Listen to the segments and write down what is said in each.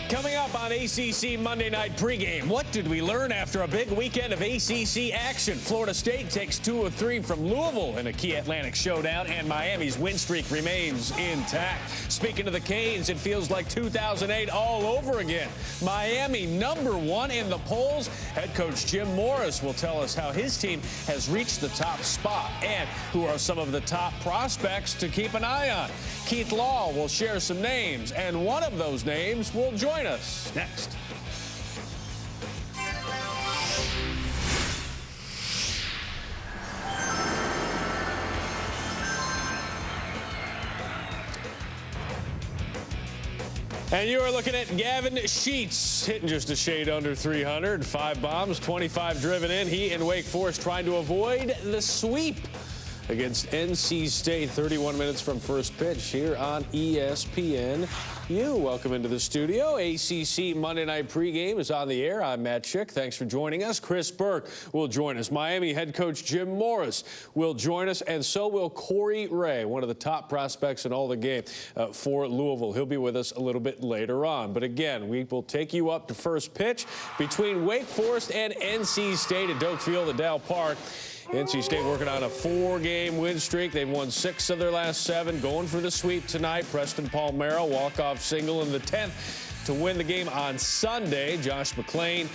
Coming up on ACC Monday Night Pregame, what did we learn after a big weekend of ACC action? Florida State takes 2 of 3 from Louisville in a key Atlantic showdown, and Miami's win streak remains intact. Speaking of the Canes, it feels like 2008 all over again. Miami #1 in the polls. Head coach Jim Morris will tell us how his team has reached the top spot and who are some of the top prospects to keep an eye on. Keith Law will share some names, and one of those names will join us next. And you are looking at Gavin Sheets hitting just a shade under 300. 5 bombs, 25 driven in. He and Wake Forest trying to avoid the sweep against NC State. 31 minutes from first pitch here on ESPNU. Welcome into the studio. ACC Monday Night Pregame is on the air. I'm Matt Schick. Thanks for joining us. Chris Burke will join us. Miami head coach Jim Morris will join us, and so will Corey Ray, one of the top prospects in all the game for Louisville. He'll be with us a little bit later on. But again, we will take you up to first pitch between Wake Forest and NC State at Doak Field at Dow Park. NC State working on a 4-game win streak. They've won 6 of their last 7, going for the sweep tonight. Preston Palmero, walk-off single in the 10th to win the game on Sunday. Josh McClain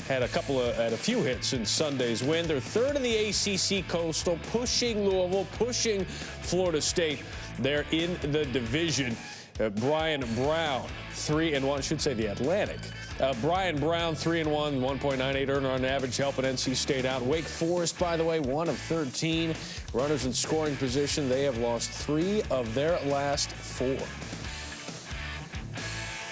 had a few hits in Sunday's win. They're 3rd in the ACC Coastal, pushing Louisville, pushing Florida State. They're in the division. Brian Brown, 3-1, should say the Atlantic. Brian Brown, 3-1, 1.98 earner on average, helping NC State out. Wake Forest, by the way, 1 of 13 runners in scoring position. They have lost 3 of their last 4.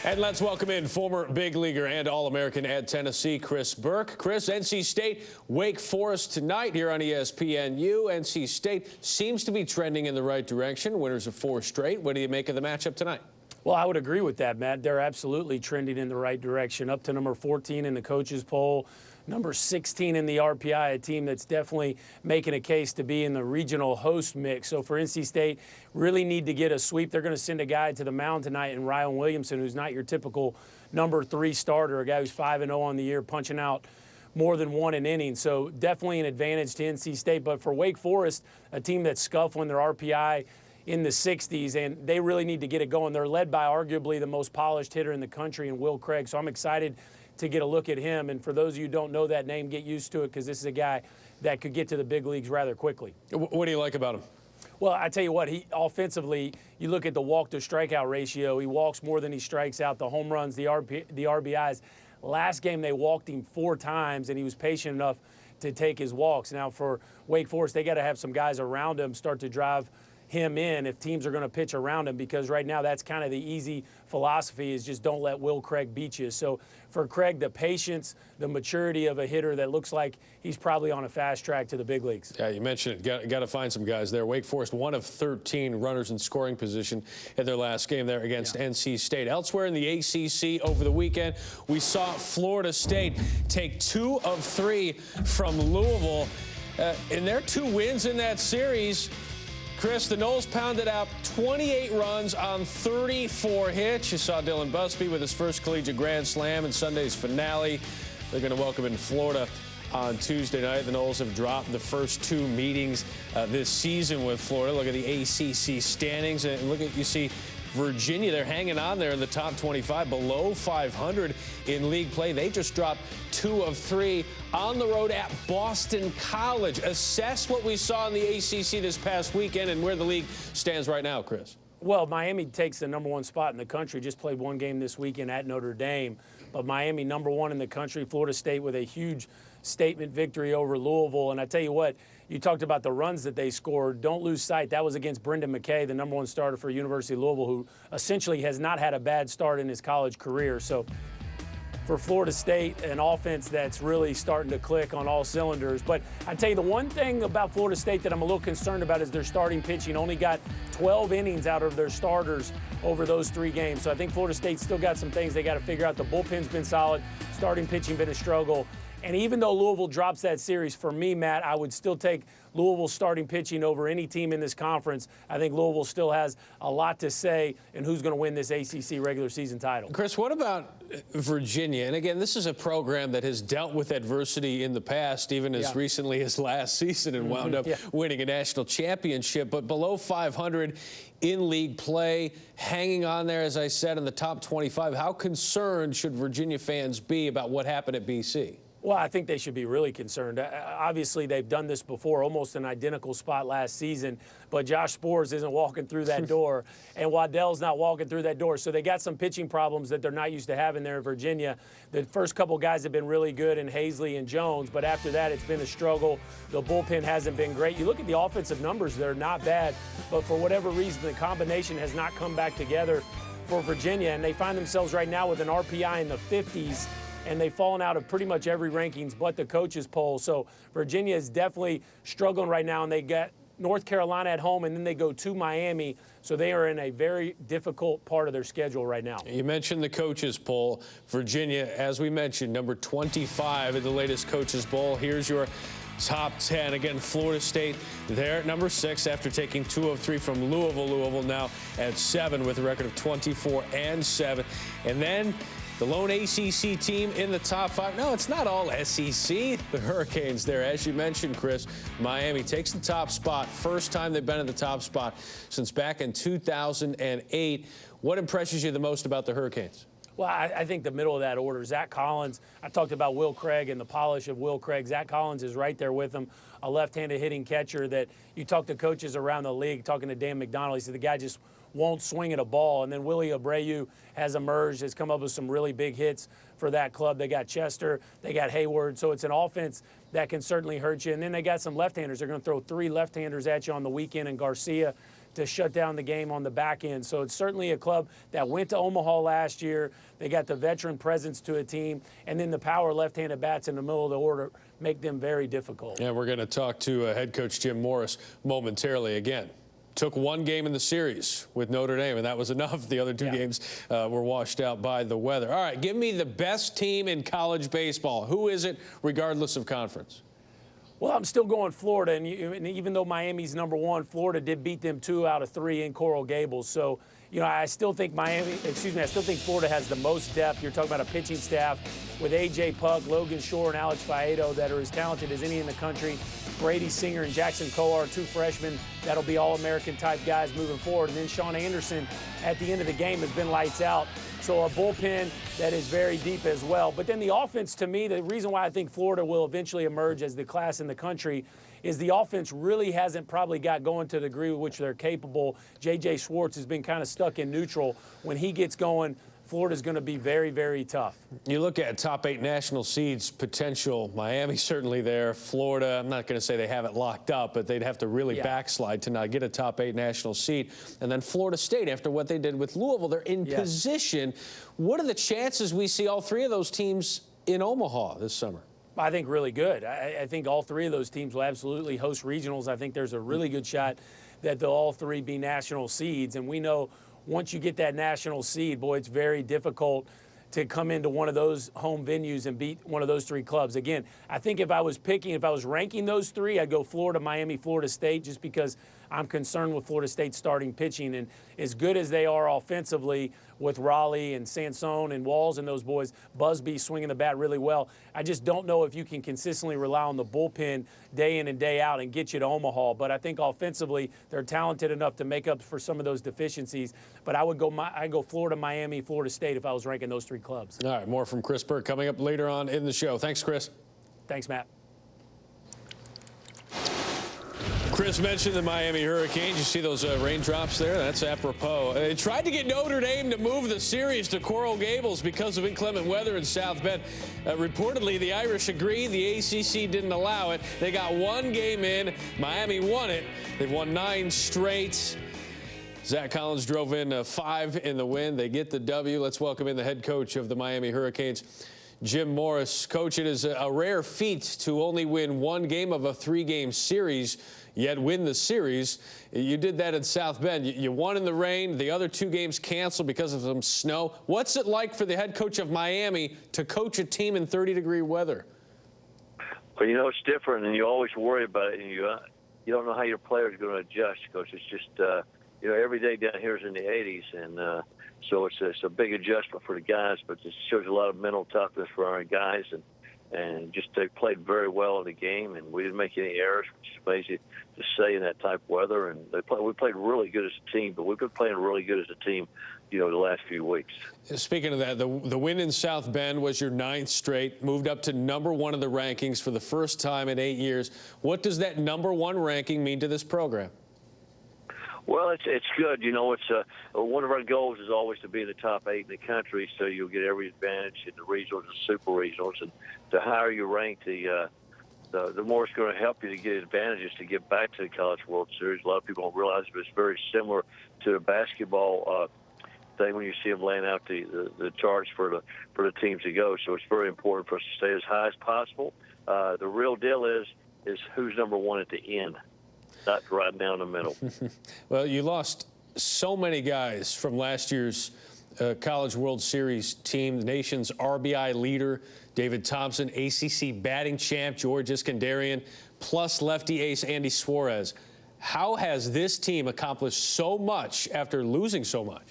And let's welcome in former big leaguer and All-American at Tennessee, Chris Burke. Chris, NC State, Wake Forest tonight here on ESPNU. NC State seems to be trending in the right direction. Winners of 4 straight. What do you make of the matchup tonight? Well, I would agree with that, Matt. They're absolutely trending in the right direction. Up to number 14 in the coaches poll, number 16 in the RPI, a team that's definitely making a case to be in the regional host mix. So for NC State, really need to get a sweep. They're going to send a guy to the mound tonight in Ryan Williamson, who's not your typical number 3 starter, a guy who's 5-0 on the year, punching out more than 1 an inning. So definitely an advantage to NC State. But for Wake Forest, a team that's scuffling their RPI in the 60s, and they really need to get it going. They're led by arguably the most polished hitter in the country in Will Craig, so I'm excited to get a look at him. And for those of you who don't know that name, get used to it, because this is a guy that could get to the big leagues rather quickly. What do you like about him? Well, I tell you what, he offensively, you look at the walk-to-strikeout ratio, he walks more than he strikes out. The home runs, the RBIs. Last game, they walked him 4 times, and he was patient enough to take his walks. Now, for Wake Forest, they got to have some guys around him start to drive him in if teams are going to pitch around him, because right now that's kind of the easy philosophy, is just don't let Will Craig beat you. So for Craig, the patience, the maturity of a hitter that looks like he's probably on a fast track to the big leagues. Yeah, you mentioned it. Got to find some guys there. Wake Forest, 1 of 13 runners in scoring position in their last game there against NC State. Elsewhere in the ACC over the weekend, we saw Florida State take 2 of 3 from Louisville. In their 2 wins in that series, Chris, the Noles pounded out 28 runs on 34 hits. You saw Dylan Busby with his first collegiate grand slam in Sunday's finale. They're going to welcome in Florida on Tuesday night. The Noles have dropped the first 2 meetings this season with Florida. Look at the ACC standings, and look at, you see Virginia, they're hanging on there in the top 25, below 500 in league play. They just dropped 2 of 3 on the road at Boston College. Assess what we saw in the ACC this past weekend and where the league stands right now, Chris. Well, Miami takes the #1 spot in the country. Just played 1 game this weekend at Notre Dame. But Miami, #1 in the country. Florida State with a huge statement victory over Louisville. And I tell you what, you talked about the runs that they scored. Don't lose sight. That was against Brendan McKay, the #1 starter for University of Louisville, who essentially has not had a bad start in his college career. So for Florida State, an offense that's really starting to click on all cylinders. But I tell you, the one thing about Florida State that I'm a little concerned about is their starting pitching. Only got 12 innings out of their starters over those 3 games. So I think Florida State's still got some things they got to figure out. The bullpen's been solid. Starting pitching been a struggle. And even though Louisville drops that series, for me, Matt, I would still take Louisville starting pitching over any team in this conference. I think Louisville still has a lot to say in who's going to win this ACC regular season title. Chris, what about Virginia? And again, this is a program that has dealt with adversity in the past, even as recently as last season, and wound up winning a national championship. But below 500 in league play, hanging on there, as I said, in the top 25. How concerned should Virginia fans be about what happened at BC? Well, I think they should be really concerned. Obviously, they've done this before, almost an identical spot last season, but Josh Spores isn't walking through that door, and Waddell's not walking through that door. So they got some pitching problems that they're not used to having there in Virginia. The first couple guys have been really good in Hazley and Jones, but after that, it's been a struggle. The bullpen hasn't been great. You look at the offensive numbers, they're not bad, but for whatever reason, the combination has not come back together for Virginia, and they find themselves right now with an RPI in the 50s, and they've fallen out of pretty much every rankings but the coaches poll. So Virginia is definitely struggling right now, and they get North Carolina at home, and then they go to Miami. So they are in a very difficult part of their schedule right now. You mentioned the coaches poll. Virginia, as we mentioned, number 25 in the latest coaches poll. Here's your top 10. Again, Florida State there at number 6 after taking 2 of 3 from Louisville. Louisville now at 7 with a record of 24-7. And then the lone ACC team in the top 5. No, it's not all SEC. The Hurricanes there. As you mentioned, Chris, Miami takes the top spot. First time they've been in the top spot since back in 2008. What impresses you the most about the Hurricanes? Well, I think the middle of that order, Zach Collins. I talked about Will Craig and the polish of Will Craig. Zach Collins is right there with him, a left-handed hitting catcher that you talk to coaches around the league, talking to Dan McDonald. He said the guy just won't swing at a ball. And then Willie Abreu has emerged, has come up with some really big hits for that club. They got Chester, they got Hayward. So it's an offense that can certainly hurt you. And then they got some left-handers. They're going to throw 3 left-handers at you on the weekend, and Garcia to shut down the game on the back end. So it's certainly a club that went to Omaha last year. They got the veteran presence to a team, and then the power left-handed bats in the middle of the order make them very difficult. Yeah, we're going to talk to head coach Jim Morris momentarily. Again, took 1 game in the series with Notre Dame, and that was enough. The other 2 games were washed out by the weather. All right, give me the best team in college baseball. Who is it, regardless of conference? Well, I'm still going Florida, and even though Miami's number 1, Florida did beat them 2 out of 3 in Coral Gables. So, you know, I still think I still think Florida has the most depth. You're talking about a pitching staff with A.J. Puck, Logan Shore, and Alex Faedo that are as talented as any in the country. Brady Singer and Jackson Coar, 2 freshmen that'll be All-American type guys moving forward. And then Sean Anderson at the end of the game has been lights out. So a bullpen that is very deep as well. But then the offense, to me, the reason why I think Florida will eventually emerge as the class in the country is the offense really hasn't probably got going to the degree with which they're capable. J.J. Schwartz has been kind of stuck in neutral. When he gets going, Florida's going to be very, very tough. You look at top 8 national seeds potential. Miami certainly there. Florida, I'm not going to say they have it locked up, but they'd have to really backslide to not get a top 8 national seed. And then Florida State, after what they did with Louisville, they're in position. What are the chances we see all 3 of those teams in Omaha this summer? I think really good. I think all 3 of those teams will absolutely host regionals. I think there's a really good shot that they'll all 3 be national seeds. And we know once you get that national seed, boy, it's very difficult to come into one of those home venues and beat one of those 3 clubs. Again, I think if I was ranking those 3, I'd go Florida, Miami, Florida State, just because I'm concerned with Florida State starting pitching. And as good as they are offensively with Raleigh and Sansone and Walls and those boys, Busby swinging the bat really well, I just don't know if you can consistently rely on the bullpen day in and day out and get you to Omaha. But I think offensively, they're talented enough to make up for some of those deficiencies. But I'd go Florida, Miami, Florida State if I was ranking those 3 clubs. All right, more from Chris Burke coming up later on in the show. Thanks, Chris. Thanks, Matt. Chris mentioned the Miami Hurricanes. You see those raindrops there? That's apropos. They tried to get Notre Dame to move the series to Coral Gables because of inclement weather in South Bend. Reportedly, the Irish agreed. The ACC didn't allow it. They got 1 game in. Miami won it. They've won 9 straight. Zach Collins drove in 5 in the win. They get the W. Let's welcome in the head coach of the Miami Hurricanes, Jim Morris. Coach, it is a rare feat to only win 1 game of a 3-game series, yet win the series. You did that in South Bend. You won in the rain. The other 2 games canceled because of some snow. What's it like for the head coach of Miami to coach a team in 30-degree weather? But, you know, it's different, and you always worry about it, and you don't know how your players are going to adjust because it's just, you know, every day down here is in the 80s, and so it's a big adjustment for the guys, but it shows a lot of mental toughness for our guys, and just they played very well in the game, and we didn't make any errors, which is amazing to say in that type of weather. And we played really good as a team, but we've been playing really good as a team, you know, the last few weeks. Speaking of that, the win in South Bend was your 9th straight, moved up to #1 in the rankings for the first time in 8 years. What does that #1 ranking mean to this program? Well, it's good. You know, it's one of our goals is always to be in the top 8 in the country, so you'll get every advantage in the regionals and super regionals. And the higher you rank, the more it's going to help you to get advantages to get back to the College World Series. A lot of people don't realize, but it's very similar to the basketball thing when you see them laying out the charts for the teams to go. So it's very important for us to stay as high as possible. The real deal is who's #1 at the end, not right down the middle. Well, you lost so many guys from last year's College World Series team, the nation's RBI leader, David Thompson, ACC batting champ, George Iskandarian, plus lefty ace Andy Suarez. How has this team accomplished so much after losing so much?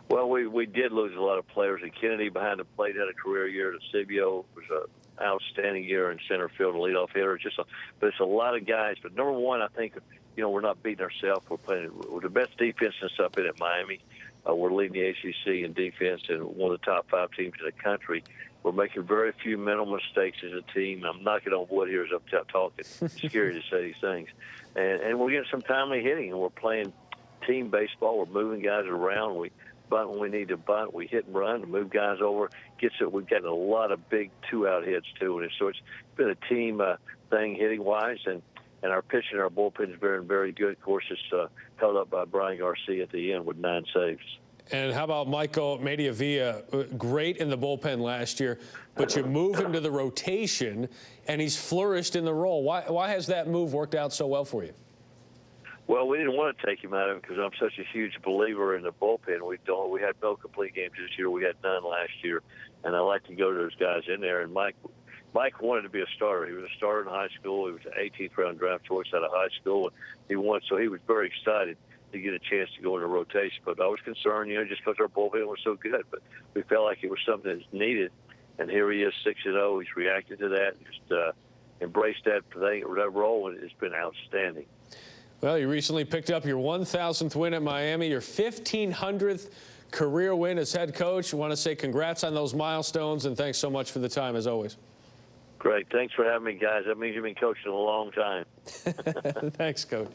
Well, we did lose a lot of players. And Kennedy behind the plate had a career year. DeCibio was an outstanding year in center field and leadoff hitter. But it's a lot of guys. But #1, I think, you know, we're not beating ourselves. We're the best defense since I've been at Miami. We're leading the ACC in defense and one of the top 5 teams in the country. We're making very few mental mistakes as a team. I'm knocking on wood here as I'm talking. It's scary to say these things. And we're getting some timely hitting, and we're playing team baseball. We're moving guys around. We bunt when we need to bunt. We hit and run to move guys over. We've gotten a lot of big 2-out hits, too. And so it's been a team thing hitting-wise, and our pitching and our bullpen is very, very good. Of course, it's held up by Brian Garcia at the end with 9 saves. And how about Michael Mediavilla? Great in the bullpen last year, but you move him to the rotation, and he's flourished in the role. Why has that move worked out so well for you? Well, we didn't want to take him out of it because I'm such a huge believer in the bullpen. We had no complete games this year. We had none last year, and I like to go to those guys in there. And Mike wanted to be a starter. He was a starter in high school. He was an 18th round draft choice out of high school, and he won. So he was very excited to get a chance to go into rotation. But I was concerned, you know, just because our bullpen was so good. But we felt like it was something that's needed, and here he is, 6-0. He's reacted to that, just embraced that role, and it's been outstanding. Well, you recently picked up your 1,000th win at Miami, your 1,500th career win as head coach. I want to say congrats on those milestones, and thanks so much for the time, as always. Great. Thanks for having me, guys. That means you've been coaching a long time. Thanks, Coach.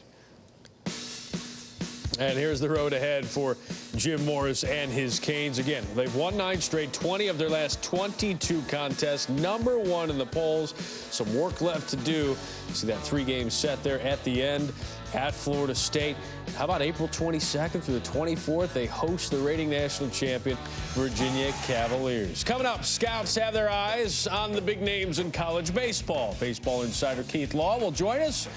And here's the road ahead for Jim Morris and his Canes. Again, they've won 9 straight, 20 of their last 22 contests, #1 in the polls. Some work left to do. See that 3-game set there at the end at Florida State. How about April 22nd through the 24th? They host the reigning national champion, Virginia Cavaliers. Coming up, scouts have their eyes on the big names in college baseball. Baseball insider Keith Law will join us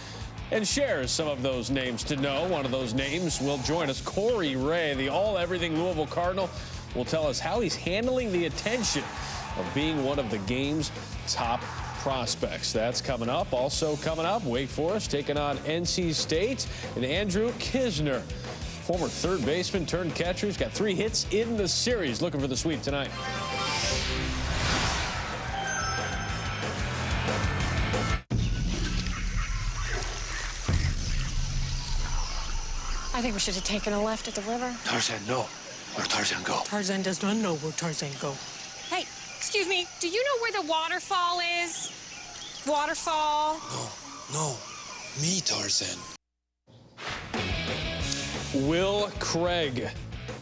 and share some of those names to know. One of those names will join us. Corey Ray, the all-everything Louisville Cardinal, will tell us how he's handling the attention of being one of the game's top prospects. That's coming up. Also coming up, Wake Forest taking on NC State, and Andrew Kisner, former third baseman turned catcher. He's got 3 hits in the series. Looking for the sweep tonight. I think we should have taken a left at the river. Tarzan, no. Where Tarzan go? Tarzan does not know where Tarzan go. Hey, excuse me, do you know where the waterfall is? Waterfall? No. Me, Tarzan. Will Craig,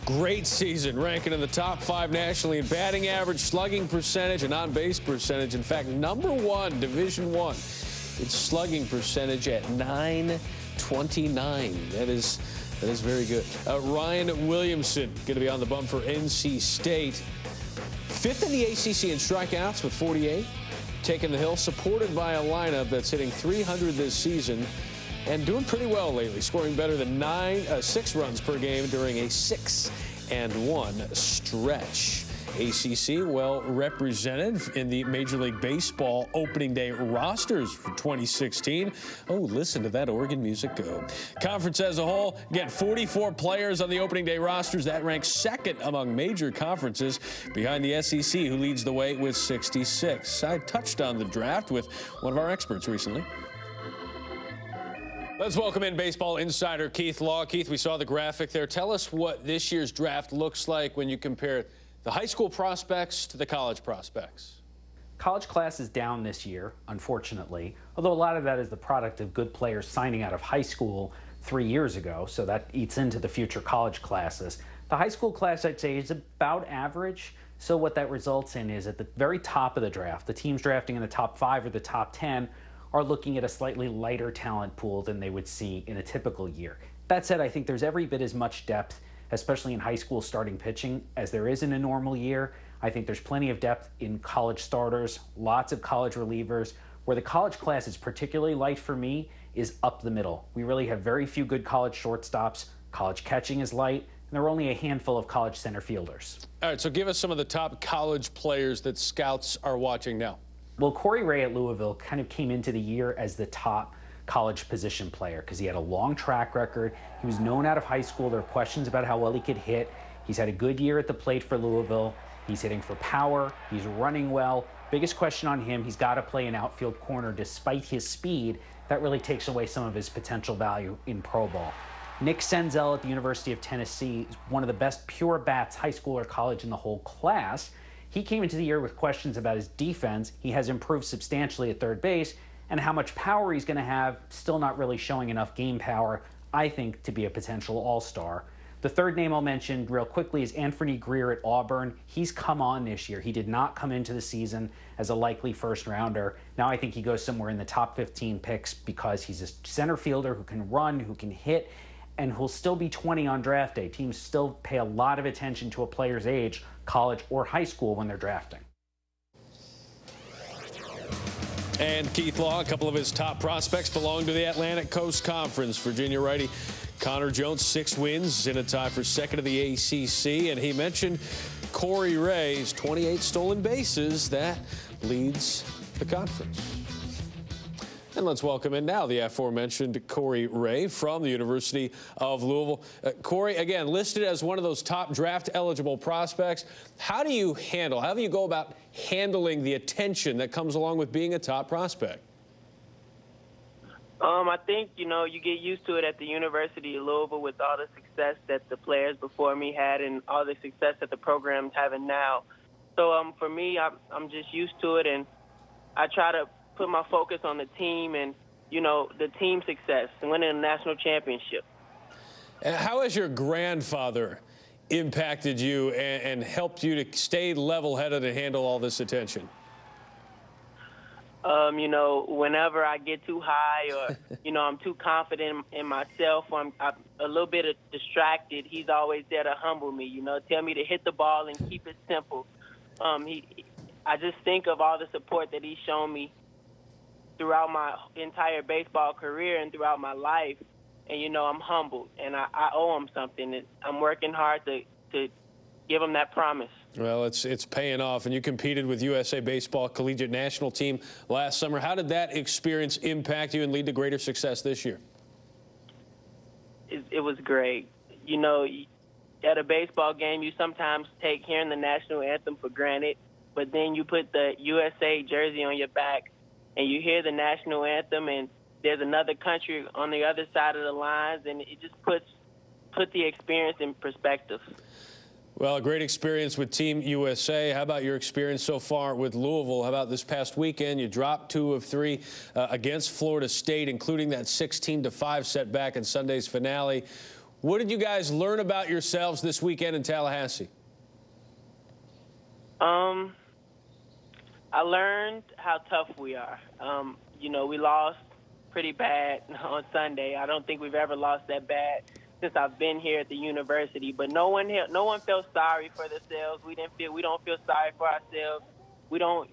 great season, ranking in the top 5 nationally in batting average, slugging percentage, and on-base percentage. In fact, #1, Division I, its slugging percentage at .929. That is very good. Ryan Williamson going to be on the bump for NC State. 5th in the ACC in strikeouts with 48. Taking the hill, supported by a lineup that's hitting .300 this season and doing pretty well lately, scoring better than 6 runs per game during a 6 8-1 stretch. ACC well represented in the Major League Baseball opening day rosters for 2016. Oh, listen to that Oregon music go. Conference as a whole, get 44 players on the opening day rosters. That ranks second among major conferences behind the SEC, who leads the way with 66. I touched on the draft with one of our experts recently. Let's welcome in baseball insider Keith Law. Keith, we saw the graphic there. Tell us what this year's draft looks like when you compare the high school prospects to the college prospects. College class is down this year, unfortunately, although a lot of that is the product of good players signing out of high school 3 years ago, so that eats into the future college classes. The high school class, I'd say, is about average, so what that results in is at the very top of the draft, the teams drafting in the top 5 or the top 10 are looking at a slightly lighter talent pool than they would see in a typical year. That said, I think there's every bit as much depth, especially in high school starting pitching, as there is in a normal year. I think there's plenty of depth in college starters, lots of college relievers. Where the college class is particularly light for me is up the middle. We really have very few good college shortstops. College catching is light, and there are only a handful of college center fielders. All right, so give us some of the top college players that scouts are watching now. Well, Corey Ray at Louisville kind of came into the year as the top college position player because he had a long track record. He was known out of high school. There were questions about how well he could hit. He's had a good year at the plate for Louisville. He's hitting for power. He's running well. Biggest question on him, he's got to play an outfield corner despite his speed. That really takes away some of his potential value in pro ball. Nick Senzel at the University of Tennessee is one of the best pure bats, high school or college, in the whole class. He came into the year with questions about his defense. He has improved substantially at third base, and how much power he's going to have, still not really showing enough game power, I think, to be a potential all-star. The third name I'll mention real quickly is Anthony Greer at Auburn. He's come on this year. He did not come into the season as a likely first-rounder. Now I think he goes somewhere in the top 15 picks because he's a center fielder who can run, who can hit, and who'll still be 20 on draft day. Teams still pay a lot of attention to a player's age, college or high school, when they're drafting. And Keith Law, a couple of his top prospects belong to the Atlantic Coast Conference. Virginia righty Connor Jones, 6 wins in a tie for second of the ACC. And he mentioned Corey Ray's 28 stolen bases. That leads the conference. And let's welcome in now the aforementioned Corey Ray from the University of Louisville. Corey, again, listed as one of those top draft-eligible prospects. How do you go about handling the attention that comes along with being a top prospect? I think, you get used to it at the University of Louisville with all the success that the players before me had and all the success that the program's having now. So for me, I'm just used to it, and I try to put my focus on the team and, the team success and winning a national championship. How has your grandfather impacted you and helped you to stay level-headed and handle all this attention? Whenever I get too high or, I'm too confident in myself, or I'm a little bit distracted, he's always there to humble me, tell me to hit the ball and keep it simple. I just think of all the support that he's shown me throughout my entire baseball career and throughout my life. And, I'm humbled, and I owe him something. I'm working hard to give him that promise. Well, it's paying off, and you competed with USA Baseball Collegiate National Team last summer. How did that experience impact you and lead to greater success this year? It was great. At a baseball game, you sometimes take hearing the national anthem for granted, but then you put the USA jersey on your back, and you hear the national anthem, and there's another country on the other side of the lines, and it just put the experience in perspective. Well, a great experience with Team USA. How about your experience so far with Louisville? How about this past weekend? You dropped 2 of 3 against Florida State, including that 16-5 setback in Sunday's finale. What did you guys learn about yourselves this weekend in Tallahassee? I learned how tough we are. We lost pretty bad on Sunday. I don't think we've ever lost that bad since I've been here at the university. But no one felt sorry for themselves. We don't feel sorry for ourselves. We don't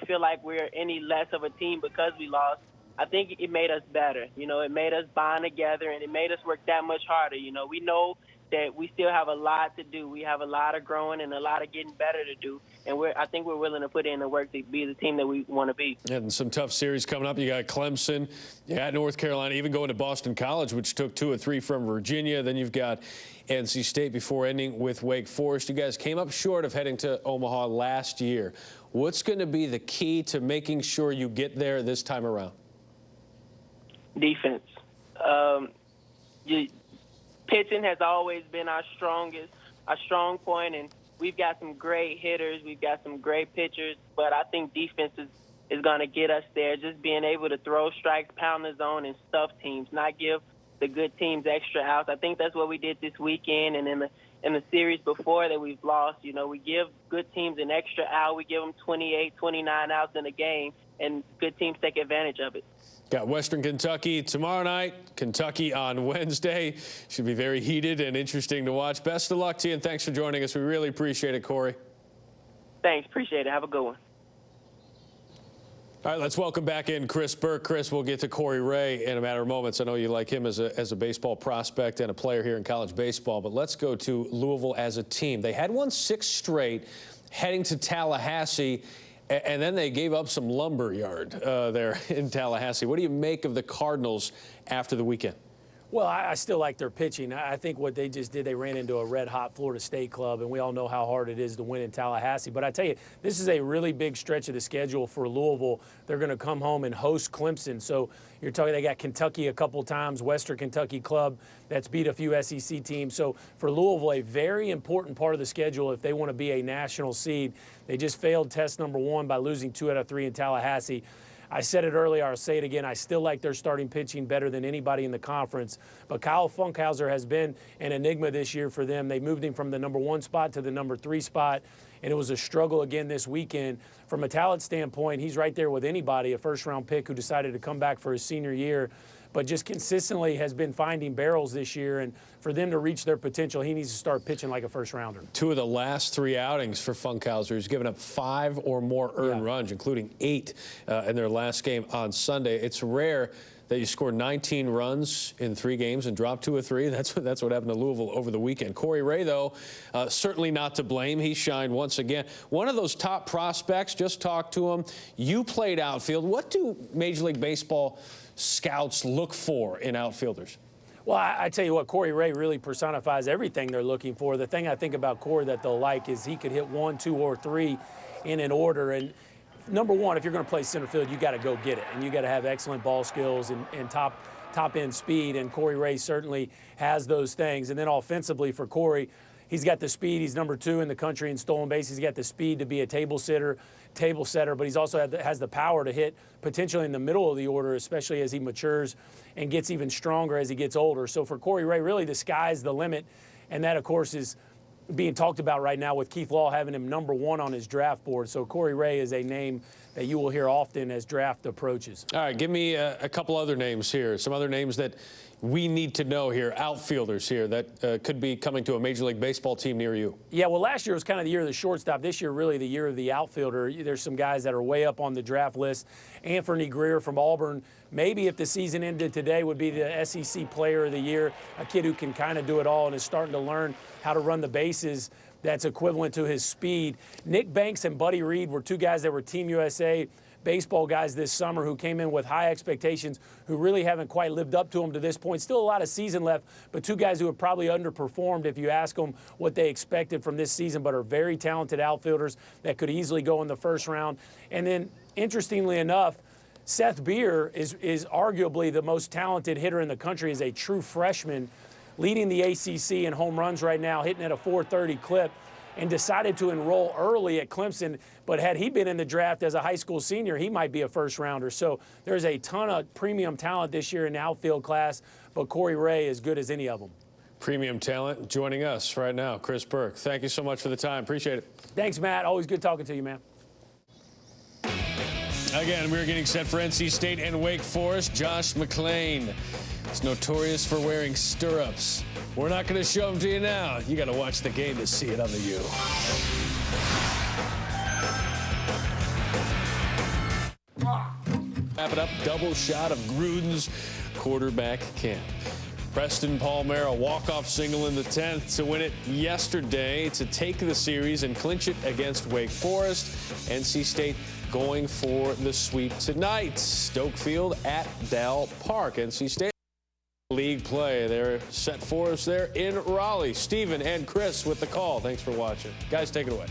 feel like we're any less of a team because we lost. I think it made us better. You know, it made us bond together, and it made us work that much harder. You know, we know that we still have a lot to do. We have a lot of growing and a lot of getting better to do. And I think we're willing to put in the work to be the team that we want to be. And some tough series coming up. You got Clemson, you got North Carolina, even going to Boston College, which took 2 of 3 from Virginia. Then you've got NC State before ending with Wake Forest. You guys came up short of heading to Omaha last year. What's going to be the key to making sure you get there this time around? Defense. Pitching has always been our strong point, and we've got some great hitters. We've got some great pitchers, but I think defense is going to get us there. Just being able to throw strikes, pound the zone, and stuff teams, not give the good teams extra outs. I think that's what we did this weekend, and in the series before that we've lost. You know, we give good teams an extra out. We give them 28, 29 outs in a game, and good teams take advantage of it. Got Western Kentucky tomorrow night, Kentucky on Wednesday. Should be very heated and interesting to watch. Best of luck to you, and thanks for joining us. We really appreciate it, Corey. Thanks. Appreciate it. Have a good one. All right, let's welcome back in Chris Burke. Chris, we'll get to Corey Ray in a matter of moments. I know you like him as a baseball prospect and a player here in college baseball, but let's go to Louisville as a team. They had won 6 straight heading to Tallahassee, and then they gave up some lumber yard there in Tallahassee. What do you make of the Cardinals after the weekend? Well, I still like their pitching. I think what they just did, they ran into a red-hot Florida State club, and we all know how hard it is to win in Tallahassee. But I tell you, this is a really big stretch of the schedule for Louisville. They're going to come home and host Clemson. So you're talking, they got Kentucky a couple times, Western Kentucky club that's beat a few SEC teams. So for Louisville, a very important part of the schedule if they want to be a national seed. They just failed test number 1 by losing 2 out of 3 in Tallahassee. I said it earlier, I'll say it again, I still like their starting pitching better than anybody in the conference. But Kyle Funkhauser has been an enigma this year for them. They moved him from the number 1 spot to the number 3 spot, and it was a struggle again this weekend. From a talent standpoint, he's right there with anybody, a first-round pick who decided to come back for his senior year, but just consistently has been finding barrels this year. And for them to reach their potential, he needs to start pitching like a first-rounder. 2 of the last 3 outings for Funkhauser. He's given up 5 or more earned runs, including 8 in their last game on Sunday. It's rare that you score 19 runs in 3 games and drop 2 of 3. That's what happened to Louisville over the weekend. Corey Ray, though, certainly not to blame. He shined once again. One of those top prospects, just talked to him. You played outfield. What do Major League Baseball scouts look for in outfielders? Well, I tell you what, Corey Ray really personifies everything they're looking for. The thing I think about Corey that they'll like is he could hit 1, 2, or 3 in an order. And number 1, if you're going to play center field, you got to go get it, and you got to have excellent ball skills and top end speed. And Corey Ray certainly has those things. And then offensively for Corey, he's got the speed. He's number 2 in the country in stolen base. He's got the speed to be a table setter, but he's also has the power to hit potentially in the middle of the order, especially as he matures and gets even stronger as he gets older. So for Corey Ray, really the sky's the limit, and that, of course, is being talked about right now with Keith Law having him number 1 on his draft board. So Corey Ray is a name that you will hear often as draft approaches. All right, give me a couple other names here, some other names that we need to know here, outfielders here that could be coming to a Major League Baseball team near you. Yeah, well, last year was kind of the year of the shortstop. This year, really the year of the outfielder. There's some guys that are way up on the draft list. Anthony Greer from Auburn, maybe if the season ended today, would be the SEC Player of the Year, a kid who can kind of do it all and is starting to learn how to run the bases that's equivalent to his speed. Nick Banks and Buddy Reed were 2 guys that were Team USA baseball guys this summer who came in with high expectations, who really haven't quite lived up to them to this point. Still a lot of season left, but 2 guys who have probably underperformed if you ask them what they expected from this season, but are very talented outfielders that could easily go in the first round. And then, interestingly enough, Seth Beer is arguably the most talented hitter in the country as a true freshman, leading the ACC in home runs right now, hitting at a .430 clip, and decided to enroll early at Clemson. But had he been in the draft as a high school senior, he might be a first-rounder. So there's a ton of premium talent this year in the outfield class, but Corey Ray is good as any of them. Premium talent joining us right now, Chris Burke. Thank you so much for the time. Appreciate it. Thanks, Matt. Always good talking to you, man. Again, we're getting set for NC State and Wake Forest. Josh McClain is notorious for wearing stirrups. We're not going to show them to you now. You got to watch the game to see it on the U. Wrap it up, double shot of Gruden's quarterback camp. Preston Palmer, a walk-off single in the 10th to win it yesterday to take the series and clinch it against Wake Forest. NC State going for the sweep tonight. Stoke Field at Dell Park. NC State league play. They're set for us there in Raleigh. Stephen and Chris with the call. Thanks for watching. Guys, take it away.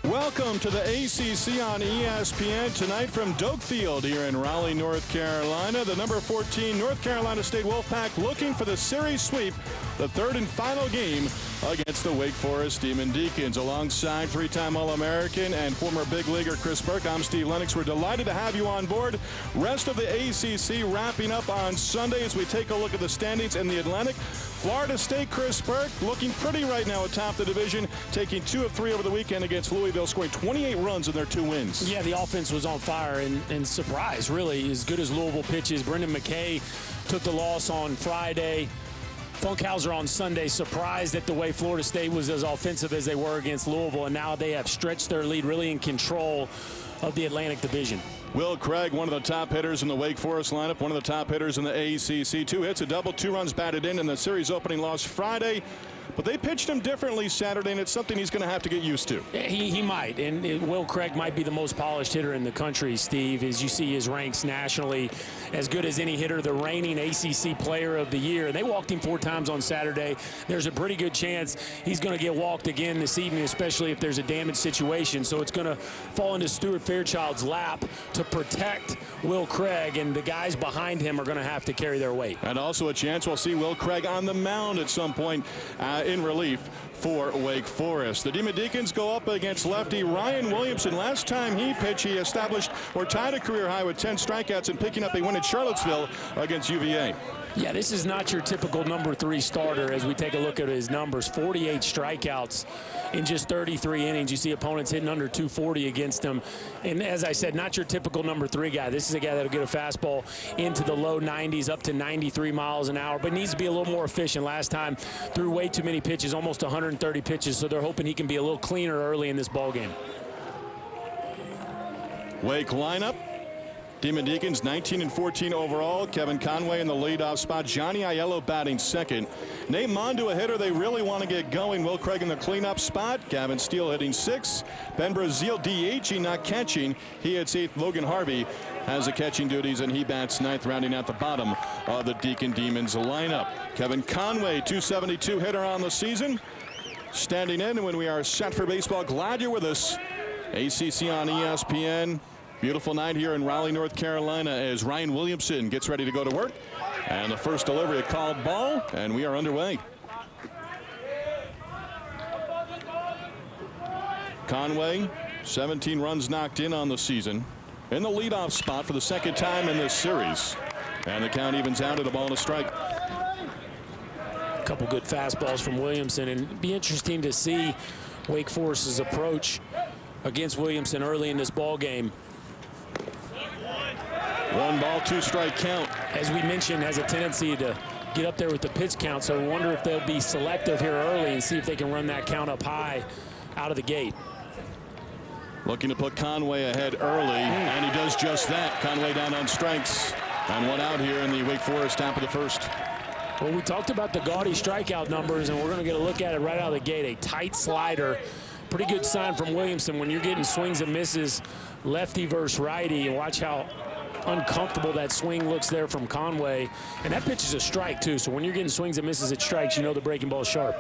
Welcome to the ACC on ESPN tonight from Doak Field here in Raleigh, North Carolina. The number 14 North Carolina State Wolfpack looking for the series sweep, the third and final game against the Wake Forest Demon Deacons. Alongside three-time All-American and former big leaguer Chris Burke, I'm Steve Lennox. We're delighted to have you on board. Rest of the ACC wrapping up on Sunday as we take a look at the standings in the Atlantic. Florida State, Chris Burke, looking pretty right now atop the division, taking 2 of 3 over the weekend against Louisville, scoring 28 runs in their 2 wins. Yeah, the offense was on fire and surprise, really, as good as Louisville pitches. Brendan McKay took the loss on Friday. Funkhauser on Sunday, surprised at the way Florida State was as offensive as they were against Louisville, and now they have stretched their lead, really in control of the Atlantic Division. Will Craig, one of the top hitters in the Wake Forest lineup, one of the top hitters in the ACC. 2 hits, a double, 2 runs batted in the series opening loss Friday. But they pitched him differently Saturday, and it's something he's going to have to get used to. He might, and Will Craig might be the most polished hitter in the country, Steve, as you see his ranks nationally, as good as any hitter, the reigning ACC Player of the Year. They walked him 4 times on Saturday. There's a pretty good chance he's going to get walked again this evening, especially if there's a damage situation. So it's going to fall into Stuart Fairchild's lap to protect Will Craig, and the guys behind him are going to have to carry their weight. And also a chance we'll see Will Craig on the mound at some point in relief for Wake Forest. The Demon Deacons go up against lefty Ryan Williamson. Last time he pitched, he established or tied a career high with 10 strikeouts and picking up a win at Charlottesville against UVA. Yeah, this is not your typical number 3 starter as we take a look at his numbers. 48 strikeouts in just 33 innings. You see opponents hitting under 240 against him. And as I said, not your typical number 3 guy. This is a guy that'll get a fastball into the low 90s, up to 93 miles an hour, but needs to be a little more efficient. Last time threw way too many pitches, almost 130 pitches, so they're hoping he can be a little cleaner early in this ball game. Wake lineup. Demon Deacons 19 and 14 overall. Kevin Conway in the leadoff spot. Johnny Aiello batting second. Nate Mondu, a hitter they really want to get going. Will Craig in the cleanup spot. Gavin Steele hitting 6th. Ben Brazil DHing, not catching. He hits 8th. Logan Harvey has the catching duties, and he bats 9th, rounding out the bottom of the Deacon Demons lineup. Kevin Conway, 272 hitter on the season. Standing in when we are set for baseball. Glad you're with us. ACC on ESPN. Beautiful night here in Raleigh, North Carolina, as Ryan Williamson gets ready to go to work. And the first delivery, a called ball, and we are underway. Conway, 17 runs knocked in on the season, in the leadoff spot for the 2nd time in this series. And the count evens out at a ball and a strike. A couple good fastballs from Williamson, and it'd be interesting to see Wake Forest's approach against Williamson early in this ball game. 1 ball, 2 strike count. As we mentioned, has a tendency to get up there with the pitch count, so I wonder if they'll be selective here early and see if they can run that count up high out of the gate. Looking to put Conway ahead early, and he does just that. Conway down on strikes, and 1 out here in the Wake Forest top of the 1st. Well, we talked about the gaudy strikeout numbers, and we're going to get a look at it right out of the gate. A tight slider. Pretty good sign from Williamson when you're getting swings and misses, lefty versus righty, and watch how uncomfortable that swing looks there from Conway. And that pitch is a strike, too. So when you're getting swings and misses at strikes, you know the breaking ball is sharp.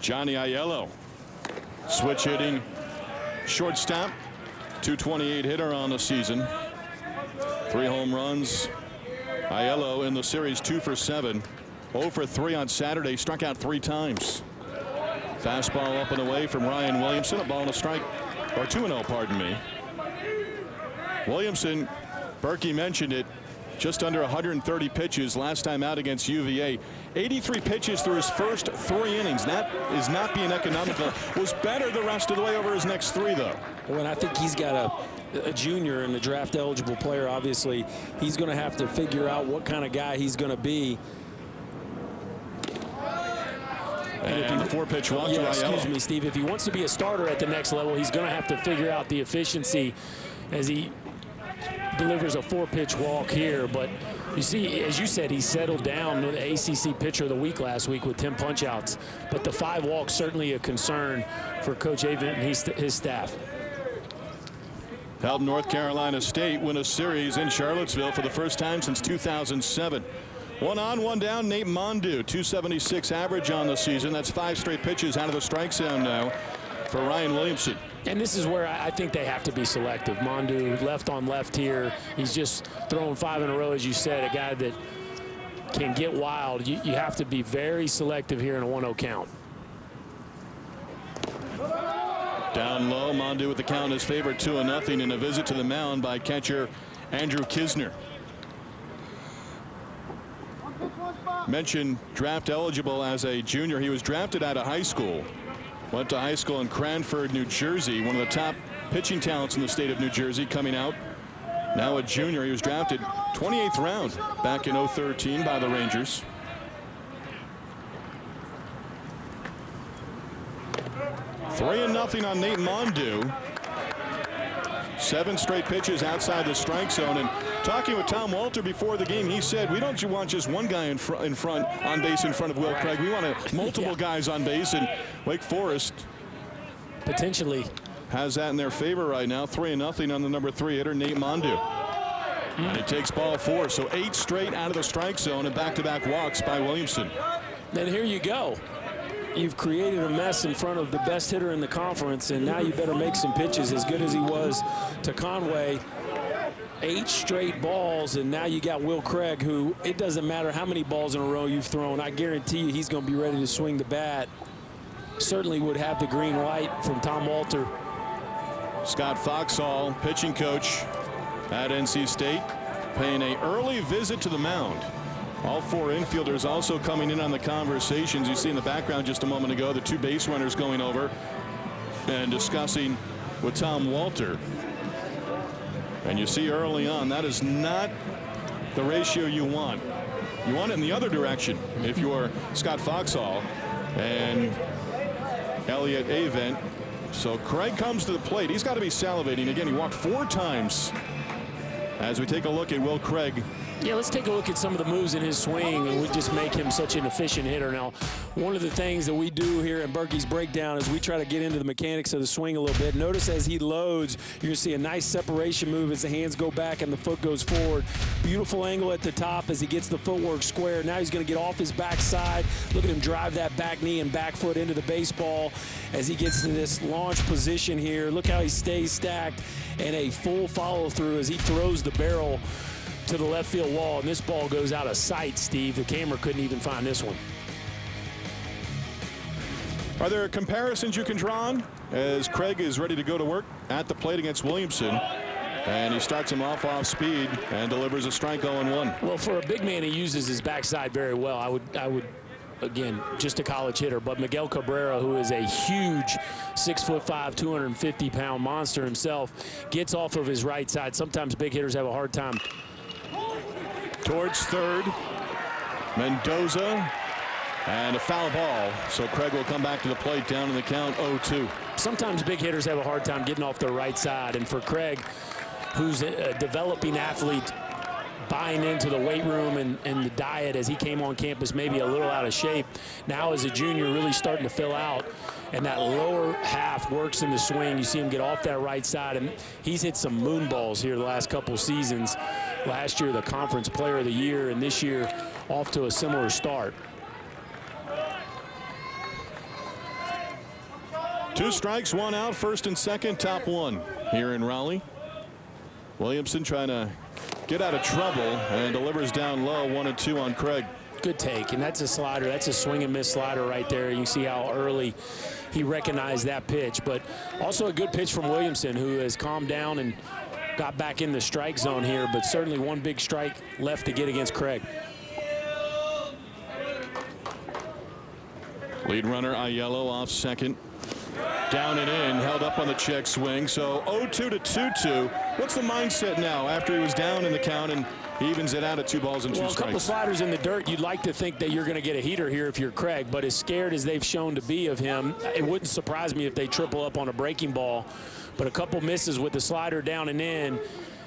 Johnny Aiello, switch hitting shortstop, 228 hitter on the season. 3 home runs. Aiello in the series 2 for 7. 0 for 3 on Saturday. Struck out 3 times. Fastball up and away from Ryan Williamson. A ball and a strike. Or 2-0, pardon me. Williamson, Berkey mentioned it, just under 130 pitches last time out against UVA. 83 pitches through his first 3 innings. That is not being economical. Was better the rest of the way over his next 3, though. Well, and I think he's got a junior and a draft-eligible player. Obviously, he's going to have to figure out what kind of guy he's going to be. And the 4-pitch walk to Ayala. Excuse me, Steve. If he wants to be a starter at the next level, he's going to have to figure out the efficiency as he delivers a 4-pitch walk here. But you see, as you said, he settled down with the ACC Pitcher of the Week last week with 10 punch-outs. But the 5 walks certainly a concern for Coach Avent and his staff. Helped North Carolina State win a series in Charlottesville for the first time since 2007. 1 on, 1 down, Nate Mondu, 276 average on the season. That's 5 straight pitches out of the strike zone now for Ryan Williamson. And this is where I think they have to be selective. Mondu left on left here. He's just throwing 5 in a row, as you said, a guy that can get wild. You have to be very selective here in a 1-0 count. Down low, Mondu with the count in his favor, 2-0, and a visit to the mound by catcher Andrew Kisner. Mentioned draft eligible as a junior. He was drafted out of high school. Went to high school in Cranford, New Jersey. One of the top pitching talents in the state of New Jersey coming out. Now a junior. He was drafted 28th round back in 2013 by the Rangers. Three and nothing on Nate Mondu. 7 straight pitches outside the strike zone. And talking with Tom Walter before the game, he said, we don't want just one guy in front on base in front of Will Craig. We want multiple guys on base, and Wake Forest potentially has that in their favor right now. 3-0 on the number 3 hitter, Nate Mondu. And he takes ball 4, so 8 straight out of the strike zone and back-to-back walks by Williamson. Then here you go. You've created a mess in front of the best hitter in the conference, and now you better make some pitches. As good as he was to Conway, 8 straight balls, and now you got Will Craig, who it doesn't matter how many balls in a row you've thrown. I guarantee you he's going to be ready to swing the bat. Certainly would have the green light from Tom Walter. Scott Foxhall, pitching coach at NC State, paying an early visit to the mound. All 4 infielders also coming in on the conversations. You see in the background just a moment ago the 2 base runners going over and discussing with Tom Walter. And you see early on that is not the ratio you want. You want it in the other direction if you're Scott Foxhall and Elliott Avent. So Craig comes to the plate. He's got to be salivating. Again, he walked 4 times. As we take a look at Will Craig. Yeah, let's take a look at some of the moves in his swing, and we just make him such an efficient hitter. Now, one of the things that we do here in Berkey's Breakdown is we try to get into the mechanics of the swing a little bit. Notice as he loads, you're going to see a nice separation move as the hands go back and the foot goes forward. Beautiful angle at the top as he gets the footwork square. Now he's going to get off his backside. Look at him drive that back knee and back foot into the baseball as he gets to this launch position here. Look how he stays stacked, and a full follow-through as he throws the barrel to the left field wall, and this ball goes out of sight, Steve. The camera couldn't even find this one. Are there comparisons you can draw on as Craig is ready to go to work at the plate against Williamson? And he starts him off speed and delivers a strike 0-1. Well, for a big man, he uses his backside very well. I would again, just a college hitter, but Miguel Cabrera, who is a huge 6'5", 250-pound monster himself, gets off of his right side. Sometimes big hitters have a hard time. Towards third, Mendoza, and a foul ball. So Craig will come back to the plate down in the count 0-2. Sometimes big hitters have a hard time getting off their right side, and for Craig, who's a developing athlete, buying into the weight room and the diet as he came on campus, maybe a little out of shape. Now as a junior, really starting to fill out, and that lower half works in the swing. You see him get off that right side, and he's hit some moon balls here the last couple seasons. Last year, the conference player of the year, and this year off to a similar start. 2 strikes, 1 out, first and second, top 1 here in Raleigh. Williamson trying to get out of trouble and delivers down low, 1-2 on Craig. Good take, and that's a slider. That's a swing and miss slider right there. You see how early he recognized that pitch, but also a good pitch from Williamson, who has calmed down and got back in the strike zone here, but certainly one big strike left to get against Craig. Lead runner Aiello off second. Down and in, held up on the check swing. So 0-2 to 2-2. What's the mindset now after he was down in the count and he evens it out at 2 balls and 2 strikes? A couple sliders in the dirt. You'd like to think that you're going to get a heater here if you're Craig, but as scared as they've shown to be of him, it wouldn't surprise me if they triple up on a breaking ball. But a couple misses with the slider down and in.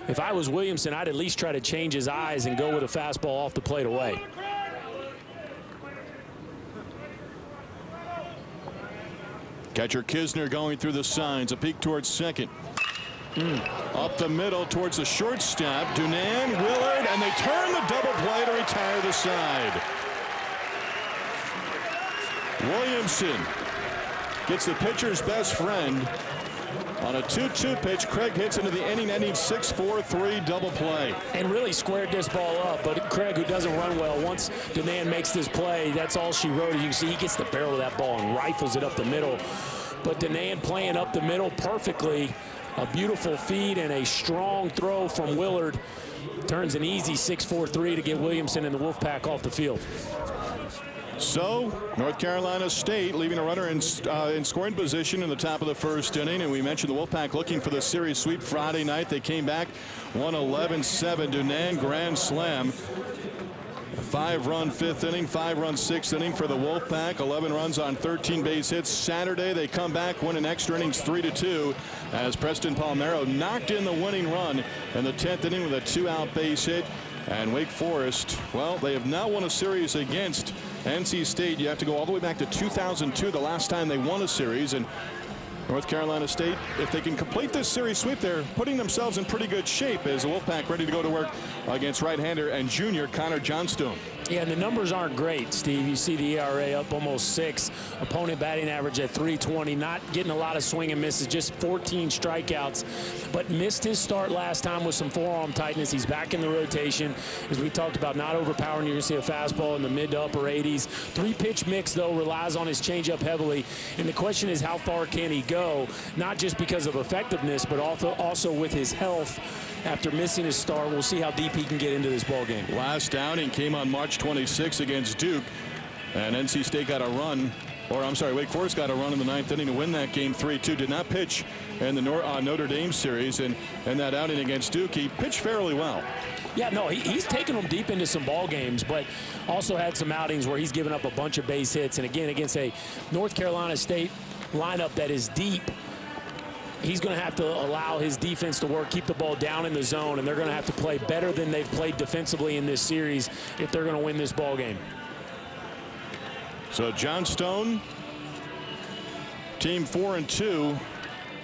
If I was Williamson, I'd at least try to change his eyes and go with a fastball off the plate away. Catcher Kisner going through the signs. A peek towards second. Up the middle towards the shortstop. Dunan, Willard, and they turn the double play to retire the side. Williamson gets the pitcher's best friend. On a 2-2 pitch, Craig hits into the inning-ending 6-4-3 double play. And really squared this ball up, but Craig, who doesn't run well, once Dunan makes this play, that's all she wrote. You can see he gets the barrel of that ball and rifles it up the middle. But Dunan playing up the middle perfectly. A beautiful feed and a strong throw from Willard. Turns an easy 6-4-3 to get Williamson and the Wolfpack off the field. So, North Carolina State leaving a runner in scoring position in the top of the first inning. And we mentioned the Wolfpack looking for the series sweep Friday night. They came back 1-11-7. Dunan grand slam. 5-run 5th inning, 5-run 6th inning for the Wolfpack. 11 runs on 13 base hits. Saturday they come back, win in extra innings 3-2 as Preston Palmero knocked in the winning run in the 10th inning with a 2-out base hit. And Wake Forest, well, they have now won a series against NC State. You have to go all the way back to 2002, the last time they won a series. And North Carolina State, if they can complete this series sweep, they're putting themselves in pretty good shape as the Wolfpack ready to go to work against right-hander and junior Connor Johnstone. Yeah, and the numbers aren't great, Steve. You see the ERA up almost 6. Opponent batting average at .320. Not getting a lot of swing and misses, just 14 strikeouts. But missed his start last time with some forearm tightness. He's back in the rotation. As we talked about, not overpowering. You're going to see a fastball in the mid to upper 80s. 3-pitch mix, though, relies on his changeup heavily. And the question is, how far can he go? Not just because of effectiveness, but also with his health. After missing his start, we'll see how deep he can get into this ball game. Last outing came on March 26 against Duke, and NC State got a run, or I'm sorry, Wake Forest got a run in the 9th inning to win that game 3-2. Did not pitch in the Notre Dame series, and in that outing against Duke, he pitched fairly well. Yeah, no, he's taken them deep into some ball games, but also had some outings where he's given up a bunch of base hits. And again, against a North Carolina State lineup that is deep, he's going to have to allow his defense to work, keep the ball down in the zone, and they're going to have to play better than they've played defensively in this series if they're going to win this ball game. So Johnstone, team 4-2,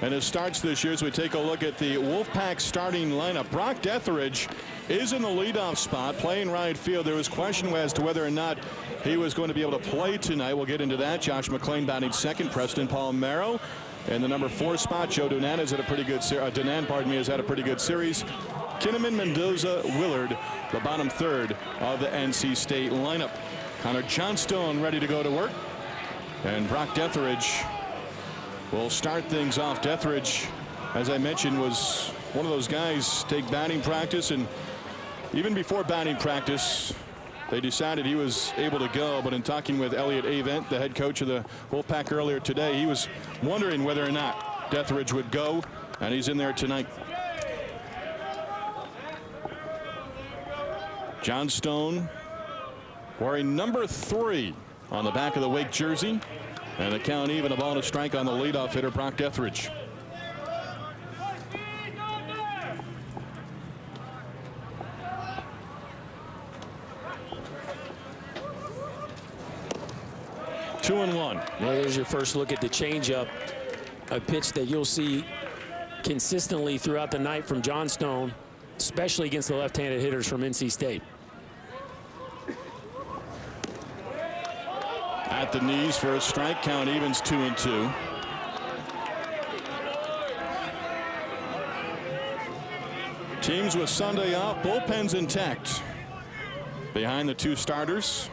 and his starts this year as we take a look at the Wolfpack starting lineup. Brock Detheridge is in the leadoff spot, playing right field. There was question as to whether or not he was going to be able to play tonight. We'll get into that. Josh McClain batting second. Preston Palmero in the number 4 spot. Joe Dunan has had a pretty good has had a pretty good series. Kinnaman, Mendoza, Willard, the bottom third of the NC State lineup. Connor Johnstone ready to go to work, and Brock Detheridge will start things off. Detheridge, as I mentioned, was one of those guys take batting practice, and even before batting practice, they decided he was able to go. But in talking with Elliot Avent, the head coach of the Wolfpack earlier today, he was wondering whether or not Detheridge would go, and he's in there tonight. Johnstone wearing number 3 on the back of the Wake jersey, and the count even, a ball and a strike on the leadoff hitter, Brock Detheridge. Two and one. Well, there's your first look at the changeup, a pitch that you'll see consistently throughout the night from Johnstone, especially against the left-handed hitters from NC State. At the knees for a strike, count evens 2-2. Teams with Sunday off, bullpens intact behind the 2 starters.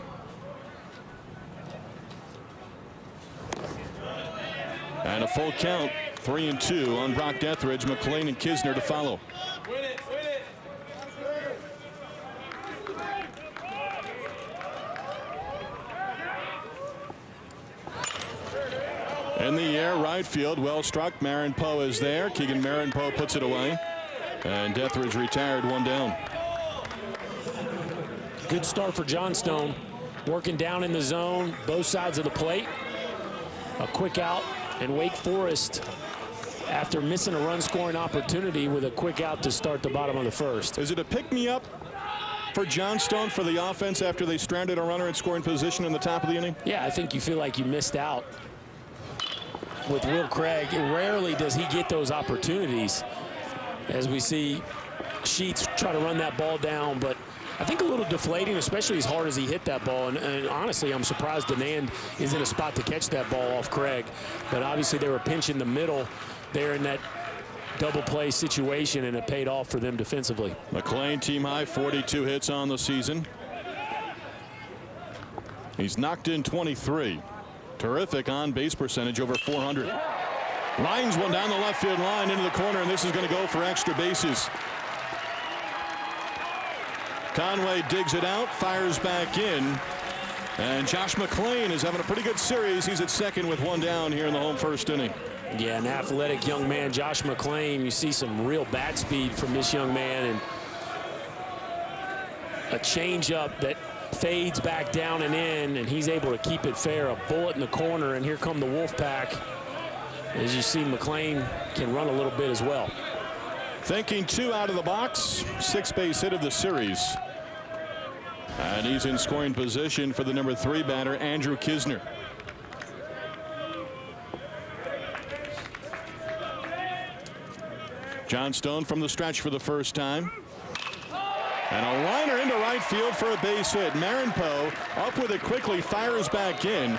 And a full count 3-2 on Brock Deathridge. McLean and Kisner to follow. In the air, right field, well struck. Marin Poe is there. Keegan Marin Poe puts it away. And Deathridge retired, 1 down. Good start for Johnstone. Working down in the zone, both sides of the plate. A quick out, and Wake Forest, after missing a run-scoring opportunity, with a quick out to start the bottom of the first. Is it a pick-me-up for Johnstone for the offense after they stranded a runner in scoring position in the top of the inning? Yeah, I think you feel like you missed out with Will Craig. Rarely does he get those opportunities, as we see Sheets try to run that ball down, but I think a little deflating, especially as hard as he hit that ball. And honestly, I'm surprised Denand is in a spot to catch that ball off Craig. But obviously they were pinching the middle there in that double play situation, and it paid off for them defensively. McLean team high 42 hits on the season. He's knocked in 23. Terrific on base percentage, over 400. Lines one down the left field line into the corner, and this is going to go for extra bases. Conway digs it out, fires back in, and Josh McLean is having a pretty good series. He's at second with 1 down here in the home first inning. Yeah, an athletic young man, Josh McLean. You see some real bat speed from this young man, and a changeup that fades back down and in, and he's able to keep it fair. A bullet in the corner, and here come the Wolfpack. As you see, McLean can run a little bit as well. Thinking 2 out of the box, 6-base hit of the series. And he's in scoring position for the number 3 batter, Andrew Kisner. Johnstone from the stretch for the first time. And a liner into right field for a base hit. Marin Poe up with it quickly, fires back in.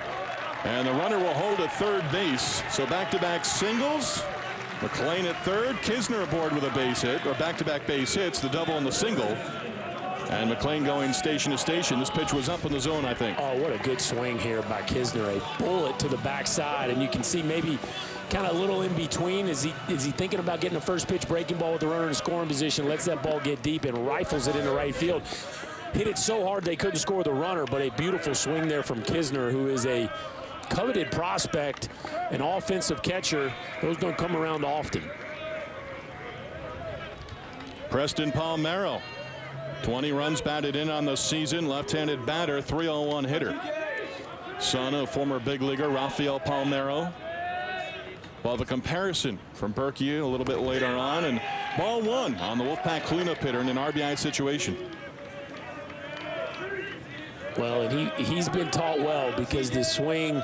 And the runner will hold at third base. So back-to-back singles. McLean at third, Kisner aboard with a base hit, or back-to-back base hits, the double and the single. And McLean going station to station. This pitch was up in the zone, I think. Oh, what a good swing here by Kisner. A bullet to the backside, and you can see maybe kind of a little in between. Is he thinking about getting a first pitch breaking ball with the runner in scoring position, lets that ball get deep and rifles it into right field. Hit it so hard they couldn't score the runner, but a beautiful swing there from Kisner, who is a coveted prospect, an offensive catcher. Those don't come around often. Preston Palmero, 20 runs batted in on the season, left-handed batter, 301 hitter. Son of former big leaguer Rafael Palmero. Well, the comparison from Berkey a little bit later on, and ball 1 on the Wolfpack cleanup hitter in an RBI situation. Well, and he's been taught well, because the swing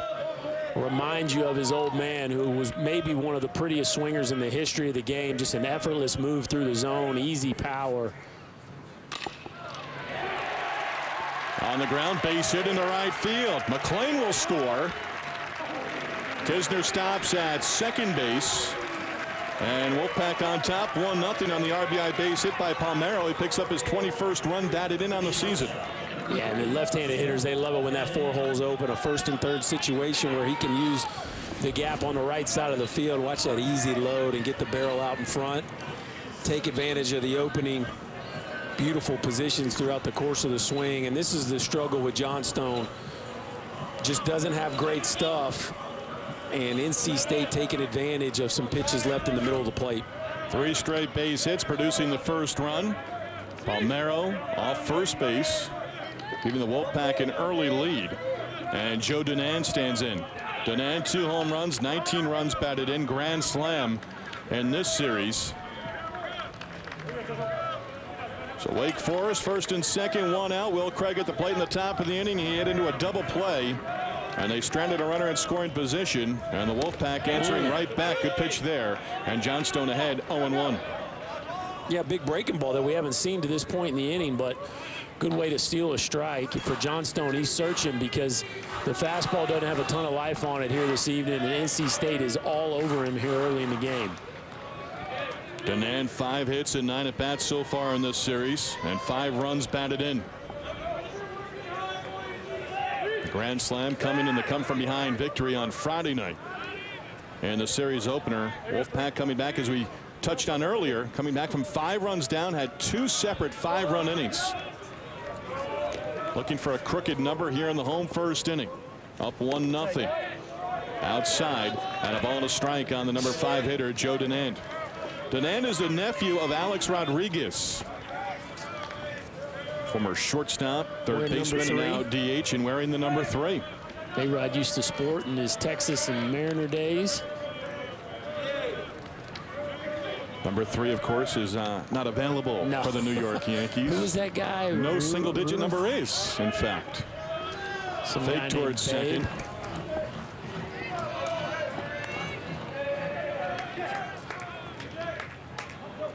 reminds you of his old man, who was maybe one of the prettiest swingers in the history of the game. Just an effortless move through the zone, easy power. On the ground, base hit into right field. McLean will score. Kisner stops at second base. And Wolfpack on top, 1-0 on the RBI base hit by Palmero. He picks up his 21st run batted in on the season. Yeah, and the left-handed hitters, they love it when that 4 hole's open, a first and third situation where he can use the gap on the right side of the field. Watch that easy load and get the barrel out in front. Take advantage of the opening. Beautiful positions throughout the course of the swing, and this is the struggle with Johnstone. Just doesn't have great stuff, and NC State taking advantage of some pitches left in the middle of the plate. 3 straight base hits, producing the first run. Palmero off first base, giving the Wolfpack an early lead. And Joe Denand stands in. Denand, 2 home runs, 19 runs batted in, grand slam in this series. So Wake Forest first and second, 1 out. Will Craig at the plate in the top of the inning. He hit into a double play, and they stranded a runner in scoring position. And the Wolfpack answering right back. Good pitch there. And Johnstone ahead, 0-1. Yeah, big breaking ball that we haven't seen to this point in the inning, but good way to steal a strike. For Johnstone, he's searching because the fastball doesn't have a ton of life on it here this evening, and NC State is all over him here early in the game. Denand, 5 hits and 9 at-bats so far in this series, and 5 runs batted in. The grand slam coming in the come-from-behind victory on Friday night. in the series opener. Wolfpack coming back, as we touched on earlier, coming back from 5 runs down, had 2 separate 5-run innings. Looking for a crooked number here in the home first inning. Up 1-0. Outside, and a ball and a strike on the number 5 hitter, Joe Denand. Denand is the nephew of Alex Rodriguez, former shortstop, third baseman, and now DH, and wearing the number 3. A-Rod used to sport in his Texas and Mariner days. Number 3, of course, is not available for the New York Yankees. Who was that guy? No single-digit number is, in fact. Some fake towards second.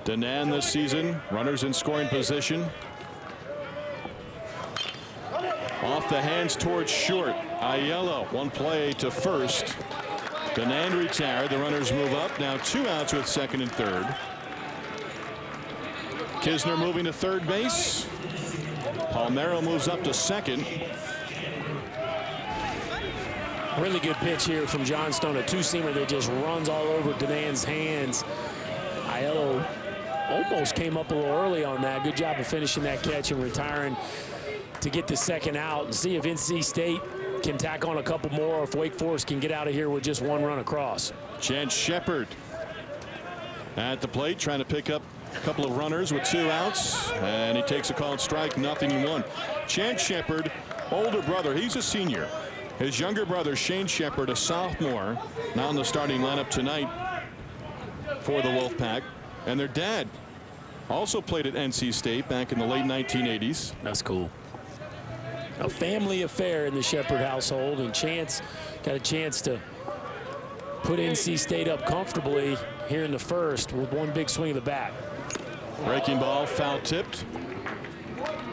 Denand this season, runners in scoring position. Off the hands towards short. Aiello, 1 play to first. Denand retired. The runners move up. Now 2 outs with second and third. Kisner moving to third base. Palmeiro moves up to second. Really good pitch here from Johnstone, a 2-seamer that just runs all over Denand's hands. Aiello almost came up a little early on that. Good job of finishing that catch and retiring to get the second out, and see if NC State can tack on a couple more, or if Wake Forest can get out of here with just 1 run across. Chance Shepard at the plate, trying to pick up a couple of runners with 2 outs, and he takes a called strike, 0-1. Chance Shepard, older brother, he's a senior. His younger brother, Shane Shepard, a sophomore, now in the starting lineup tonight for the Wolfpack. And their dad also played at NC State back in the late 1980s. That's cool. A family affair in the Shepard household, and Chance got a chance to put NC State up comfortably here in the first with 1 big swing of the bat. Breaking ball, foul tipped.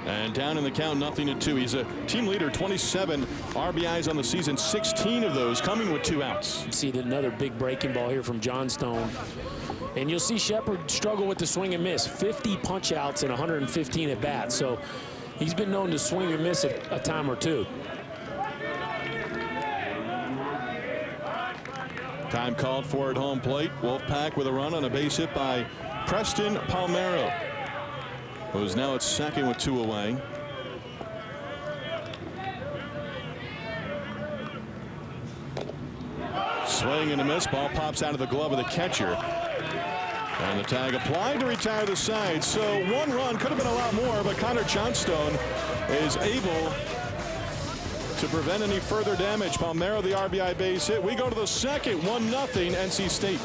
And down in the count, 0-2. He's a team leader, 27 RBIs on the season, 16 of those coming with 2 outs. See another big breaking ball here from Johnstone. And you'll see Shepard struggle with the swing and miss. 50 punch outs and 115 at bats. So he's been known to swing and miss a time or 2. Time called for at home plate. Wolfpack with a run on a base hit by Preston Palmeiro, who's now at second with 2 away. Swing and a miss. Ball pops out of the glove of the catcher. And the tag applied to retire the side. So 1 run, could have been a lot more, but Connor Johnstone is able to prevent any further damage. Palmeiro, the RBI base hit. We go to the second, 1-0 NC State.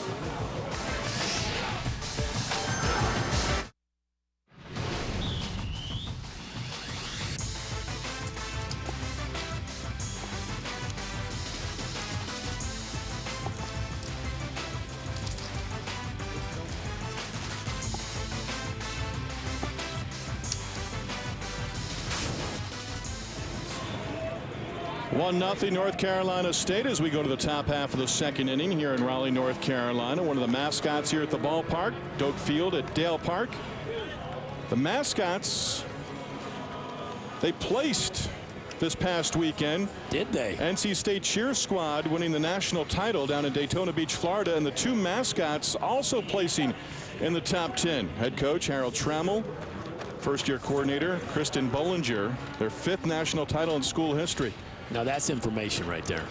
One 1-0 North Carolina State as we go to the top half of the second inning here in Raleigh, North Carolina. One of the mascots here at the ballpark, Doak Field at Dale Park. The mascots, they placed this past weekend. Did they? NC State cheer squad winning the national title down in Daytona Beach, Florida, and the 2 mascots also placing in the top 10. Head coach Harold Trammell, first-year coordinator Kristen Bollinger, their 5th national title in school history. Now that's information right there.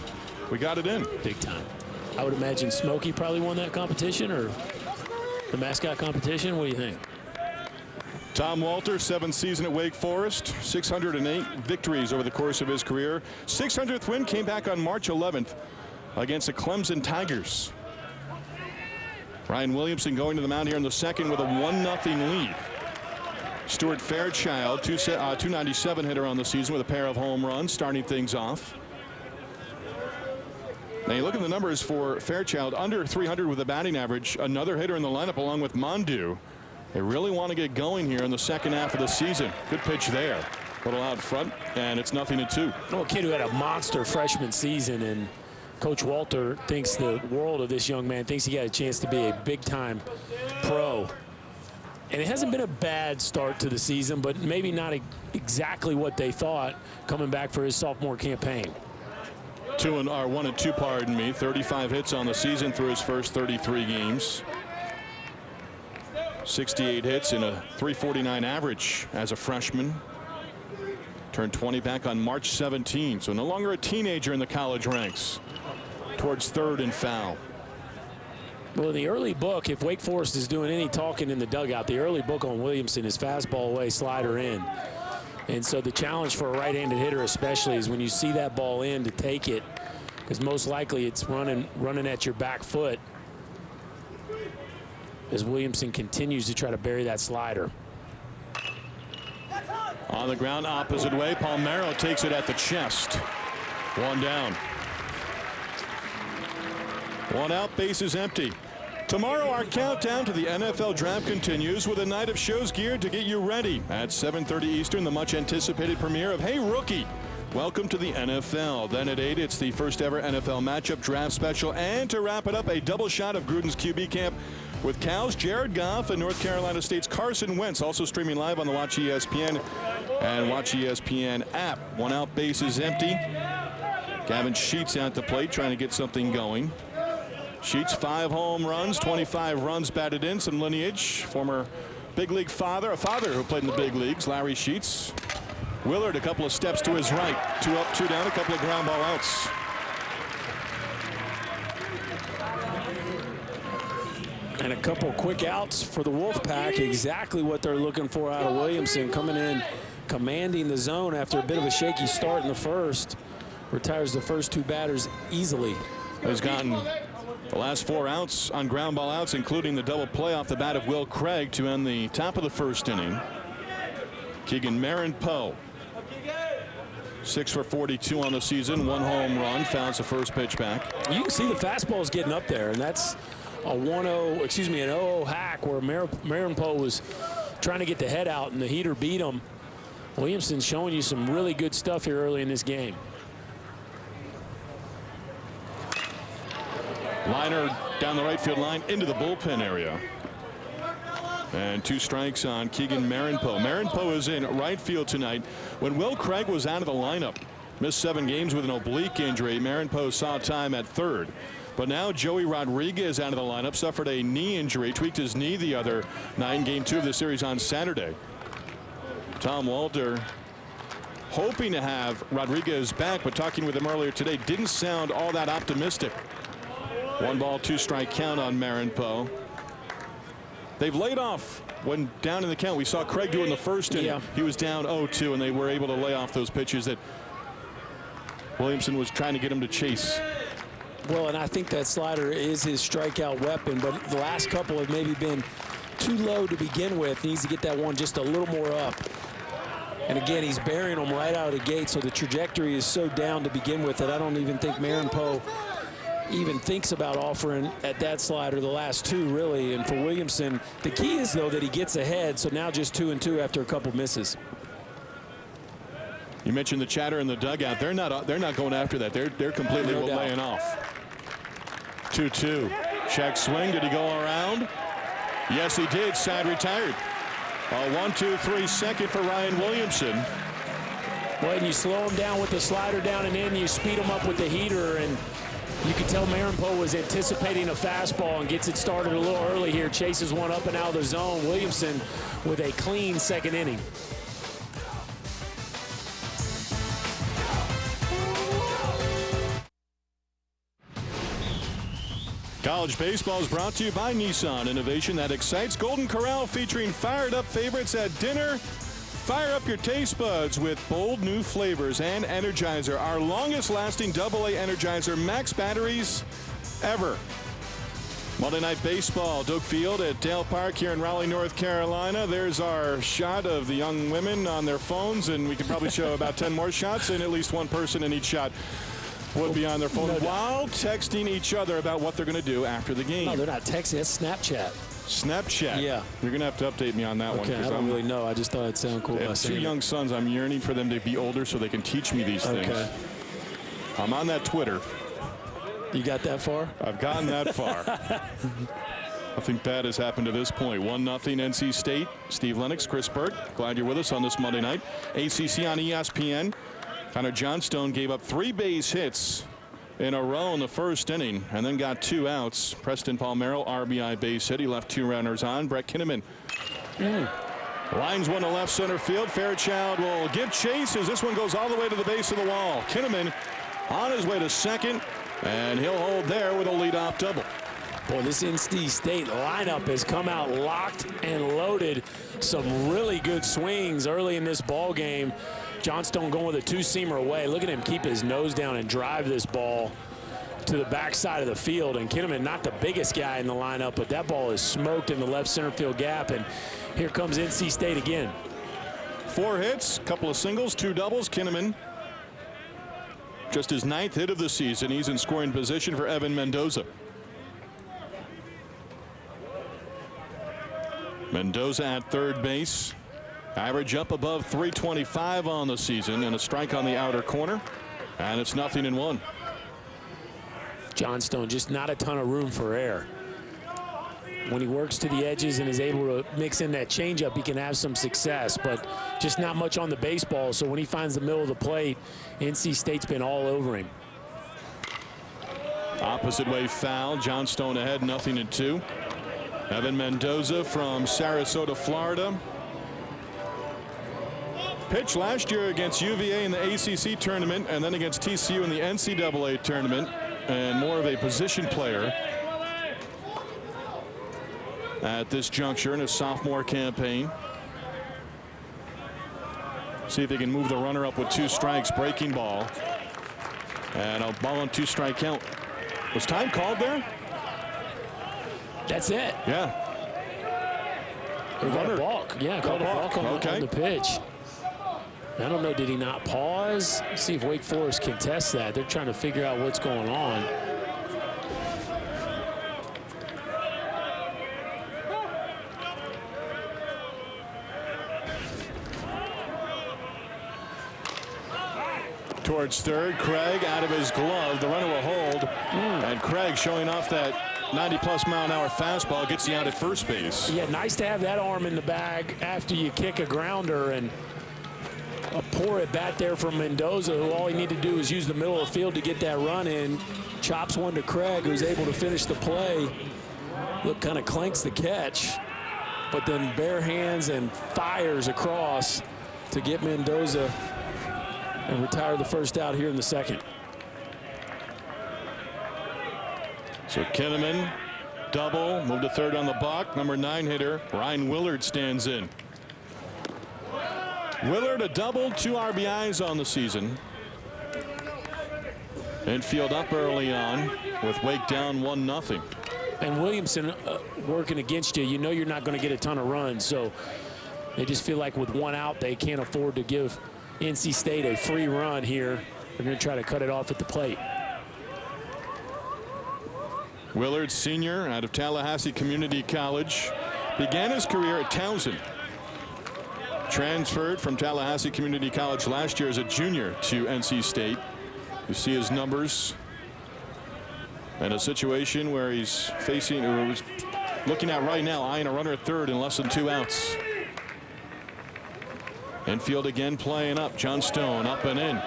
We got it in. Big time. I would imagine Smokey probably won that competition, or the mascot competition. What do you think? Tom Walter, 7th season at Wake Forest, 608 victories over the course of his career. 600th win came back on March 11th against the Clemson Tigers. Ryan Williamson going to the mound here in the second with a 1-0 lead. Stuart Fairchild, 297 hitter on the season with a pair of home runs, starting things off. Now you look at the numbers for Fairchild, under 300 with a batting average. Another hitter in the lineup along with Mondu. They really want to get going here in the second half of the season. Good pitch there. A little out front, and it's 0-2. Well, a kid who had a monster freshman season, and Coach Walter thinks the world of this young man, thinks he got a chance to be a big-time pro. And it hasn't been a bad start to the season, but maybe not exactly what they thought coming back for his sophomore campaign. 1 and 2, pardon me. 35 hits on the season through his first 33 games. 68 hits and a .349 average as a freshman. Turned 20 back on March 17, so no longer a teenager in the college ranks. Towards third and foul. Well, the early book, if Wake Forest is doing any talking in the dugout, the early book on Williamson is fastball away, slider in. And so the challenge for a right-handed hitter especially is when you see that ball in to take it, because most likely it's running at your back foot as Williamson continues to try to bury that slider. On the ground opposite way, Palmeiro takes it at the chest. One down. One out, bases empty. Tomorrow our countdown to the NFL draft continues with a night of shows geared to get you ready. At 7:30 Eastern, the much anticipated premiere of Hey Rookie, Welcome to the NFL. Then at 8, it's the first ever NFL matchup draft special. And to wrap it up, a double shot of Gruden's QB camp with Cal's Jared Goff and North Carolina State's Carson Wentz, also streaming live on the Watch ESPN and Watch ESPN app. One out, bases empty. Gavin Sheets at the plate trying to get something going. Sheets 5 home runs, 25 runs batted in, some lineage. Former big league father, a father who played in the big leagues, Larry Sheets. Willard a couple of steps to his right. 2 up, 2 down, a couple of ground ball outs. And a couple quick outs for the Wolfpack. Exactly what they're looking for out of Williamson, coming in, commanding the zone after a bit of a shaky start in the first. Retires the first 2 batters easily. He's gotten the last 4 outs on ground ball outs, including the double play off the bat of Will Craig to end the top of the first inning. Keegan Marin-Poe, 6 for 42 on the season, 1 home run, fouls the first pitch back. You can see the fastball's getting up there, and that's a an 0-0 hack where Marin-Poe was trying to get the head out and the heater beat him. Williamson's showing you some really good stuff here early in this game. Liner down the right field line into the bullpen area. And 2 strikes on Keegan Marin-Poe. Marin-Poe is in right field tonight. When Will Craig was out of the lineup, missed 7 games with an oblique injury, Marin-Poe saw time at third. But now Joey Rodriguez out of the lineup, suffered a knee injury, tweaked his knee the other night, game 2 of the series on Saturday. Tom Walter hoping to have Rodriguez back, but talking with him earlier today, didn't sound all that optimistic. 1 ball, 2 strike count on Marin-Poe. They've laid off when down in the count. We saw Craig do in the first inning. Yeah. He was down 0-2, and they were able to lay off those pitches that Williamson was trying to get him to chase. Well, and I think that slider is his strikeout weapon, but the last couple have maybe been too low to begin with. He needs to get that one just a little more up. And again, he's burying them right out of the gate, so the trajectory is so down to begin with that I don't even think Marin-Poe even thinks about offering at that slider the last 2, really. And for Williamson, the key is, though, that he gets ahead, so now just 2-2 after a couple misses. You mentioned the chatter in the dugout. They're not going after that. They're completely laying off. 2-2. Check swing. Did he go around? Yes, he did. Side retired. A 1-2-3 second for Ryan Williamson. Well, and you slow him down with the slider down and in, you speed him up with the heater, and you can tell Marin-Poe was anticipating a fastball and gets it started a little early here. Chases one up and out of the zone. Williamson with a clean second inning. College baseball is brought to you by Nissan. Innovation that excites. Golden Corral featuring fired up favorites at dinner. Fire up your taste buds with bold new flavors and Energizer, our longest lasting AA Energizer max batteries ever. Monday Night Baseball, Doak Field at Dale Park here in Raleigh, North Carolina. There's our shot of the young women on their phones, and we could probably show about 10 more shots, and at least one person in each shot would be on their phone while texting each other about what they're going to do after the game. No, they're not texting. That's Snapchat. Snapchat. Yeah. You're going to have to update me on that one. Okay, I don't really know. I just thought it'd sound cool. I have 2 young sons. I'm yearning for them to be older so they can teach me these things. I'm on that Twitter. You got that far? I've gotten that far. I think that has happened to this point. 1-0 NC State. Steve Lennox, Chris Burt. Glad you're with us on this Monday night. ACC on ESPN. Connor Johnstone gave up 3 base hits in a row in the first inning and then got 2 outs. Preston Palmero, RBI base hit. He left 2 runners on. Brett Kinnaman lines one to left center field. Fairchild will give chase as this one goes all the way to the base of the wall. Kinnaman on his way to second, and he'll hold there with a leadoff double. Boy, this NC State lineup has come out locked and loaded. Some really good swings early in this ball game. Johnstone going with a 2-seamer away. Look at him keep his nose down and drive this ball to the backside of the field. And Kinnaman, not the biggest guy in the lineup, but that ball is smoked in the left center field gap. And here comes NC State again. 4 hits, couple of singles, 2 doubles. Kinnaman, just his 9th hit of the season. He's in scoring position for Evan Mendoza. Mendoza at third base. Average up above 325 on the season, and a strike on the outer corner. And it's 0-1. Johnstone, just not a ton of room for error. When he works to the edges and is able to mix in that changeup, he can have some success, but just not much on the baseball. So when he finds the middle of the plate, NC State's been all over him. Opposite way foul. Johnstone ahead, 0-2. Evan Mendoza from Sarasota, Florida. Pitched last year against UVA in the ACC tournament and then against TCU in the NCAA tournament, and more of a position player at this juncture in his sophomore campaign. See if he can move the runner up with 2 strikes. Breaking ball, and a ball on 2-strike count. Was time called there? That's it. Yeah. He got a balk. Yeah, called a balk on the pitch. I don't know, did he not pause? Let's see if Wake Forest contests that. They're trying to figure out what's going on. Towards third, Craig out of his glove. The runner will hold. And Craig showing off that 90+ mile-an-hour fastball gets you out at first base. Yeah, nice to have that arm in the bag after you kick a grounder, and a poor at bat there from Mendoza, who all he needed to do is use the middle of the field to get that run in. Chops one to Craig, who's able to finish the play. Look, kind of clanks the catch, but then bare hands and fires across to get Mendoza and retire the first out here in the second. So Kinnaman, double, move to third on the balk. Number 9 hitter, Ryan Willard stands in. Willard a double, 2 RBIs on the season. Infield up early on with Wake down 1-0. And Williamson working against you. You know you're not going to get a ton of runs, so they just feel like with 1 out they can't afford to give NC State a free run here. They're going to try to cut it off at the plate. Willard, senior out of Tallahassee Community College, began his career at Townsend. Transferred from Tallahassee Community College last year as a junior to NC State. You see his numbers and a situation where he's facing, or was looking at right now, eyeing a runner at third in less than 2 outs. Infield again playing up. Johnstone up and in,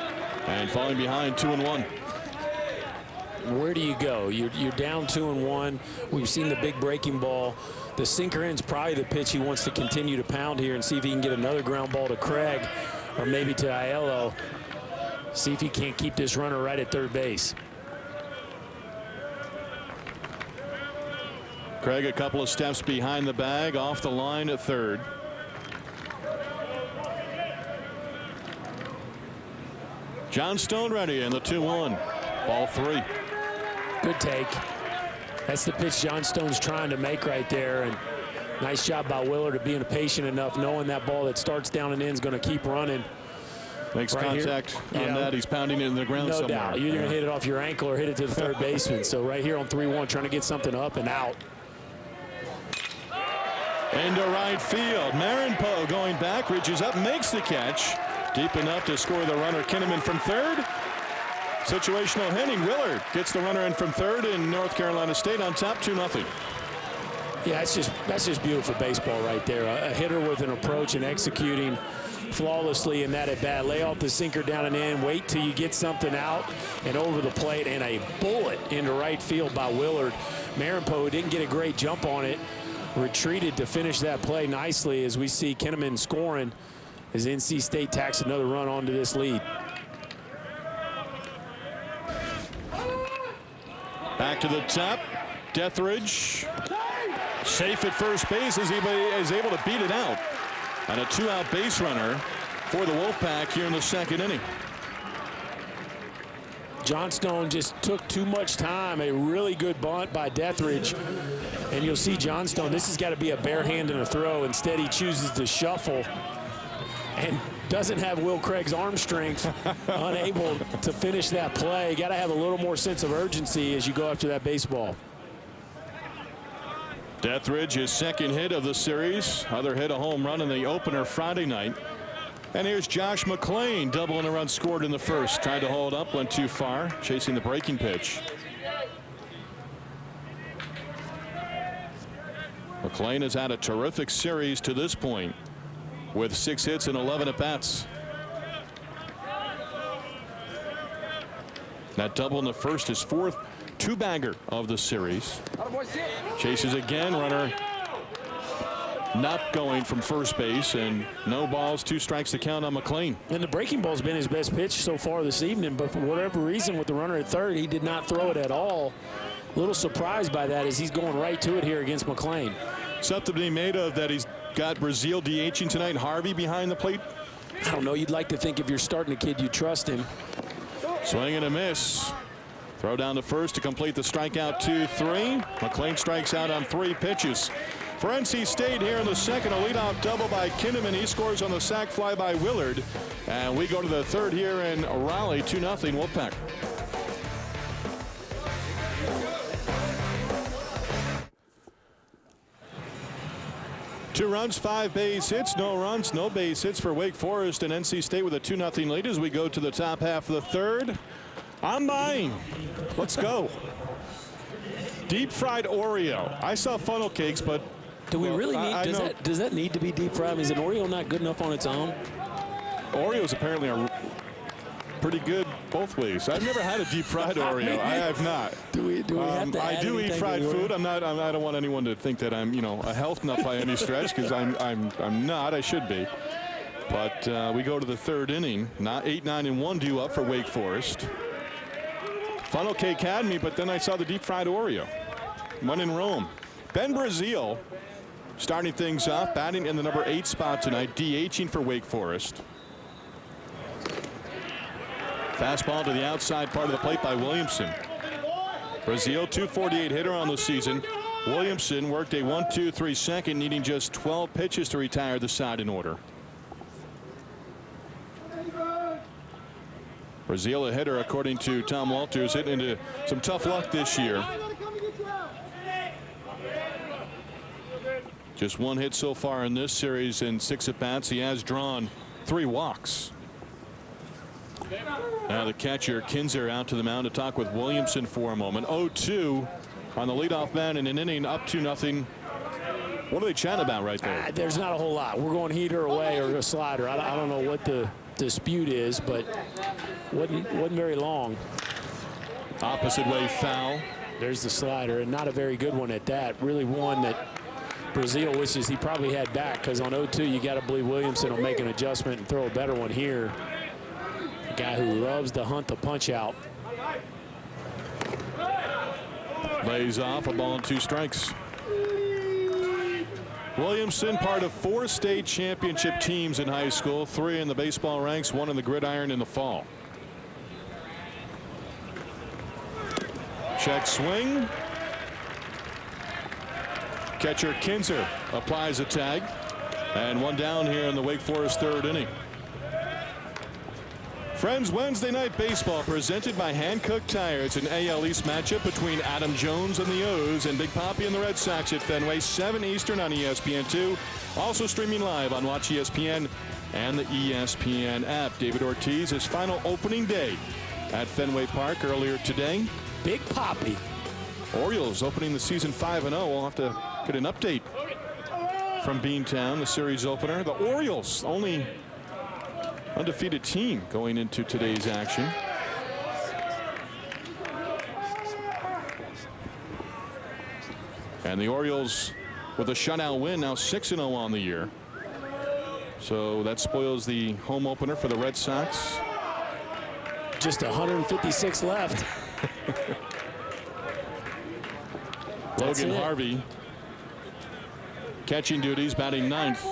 and falling behind 2-1. Where do you go? You're down 2-1. We've seen the big breaking ball. The sinker end's probably the pitch he wants to continue to pound here and see if he can get another ground ball to Craig or maybe to Aiello. See if he can't keep this runner right at third base. Craig a couple of steps behind the bag, off the line at third. Johnstone ready, and the 2-1. Ball 3. Good take. That's the pitch Johnstone's trying to make right there. And nice job by Willard of being patient enough, knowing that ball that starts down and in is going to keep running. Makes right contact here on that. He's pounding it in the ground somewhere. No doubt. You're either going to hit it off your ankle or hit it to the third baseman. So right here on 3-1, trying to get something up and out. Into right field. Marinpo going back, reaches up, makes the catch. Deep enough to score the runner. Kinnaman from third. Situational hitting. Willard gets the runner in from third, in North Carolina State on top, 2-0. Yeah, that's just beautiful baseball right there. A hitter with an approach and executing flawlessly in that at bat. Lay off the sinker down and in, wait till you get something out and over the plate, and a bullet into right field by Willard. Marinpo didn't get a great jump on it, retreated to finish that play nicely as we see Kinnaman scoring as NC State tacks another run onto this lead. Back to the top. Deathridge safe at first base as he is able to beat it out. And a 2-out base runner for the Wolfpack here in the second inning. Johnstone just took too much time. A really good bunt by Deathridge. And you'll see Johnstone, this has got to be a bare hand in a throw. Instead, he chooses to shuffle and doesn't have Will Craig's arm strength, unable to finish that play. Got to have a little more sense of urgency as you go after that baseball. Deathridge, his second hit of the series. Other hit, a home run in the opener Friday night. And here's Josh McClain, doubling a run scored in the first. Tried to hold up, went too far, chasing the breaking pitch. McClain has had a terrific series to this point with 6 hits and 11 at-bats. That double in the first, his 4th two-bagger of the series. Chases again, runner not going from first base, and no balls, 2 strikes to count on McClain. And the breaking ball's been his best pitch so far this evening, but for whatever reason with the runner at third, he did not throw it at all. A little surprised by that as he's going right to it here against McClain. Something to be made of that he's got Brazil DHing tonight, Harvey behind the plate. I don't know, you'd like to think if you're starting a kid, you trust him. Swing and a miss. Throw down to first to complete the strikeout 2-3. McClain strikes out on 3 pitches. For NC State here in the second, a leadoff double by Kinnaman. He scores on the sac fly by Willard. And we go to the third here in Raleigh, 2-0 Wolfpack. Two runs, 5 base hits, no runs, no base hits for Wake Forest, and NC State with a 2-0 lead as we go to the top half of the third. I'm buying. Let's go. Deep fried Oreo. I saw funnel cakes, but do we really need? Does that need to be deep fried? Is an Oreo not good enough on its own? Oreos apparently are pretty good both ways. I've never had a deep fried Oreo. I have not. Do we have to I do eat fried food. I don't want anyone to think that I'm, a health nut by any stretch, because I'm not. I should be. But we go to the third inning. Not 8-9-1 due up for Wake Forest. Funnel cake had me, but then I saw the deep fried Oreo. One in Rome. Ben Brazil starting things off, batting in the number 8 spot tonight, DHing for Wake Forest. Fastball to the outside part of the plate by Williamson. Brazil, 248 hitter on the season. Williamson worked a 1-2-3 second, needing just 12 pitches to retire the side in order. Brazil, a hitter, according to Tom Walters, hitting into some tough luck this year. Just 1 hit so far in this series and 6 at-bats. He has drawn 3 walks. Now the catcher, Kinzer, out to the mound to talk with Williamson for a moment. 0-2 on the leadoff man in an inning, up 2-0. What are they chatting about right there? There's not a whole lot. We're going heater away or a slider. I don't know what the dispute is, but wasn't very long. Opposite way foul. There's the slider, and not a very good one at that. Really one that Brazil wishes he probably had back, because on 0-2 you got to believe Williamson will make an adjustment and throw a better one here. A guy who loves to hunt the punch out. Lays off, a ball and 2 strikes. Williamson, part of 4 state championship teams in high school, 3 in the baseball ranks, 1 in the gridiron in the fall. Check swing. Catcher Kinzer applies a tag, and 1 down here in the Wake Forest third inning. Friends, Wednesday night baseball presented by Hankook Tire. It's an AL East matchup between Adam Jones and the O's and Big Papi and the Red Sox at Fenway, 7 Eastern on ESPN2. Also streaming live on Watch ESPN and the ESPN app. David Ortiz, his final opening day at Fenway Park earlier today. Big Papi. Orioles opening the season 5-0. We'll have to Get an update from Beantown, the series opener. The Orioles, only undefeated team going into today's action. And the Orioles with a shutout win, now 6-0 on the year. So that spoils the home opener for the Red Sox. Just 156 left. Logan Harvey catching duties, batting ninth.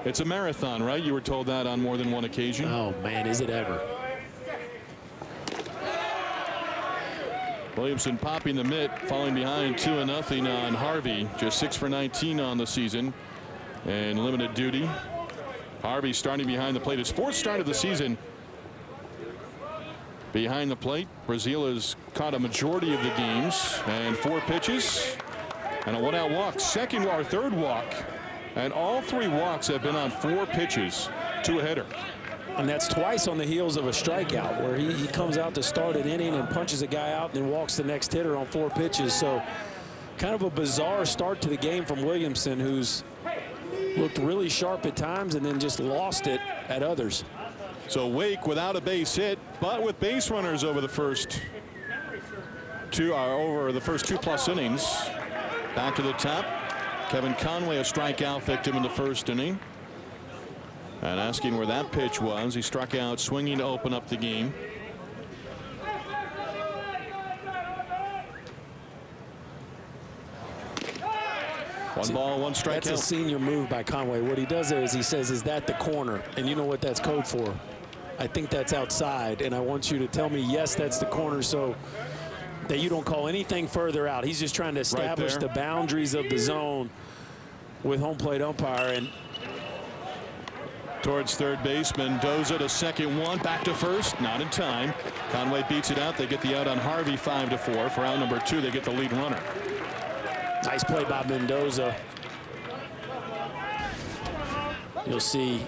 It's a marathon, right? You were told that on more than one occasion. Oh, man, is it ever. Williamson popping the mitt, falling behind 2-0 on Harvey. Just 6 for 19 on the season and limited duty. Harvey starting behind the plate. His fourth start of the season behind the plate. Brazil has caught a majority of the games, and 4 pitches and a 1-out walk. Second or third walk, and all 3 walks have been on 4 pitches to a hitter. And that's twice on the heels of a strikeout, where he comes out to start an inning and punches a guy out and then walks the next hitter on 4 pitches. So kind of a bizarre start to the game from Williamson, who's looked really sharp at times and then just lost it at others. So Wake without a base hit, but with base runners over the first 2 2+ innings. Back to the top. Kevin Conway, a strikeout victim in the first inning. And asking where that pitch was. He struck out swinging to open up the game. One ball, 1 strikeout. That's a senior move by Conway. What he does is he says, is that the corner? And you know what that's code for. I think that's outside, and I want you to tell me, yes, that's the corner, so that you don't call anything further out. He's just trying to establish the boundaries of the zone with home plate umpire. And towards third base, Mendoza to second, 1 back to first, not in time. Conway beats it out. They get the out on Harvey, 5-4. For out number 2, they get the lead runner. Nice play by Mendoza. You'll see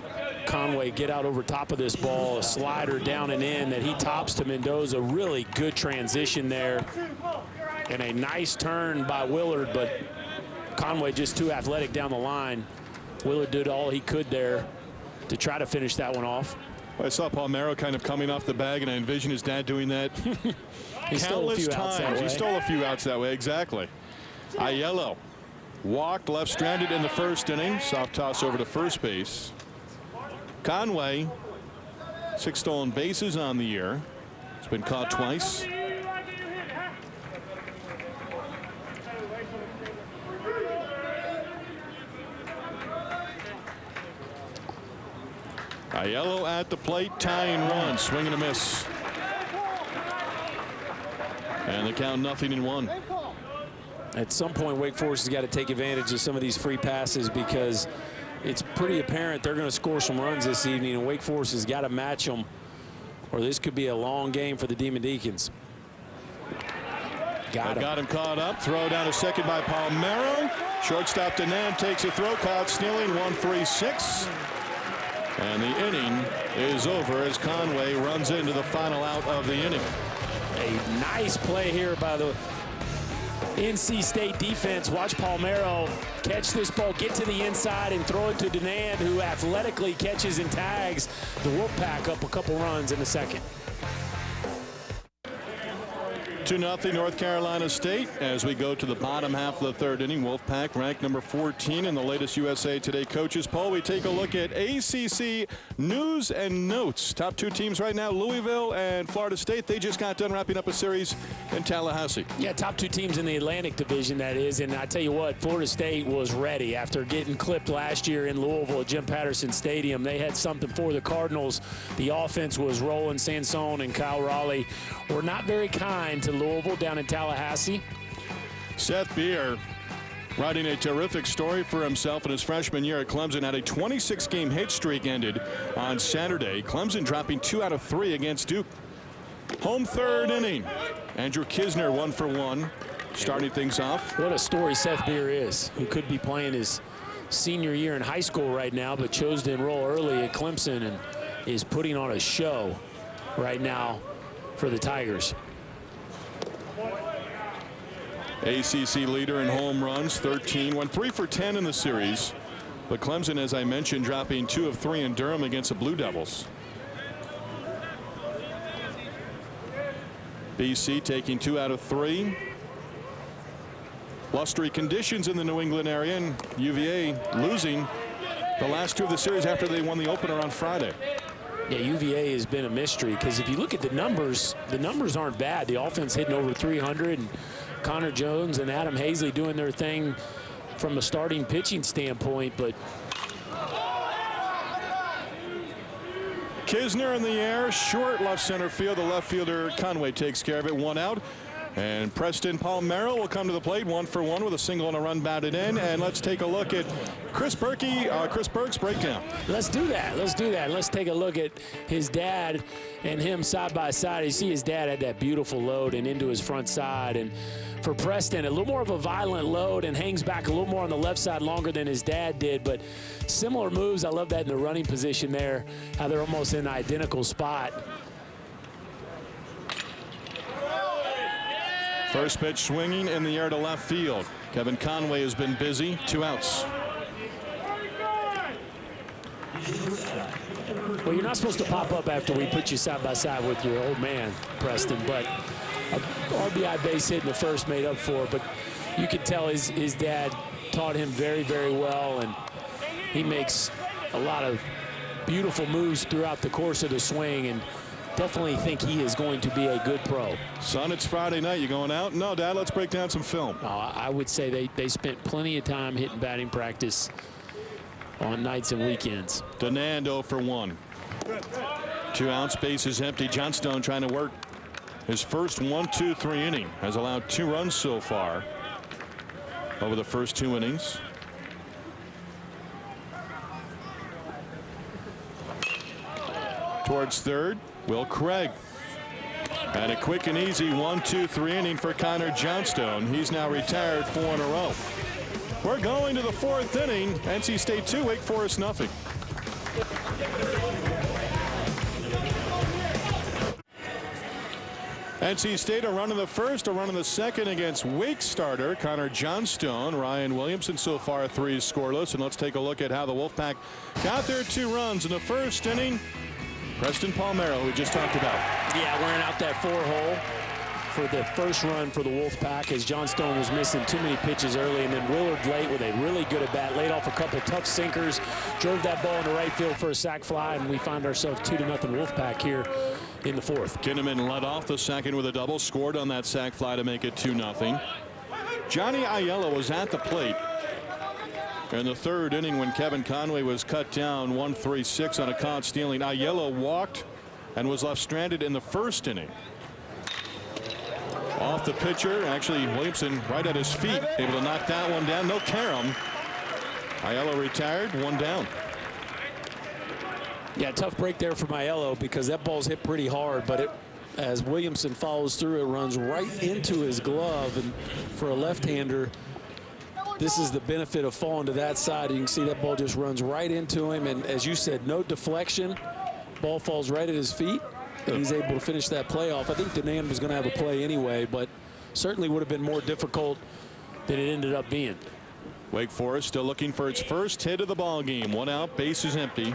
Conway get out over top of this ball, a slider down and in that he tops to Mendoza. Really good transition there, and a nice turn by Willard, but Conway just too athletic down the line. Willard did all he could there to try to finish that one off. Well, I saw Palmeiro kind of coming off the bag, and I envision his dad doing that countless times. He stole a few outs that way, exactly. Aiello walked, left stranded in the first inning. Soft toss over to first base. Conway, 6 stolen bases on the year. He's been caught twice. Aiello at the plate, tying run, swing and a miss. And the count 0-1. At some point, Wake Forest has got to take advantage of some of these free passes, because it's pretty apparent they're going to score some runs this evening, and Wake Forest has got to match them, or this could be a long game for the Demon Deacons. Got him caught up. Throw down to second by Palmeiro. Shortstop Denan takes a throw, caught stealing, 1-3-6. And the inning is over as Conway runs into the final out of the inning. A nice play here by the NC State defense. Watch Palmeiro catch this ball, get to the inside, and throw it to Denan, who athletically catches and tags the Wolfpack up a couple runs in the second. 2-0 North Carolina State as we go to the bottom half of the third inning. Wolfpack ranked number 14 in the latest USA Today coaches poll. We take a look at ACC news and notes. Top 2 teams right now, Louisville and Florida State. They just got done wrapping up a series in Tallahassee. Yeah, top 2 teams in the Atlantic Division, that is. And I tell you what, Florida State was ready after getting clipped last year in Louisville at Jim Patterson Stadium. They had something for the Cardinals. The offense was rolling. Sansone and Kyle Raleigh were not very kind to Louisville down in Tallahassee. Seth Beer writing a terrific story for himself in his freshman year at Clemson. Had a 26-game hit streak ended on Saturday. Clemson dropping 2 out of 3 against Duke. Home third inning. Andrew Kisner 1 for 1, starting things off. What a story Seth Beer is, who could be playing his senior year in high school right now, but chose to enroll early at Clemson and is putting on a show right now for the Tigers. ACC leader in home runs, 13, went 3 for 10 in the series. But Clemson, as I mentioned, dropping 2 of 3 in Durham against the Blue Devils. BC taking 2 out of 3. Blustery conditions in the New England area, and UVA losing the last 2 of the series after they won the opener on Friday. Yeah, UVA has been a mystery because if you look at the numbers aren't bad. The offense hitting over 300, and Connor Jones and Adam Hazley doing their thing from a starting pitching standpoint. But Kisner in the air, short left center field. The left fielder Conway takes care of it, 1 out. And Preston Palmero will come to the plate, 1 for 1 with a single and a run batted in. And let's take a look at Chris Burke's breakdown. Let's do that. Let's do that. Let's take a look at his dad and him side by side. You see his dad had that beautiful load and into his front side. And for Preston, a little more of a violent load and hangs back a little more on the left side longer than his dad did. But similar moves. I love that in the running position there, how they're almost in an identical spot. First pitch swinging in the air to left field. Kevin Conway has been busy. 2 outs. Well, you're not supposed to pop up after we put you side by side with your old man, Preston, but a RBI base hit in the first made up for it. But you could tell his dad taught him very, very well, and he makes a lot of beautiful moves throughout the course of the swing, and definitely think he is going to be a good pro. Son, it's Friday night. You going out? No, Dad, let's break down some film. I would say they spent plenty of time hitting batting practice on nights and weekends. Denand 0 for 1. 2 outs, bases empty. Johnstone trying to work his first 1-2-3 inning. Has allowed 2 runs so far over the first 2 innings. Towards third, Will Craig. And a quick and easy 1-2-3 inning for Connor Johnstone. He's now retired 4 in a row. We're going to the 4th inning. NC State 2, Wake Forest nothing. NC State a run in the first, a run in the second against Wake starter Connor Johnstone. Ryan Williamson so far 3 scoreless. And let's take a look at how the Wolfpack got their 2 runs in the first inning. Preston Palmero, we just talked about. Yeah, wearing out that 4-hole for the first run for the Wolfpack as Johnstone was missing too many pitches early, and then Willard late with a really good at bat, laid off a couple tough sinkers, drove that ball into right field for a sac fly, and we find ourselves 2-0 Wolfpack here in the 4th. Kinnaman led off the second with a double, scored on that sac fly to make it 2-0. Johnny Aiello was at the plate in the 3rd inning when Kevin Conway was cut down 1-3-6 on a caught stealing. Aiello walked and was left stranded in the 1st inning. Off the pitcher, actually Williamson right at his feet, able to knock that one down. No carom. Aiello retired, 1 down. Yeah, tough break there for Aiello because that ball's hit pretty hard, but as Williamson follows through, it runs right into his glove, and for a left-hander, this is the benefit of falling to that side. You can see that ball just runs right into him, and as you said, no deflection. Ball falls right at his feet, and he's able to finish that play off. I think Denand was going to have a play anyway, but certainly would have been more difficult than it ended up being. Wake Forest still looking for its first hit of the ball game. 1 out, bases empty.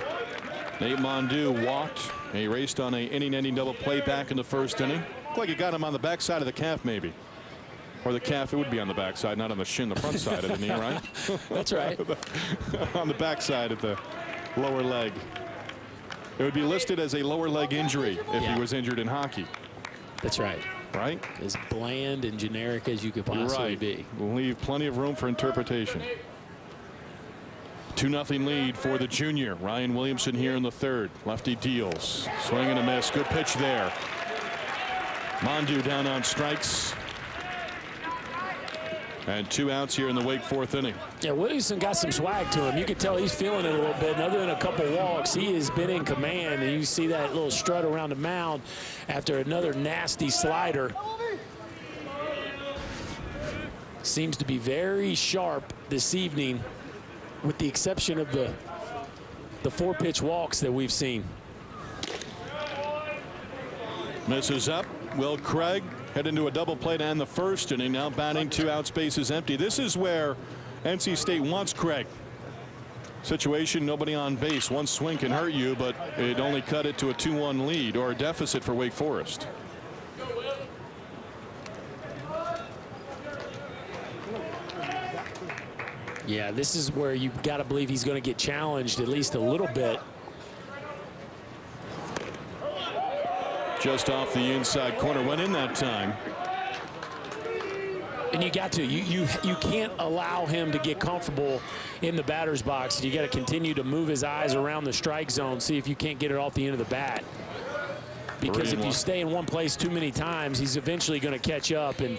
Nate Mondew walked. He raced on an inning-ending double play back in the 1st inning. Looked like he got him on the backside of the calf, maybe. Or the calf, it would be on the backside, not on the shin, the front side of the knee, right? That's right. On the backside of the lower leg. It would be listed as a lower leg injury if he was injured in hockey. That's right. Right? As bland and generic as you could possibly be. We'll leave plenty of room for interpretation. 2-0 lead for the junior. Ryan Williamson here in the 3rd. Lefty deals. Swing and a miss. Good pitch there. Mondew down on strikes. And 2 outs here in the Wake 4th inning. Yeah, Williamson got some swag to him. You could tell he's feeling it a little bit. And other than a couple walks, he has been in command. And you see that little strut around the mound after another nasty slider. Seems to be very sharp this evening, with the exception of the 4-pitch walks that we've seen. Misses up. Will Craig head into a double play to end the first inning. Now batting, 2 outs, bases empty. This is where NC State wants Craig. Situation, nobody on base. One swing can hurt you, but it only cut it to a 2-1 lead or a deficit for Wake Forest. Yeah, this is where you've got to believe he's going to get challenged at least a little bit. Just off the inside corner, went in that time. And you got to. You can't allow him to get comfortable in the batter's box. You got to continue to move his eyes around the strike zone, see if you can't get it off the end of the bat. Because if you stay in one place too many times, he's eventually going to catch up. And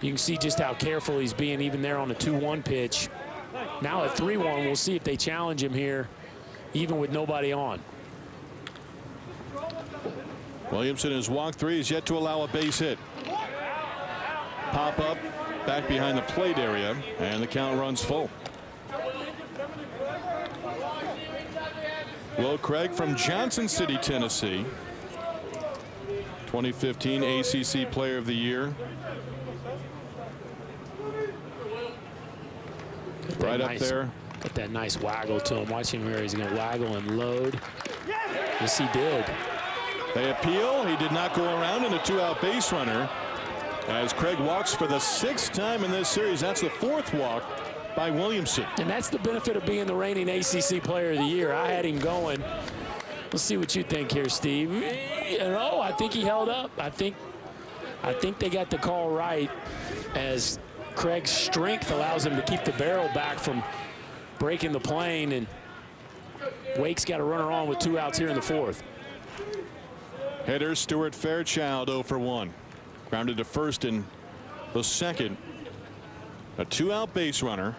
you can see just how careful he's being even there on a 2-1 pitch. Now at 3-1, we'll see if they challenge him here, even with nobody on. Williamson has walked 3. He's yet to allow a base hit. Pop up back behind the plate area, and the count runs full. Will Craig from Johnson City, Tennessee. 2015 ACC Player of the Year. Right up there. Got that nice waggle to him. Watch him here. He's going to waggle and load. Yes, he did. They appeal. He did not go around in a 2-out base runner as Craig walks for the 6th time in this series. That's the 4th walk by Williamson. And that's the benefit of being the reigning ACC Player of the Year. I had him going. We'll see what you think here, Steve. And I think he held up. I think they got the call right as Craig's strength allows him to keep the barrel back from breaking the plane, and Wake's got a runner on with 2 outs here in the 4th. Hitter Stuart Fairchild 0 for 1. Grounded to first in the 2nd. A 2-out base runner.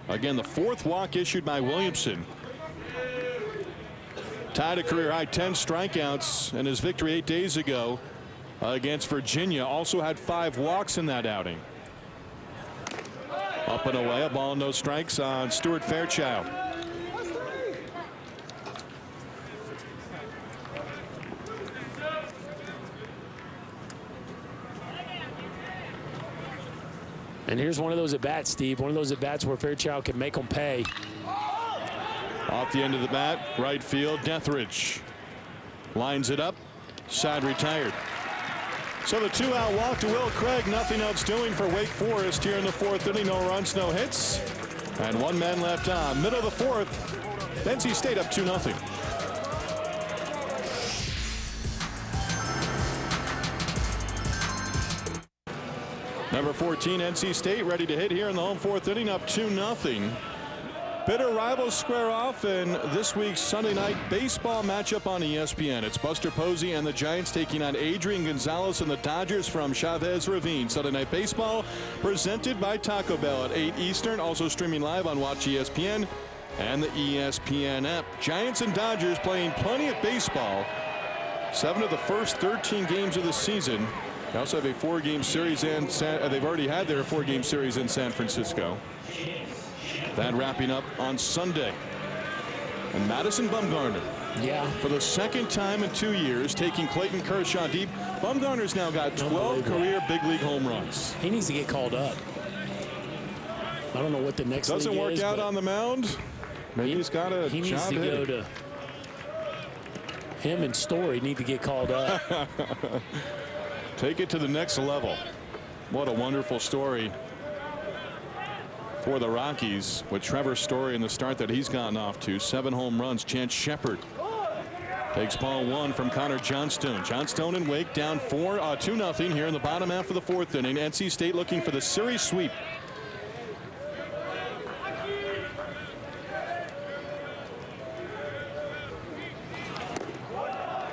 Again, the 4th walk issued by Williamson. Tied a career high 10 strikeouts in his victory 8 days ago against Virginia. Also had 5 walks in that outing. Up and away, a ball, no strikes on Stuart Fairchild. And here's one of those at-bats, Steve. One of those at-bats where Fairchild can make them pay. Off the end of the bat, right field, Deathridge lines it up. Side retired. So the 2-out walk to Will Craig. Nothing else doing for Wake Forest here in the 4th inning. No runs, no hits. And 1 man left on. Middle of the 4th. NC State up 2-0. Number 14, NC State, ready to hit here in the home 4th inning, up 2-0. Bitter rivals square off in this week's Sunday night baseball matchup on ESPN. It's Buster Posey and the Giants taking on Adrian Gonzalez and the Dodgers from Chavez Ravine. Sunday night baseball presented by Taco Bell at 8 Eastern. Also streaming live on Watch ESPN and the ESPN app. Giants and Dodgers playing plenty of baseball. 7 of the first 13 games of the season. They also have a 4-game series in they've already had their 4-game series in San Francisco. That wrapping up on Sunday. And Madison Bumgarner, for the 2nd time in 2 years, taking Clayton Kershaw deep. Bumgarner's now got 12 career big league home runs. He needs to get called up. I don't know what the next doesn't work out on the mound. Maybe he's got a he needs to go to him and Story need to get called up. Take it to the next level. What a wonderful story for the Rockies with Trevor Story in the start that he's gotten off to. 7 home runs. Chance Shepard takes ball 1 from Connor Johnstone. Johnstone and Wake down 2-0 here in the bottom half of the 4th inning. NC State looking for the series sweep.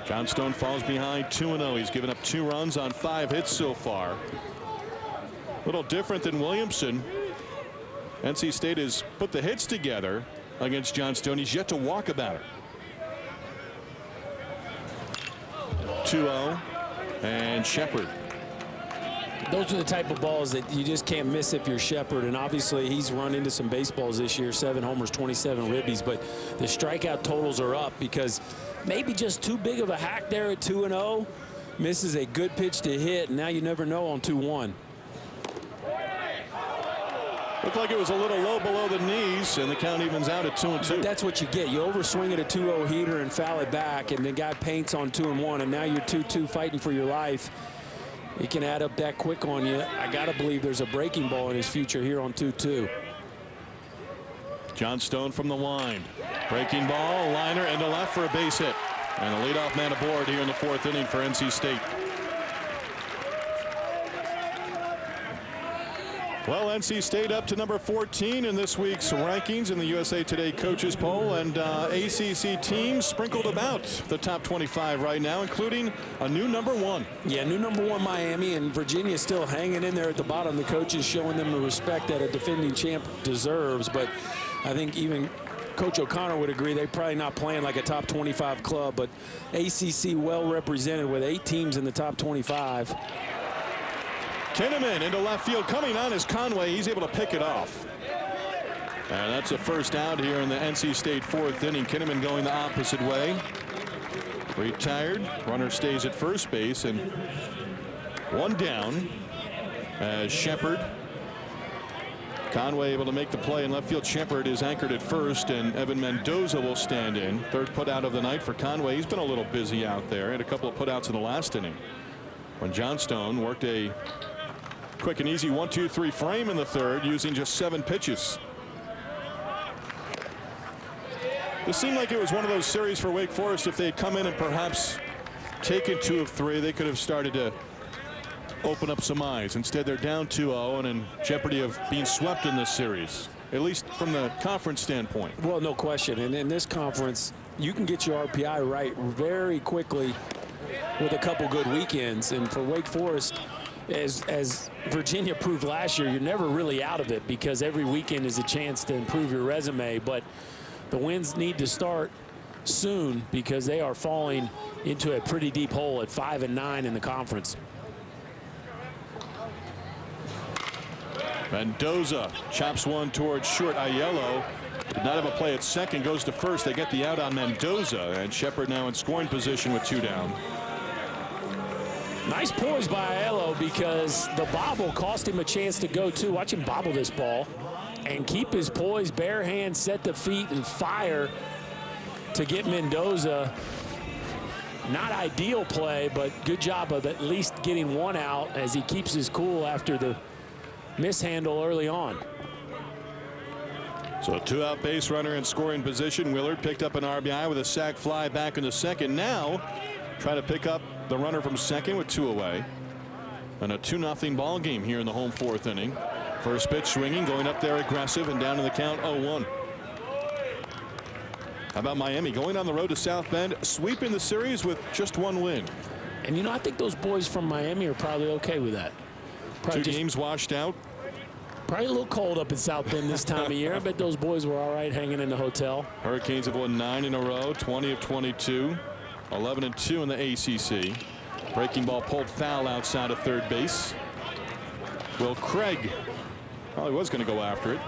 Johnstone falls behind 2-0. He's given up 2 runs on 5 hits so far. A little different than Williamson. NC State has put the hits together against Johnstone. He's yet to walk a batter. 2-0 and Shepard. Those are the type of balls that you just can't miss if you're Shepard. And obviously he's run into some baseballs this year. 7 homers, 27 ribbies. But the strikeout totals are up because maybe just too big of a hack there at 2-0. misses a good pitch to hit, and now you never know on 2-1. Looked like it was a little low below the knees, and the count evens out at 2-2. But that's what you get. You overswing at a 2-0 heater and foul it back, and the guy paints on 2-1, and now you're 2-2 fighting for your life. He can add up that quick on you. I got to believe there's a breaking ball in his future here on 2-2. Johnstone from the line. Breaking ball, liner, and to left for a base hit. And a leadoff man aboard here in the 4th inning for NC State. Well, NC State up to number 14 in this week's rankings in the USA Today coaches poll, and ACC teams sprinkled about the top 25 right now, including a new number 1. Yeah, new number 1 Miami, and Virginia still hanging in there at the bottom. The coaches showing them the respect that a defending champ deserves, but I think even Coach O'Connor would agree they're probably not playing like a top 25 club, but ACC well represented with 8 teams in the top 25. Kinnaman into left field. Coming on is Conway. He's able to pick it off. And that's a first out here in the NC State 4th inning. Kinnaman going the opposite way. Retired. Runner stays at first base, and 1 down as Shepard. Conway able to make the play in left field. Shepard is anchored at first, and Evan Mendoza will stand in. 3rd putout of the night for Conway. He's been a little busy out there. Had a couple of putouts in the last inning when Johnstone worked a quick and easy 1-2-3 frame in the 3rd using just 7 pitches. It seemed like it was one of those series for Wake Forest. If they had come in and perhaps taken 2 of 3, they could have started to open up some eyes. Instead, they're down 2-0 and in jeopardy of being swept in this series, at least from the conference standpoint. Well, no question. And in this conference, you can get your RPI right very quickly with a couple good weekends. And for Wake Forest, as Virginia proved last year, you're never really out of it because every weekend is a chance to improve your resume. But the wins need to start soon because they are falling into a pretty deep hole at 5-9 in the conference. Mendoza chops one towards short. Aiello did not have a play at second, goes to first. They get the out on Mendoza, and Shepard now in scoring position with 2 down. Nice poise by Aiello because the bobble cost him a chance to go too. Watch him bobble this ball and keep his poise, bare hand, set the feet, and fire to get Mendoza. Not ideal play, but good job of at least getting 1 out as he keeps his cool after the mishandle early on. So a 2-out base runner in scoring position. Willard picked up an RBI with a sac fly back in the 2nd. Now try to pick up the runner from second with 2 away. And a 2-0 ball game here in the home 4th inning. First pitch swinging, going up there aggressive, and down to the count 0-1. How about Miami going on the road to South Bend, sweeping the series with just 1 win? And you know, I think those boys from Miami are probably okay with that. Probably 2 games washed out. Probably a little cold up in South Bend this time of year. I bet those boys were all right hanging in the hotel. Hurricanes have won 9 in a row, 20 of 22, 11-2 in the ACC. Breaking ball pulled foul outside of 3rd base. Will Craig, well, he was going to go after it.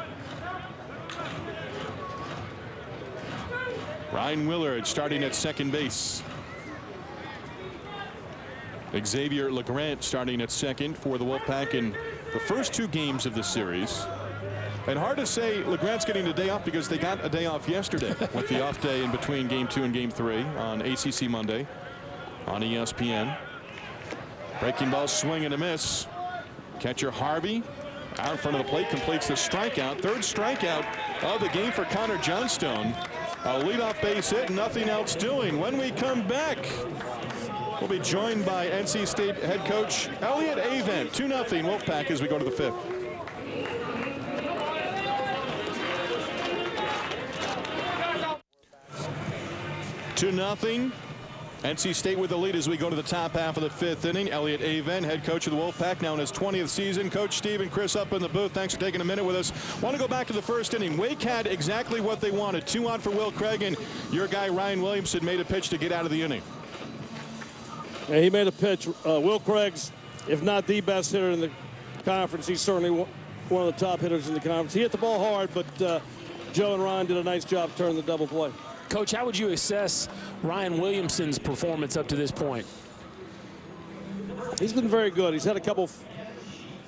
Ryan Willard starting at 2nd base. Xavier LeGrant starting at 2nd for the Wolfpack in the first 2 games of the series. And hard to say LeGrant's getting a day off because they got a day off yesterday with the off day in between Game 2 and Game 3 on ACC Monday on ESPN. Breaking ball, swing and a miss. Catcher Harvey out in front of the plate completes the strikeout. 3rd strikeout of the game for Connor Johnstone. A leadoff base hit, nothing else doing. When we come back, we'll be joined by NC State head coach Elliott Avent. 2-0 Wolfpack as we go to the 5th. Nothing. NC State with the lead as we go to the top half of the 5th inning. Elliott Avent, head coach of the Wolfpack, now in his 20th season. Coach Steve and Chris up in the booth. Thanks for taking a minute with us. Want to go back to the 1st inning. Wake had exactly what they wanted. 2 out for Will Craig, and your guy Ryan Williamson made a pitch to get out of the inning. Yeah, he made a pitch. Will Craig's, if not the best hitter in the conference, he's certainly one of the top hitters in the conference. He hit the ball hard, but Joe and Ryan did a nice job turning the double play. Coach, how would you assess Ryan Williamson's performance up to this point? He's been very good. He's had a couple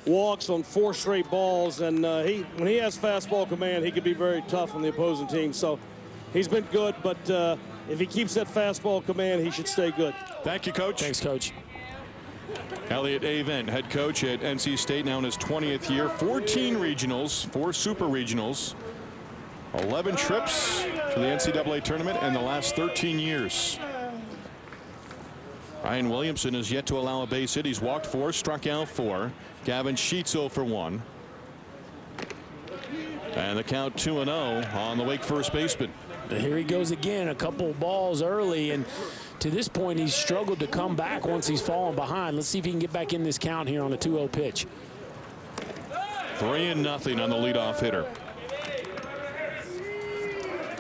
walks on 4 straight balls, and when he has fastball command, he can be very tough on the opposing team. So he's been good, but if he keeps that fastball command, he should stay good. Thank you, Coach. Thanks, Coach. Elliott Avent, head coach at NC State, now in his 20th year. 14 regionals, 4 super regionals, 11 trips to the NCAA tournament in the last 13 years. Ryan Williamson has yet to allow a base hit. He's walked 4, struck out 4. Gavin Sheets 0 for 1. And the count 2-0 on the Wake first baseman. Here he goes again, a couple of balls early, and to this point he's struggled to come back once he's fallen behind. Let's see if he can get back in this count here on a 2-0 pitch. 3-0 on the leadoff hitter.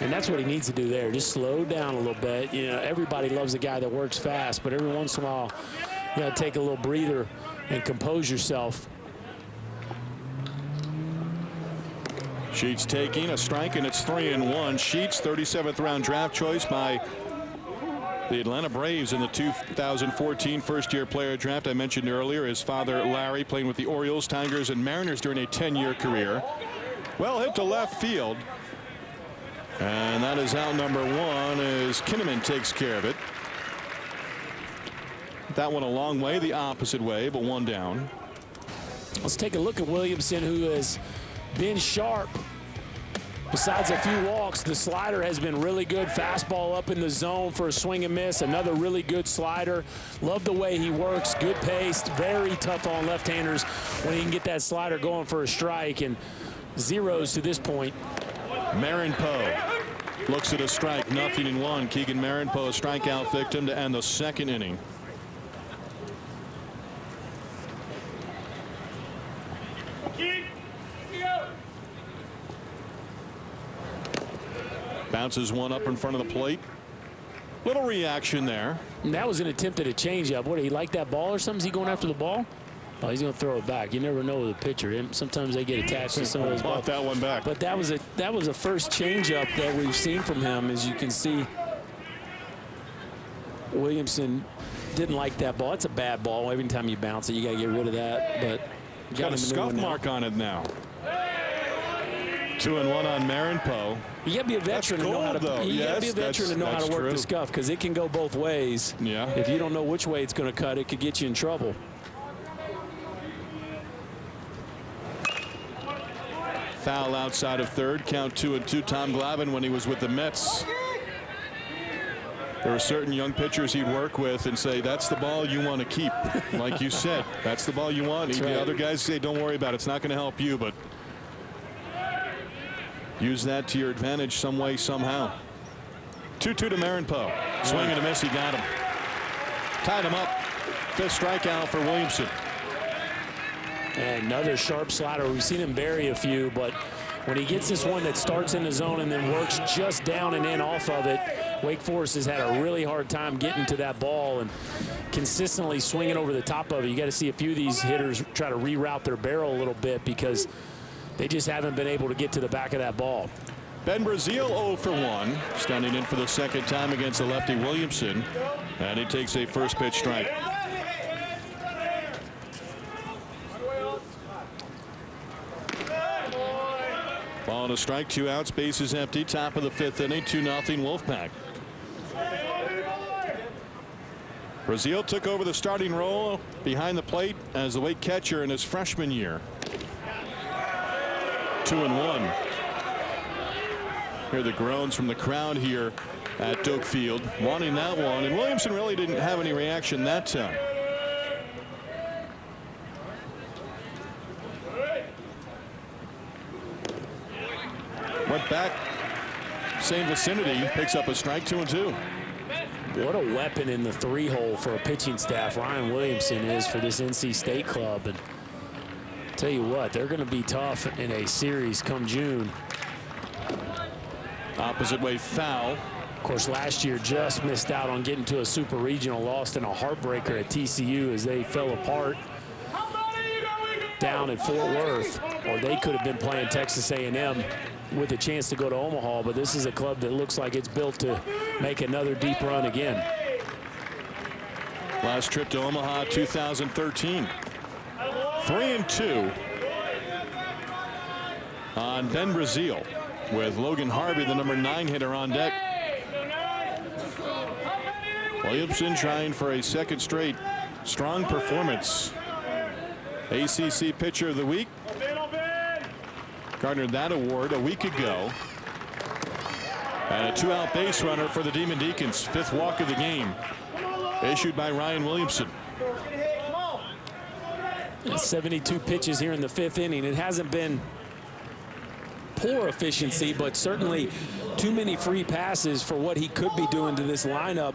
And that's what he needs to do there. Just slow down a little bit. You know, everybody loves a guy that works fast, but every once in a while you got to take a little breather and compose yourself. Sheets taking a strike, and it's 3-1. Sheets, 37th round draft choice by the Atlanta Braves in the 2014 first-year player draft. I mentioned earlier his father Larry playing with the Orioles, Tigers, and Mariners during a 10-year career. Well hit to left field. And that is out number 1 as Kinnaman takes care of it. That one a long way the opposite way, but 1 down. Let's take a look at Williamson, who has been sharp. Besides a few walks, the slider has been really good. Fastball up in the zone for a swing and miss. Another really good slider. Love the way he works. Good pace. Very tough on left-handers when he can get that slider going for a strike. And zeros to this point. Marinpo looks at a strike, 0-1. Keegan Marinpo, a strikeout victim to end the 2nd inning. Bounces one up in front of the plate. Little reaction there. And that was an attempt at a changeup. What, did he like that ball or something? Is he going after the ball? Oh, he's going to throw it back. You never know with a pitcher. Sometimes they get attached to some of those balls. That one back. But that was a first changeup that we've seen from him. As you can see, Williamson didn't like that ball. It's a bad ball. Every time you bounce it, you got to get rid of that. But got a scuff mark on it now. 2-1 on Marinpo. You got to be a veteran to know how to. You got to be a veteran to know how to work the scuff, because it can go both ways. Yeah. If you don't know which way it's going to cut, it could get you in trouble. Foul outside of third. Count 2-2. Tom Glavine, when he was with the Mets, there were certain young pitchers he'd work with and say, that's the ball you want to keep. Like you said, that's the ball you want. That's The right. other guys say, don't worry about it. It's not going to help you, but use that to your advantage some way, somehow. 2-2 to Marinpo. Swing and a miss. He got him. Tied him up. 5th strikeout for Williamson. And another sharp slider. We've seen him bury a few, but when he gets this one that starts in the zone and then works just down and in off of it, Wake Forest has had a really hard time getting to that ball and consistently swinging over the top of it. You got to see a few of these hitters try to reroute their barrel a little bit, because they just haven't been able to get to the back of that ball. Ben Brazil 0 for 1, standing in for the 2nd time against the lefty Williamson, and he takes a first pitch strike. Ball and a strike, 2 outs, bases empty, top of the 5th inning, 2-0 Wolfpack. Brazil took over the starting role behind the plate as the Wake catcher in his freshman year. 2-1. Hear the groans from the crowd here at Doak Field, wanting that one, and Williamson really didn't have any reaction that time. Went back, same vicinity, picks up a strike, 2-2. What a weapon in the 3-hole for a pitching staff Ryan Williamson is for this NC State club. And tell you what, they're going to be tough in a series come June. Opposite way foul. Of course, last year just missed out on getting to a super regional, lost in a heartbreaker at TCU as they fell apart down at Fort Worth, or they could have been playing Texas A&M with a chance to go to Omaha. But this is a club that looks like it's built to make another deep run again. Last trip to Omaha 2013. 3-2 on Ben Brazil, with Logan Harvey, the number 9 hitter, on deck. Williamson trying for a second straight strong performance. ACC Pitcher of the Week. Garnered that award a week ago. And a 2-out base runner for the Demon Deacons. 5th walk of the game issued by Ryan Williamson. 72 pitches here in the 5th inning. It hasn't been poor efficiency, but certainly too many free passes for what he could be doing to this lineup.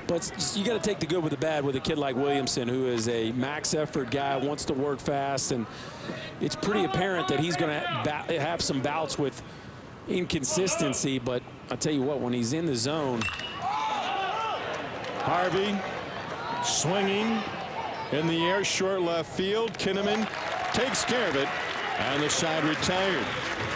But you got to take the good with the bad with a kid like Williamson, who is a max effort guy, wants to work fast, and it's pretty apparent that he's going to have some bouts with inconsistency. But I'll tell you what, when he's in the zone. Harvey swinging in the air, short left field. Kinnaman takes care of it, and the side retired.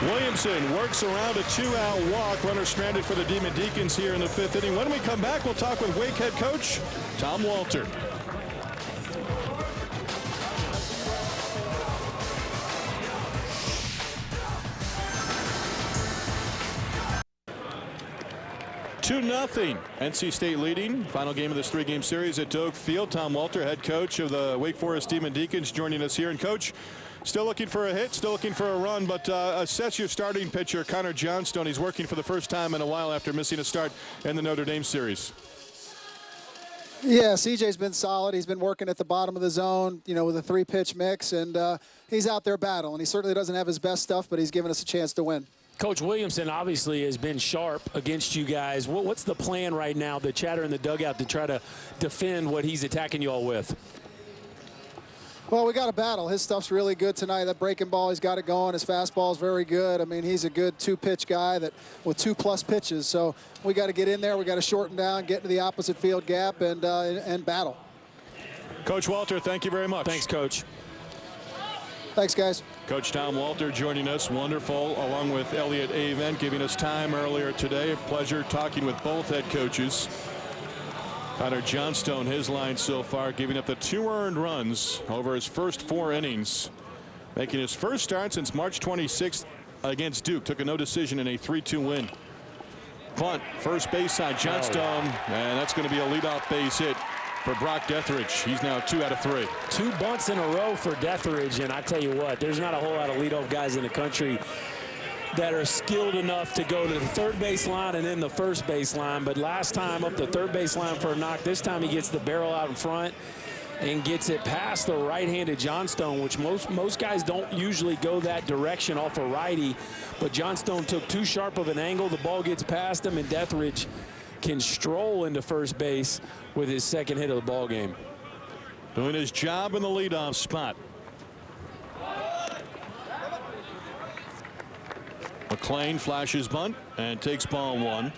Williamson works around a 2-out walk. Runner stranded for the Demon Deacons here in the 5th inning. When we come back, we'll talk with Wake head coach Tom Walter. Two 2-0. NC State leading. Final game of this 3-game series at Doak Field. Tom Walter, head coach of the Wake Forest Demon Deacons, joining us here. And coach, still looking for a hit, still looking for a run, but assess your starting pitcher, Connor Johnstone. He's working for the first time in a while after missing a start in the Notre Dame series. Yeah, CJ's been solid. He's been working at the bottom of the zone, you know, with a 3-pitch mix, and he's out there battling. He certainly doesn't have his best stuff, but he's given us a chance to win. Coach Williamson obviously has been sharp against you guys. What's the plan right now, the chatter in the dugout, to try to defend what he's attacking you all with? Well, we got to battle. His stuff's really good tonight. That breaking ball, he's got it going. His fastball is very good. I mean, he's a good 2-pitch guy that with 2+ pitches. So we got to get in there. We got to shorten down, get into the opposite field gap, and battle. Coach Walter, thank you very much. Thanks, Coach. Thanks, guys. Coach Tom Walter joining us. Wonderful, along with Elliot Avent, giving us time earlier today. A pleasure talking with both head coaches. Connor Johnstone, his line so far, giving up the 2 earned runs over his first 4 innings, making his first start since March 26th against Duke. Took a no decision in a 3-2 win. Bunt, first base side, Johnstone, and that's going to be a leadoff base hit for Brock Deathridge. He's now 2 out of 3. 2 bunts in a row for Deathridge, and I tell you what, there's not a whole lot of leadoff guys in the country that are skilled enough to go to the third base line and then the first base line. But last time up the third base line for a knock. This time he gets the barrel out in front and gets it past the right-handed Johnstone, which most guys don't usually go that direction off a righty. But Johnstone took too sharp of an angle. The ball gets past him, and Deathridge can stroll into first base with his second hit of the ball game. Doing his job in the leadoff spot. McClain flashes bunt and takes ball 1.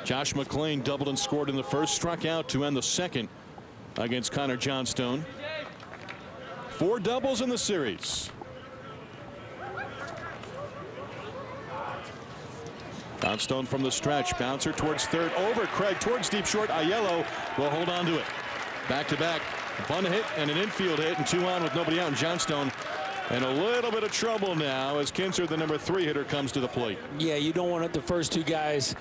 Josh McClain doubled and scored in the first, struck out to end the second against Connor Johnstone. 4 doubles in the series. Johnstone from the stretch, bouncer towards third, over Craig towards deep short. Aiello will hold on to it. Back to back, bunt hit and an infield hit, and 2 on with nobody out. And Johnstone in a little bit of trouble now as Kinzer, the number 3 hitter, comes to the plate. Yeah, you don't want the first 2 guys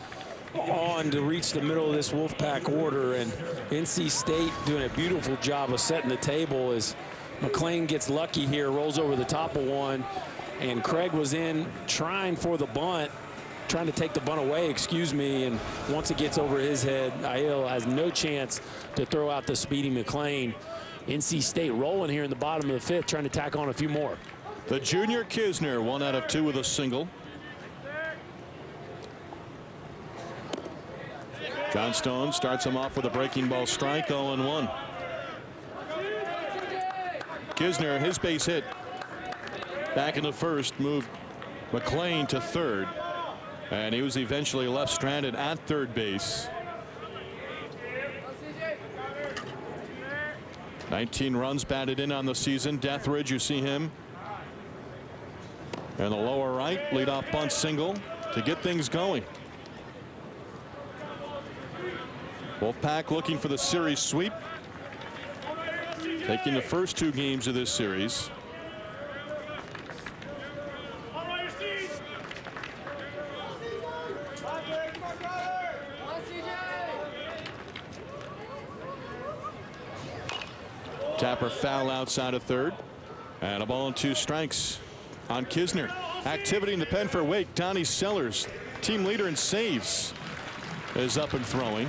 on to reach the middle of this Wolfpack order, and NC State doing a beautiful job of setting the table as McClain gets lucky here, rolls over the top of one, and Craig was in trying for the bunt, trying to take the bunt away, and once it gets over his head, Aiello has no chance to throw out the speedy McClain. NC State rolling here in the bottom of the 5th, trying to tack on a few more. The junior Kisner, 1 out of 2 with a single. Johnstone starts him off with a breaking ball strike, 0-1. Kisner, his base hit back in the first, moved McClain to third, and he was eventually left stranded at third base. 19 runs batted in on the season. Deathridge, you see him in the lower right, leadoff bunt single to get things going. Wolfpack looking for the series sweep. Taking the first 2 games of this series. Tapper foul outside of third. And a ball and 2 strikes on Kisner. Activity in the pen for Wake. Donnie Sellers, team leader in saves, is up and throwing.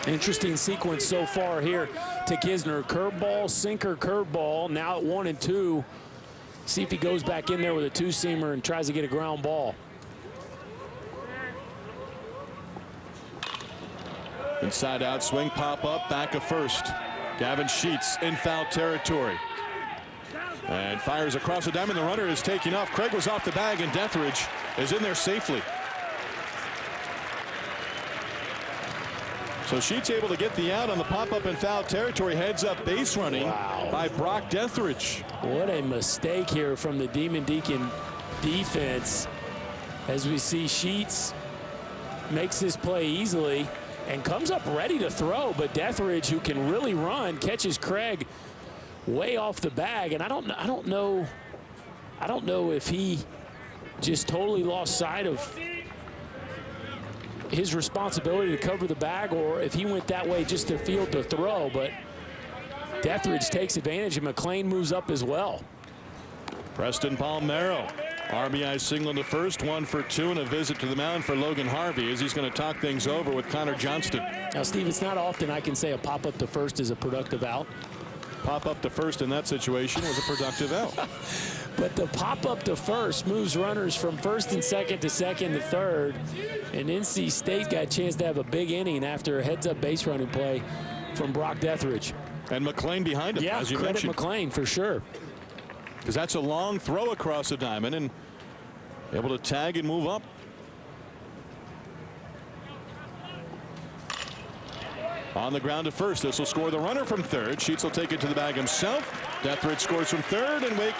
Interesting sequence so far here to Kisner. Curveball, sinker, curveball. Now at 1 and 2. See if he goes back in there with a 2-seamer and tries to get a ground ball. Inside out swing, pop up, back of first. Gavin Sheets in foul territory. And fires across the diamond. The runner is taking off. Craig was off the bag, and Deathridge is in there safely. So Sheets able to get the out on the pop-up in foul territory. Heads up base running by Brock Deathridge. What a mistake here from the Demon Deacon defense. As we see Sheets makes this play easily and comes up ready to throw, but Deathridge, who can really run, catches Craig way off the bag. And I don't know if he just totally lost sight of his responsibility to cover the bag, or if he went that way just to field the throw. But Deathridge takes advantage, and McLean moves up as well. Preston Palmero, RBI single to first, 1 for 2, and a visit to the mound for Logan Harvey as he's going to talk things over with Connor Johnston. Now, Steve, it's not often I can say a pop-up to first is a productive out. Pop-up to first in that situation was a productive out. But the pop-up to first moves runners from first and second to second to third. And NC State got a chance to have a big inning after a heads-up base running play from Brock Deathridge. And McLean behind him, as you mentioned. McLean for sure. Because that's a long throw across the diamond and able to tag and move up. On the ground to first. This will score the runner from third. Sheets will take it to the bag himself. Deathridge scores from third, and Wake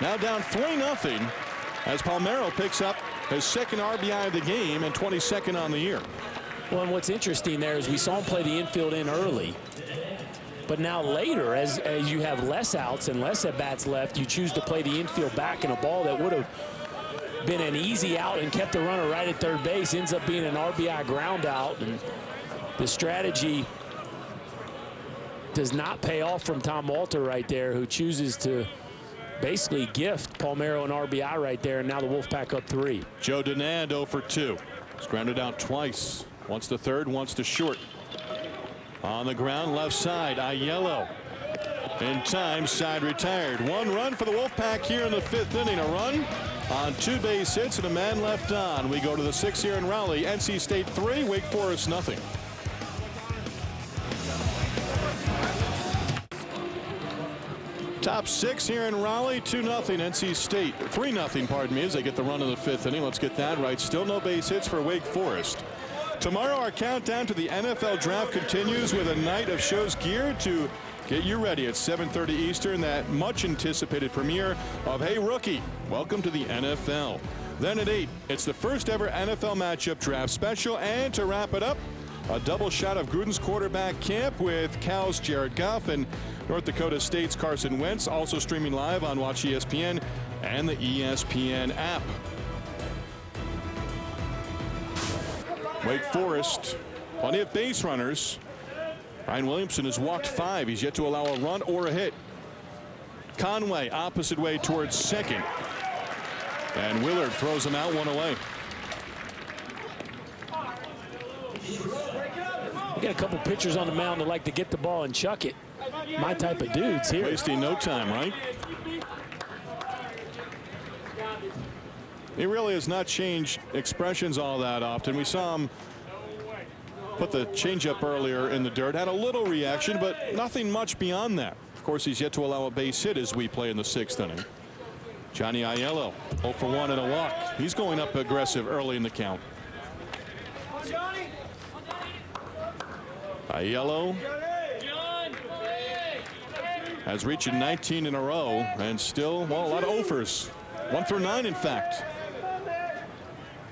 now down 3-0 as Palmero picks up his second RBI of the game and 22nd on the year. Well, and what's interesting there is we saw him play the infield in early. But now later, as you have less outs and less at-bats left, you choose to play the infield back, and a ball that would have been an easy out and kept the runner right at third base ends up being an RBI ground out. And the strategy does not pay off from Tom Walter right there, who chooses to basically gift Palmero an RBI right there, and now the Wolfpack up 3. Joe Denand 0 for 2. He's grounded out twice. Once to third, once to short. On the ground, left side, Aiello. In time, side retired. 1 run for the Wolfpack here in the 5th inning. A run on 2 base hits and a man left on. We go to the 6th here in Raleigh. NC State 3, Wake Forest nothing. Top 6 here in Raleigh, 2-0 NC State, 3-0 pardon me, as they get the run in the 5th inning. Let's get that right. Still no base hits for Wake Forest. Tomorrow our countdown to the NFL draft continues with a night of shows geared to get you ready at 7:30 Eastern, that much anticipated premiere of Hey Rookie, welcome to the NFL. Then at 8, it's the first ever NFL matchup draft special, and to wrap it up, a double shot of Gruden's quarterback camp with Cal's Jared Goff and North Dakota State's Carson Wentz, also streaming live on Watch ESPN and the ESPN app. Wake Forest, plenty of base runners. Ryan Williamson has walked 5. He's yet to allow a run or a hit. Conway opposite way towards second. And Willard throws him out, 1 away. We got a couple pitchers on the mound that like to get the ball and chuck it. My type of dudes here. Wasting no time, right? He really has not changed expressions all that often. We saw him put the changeup earlier in the dirt. Had a little reaction, but nothing much beyond that. Of course, he's yet to allow a base hit as we play in the 6th inning. Johnny Aiello, 0 for 1 and a walk. He's going up aggressive early in the count. Aiello has reached 19 in a row, and still, well, a lot of offers. 1 through 9, in fact.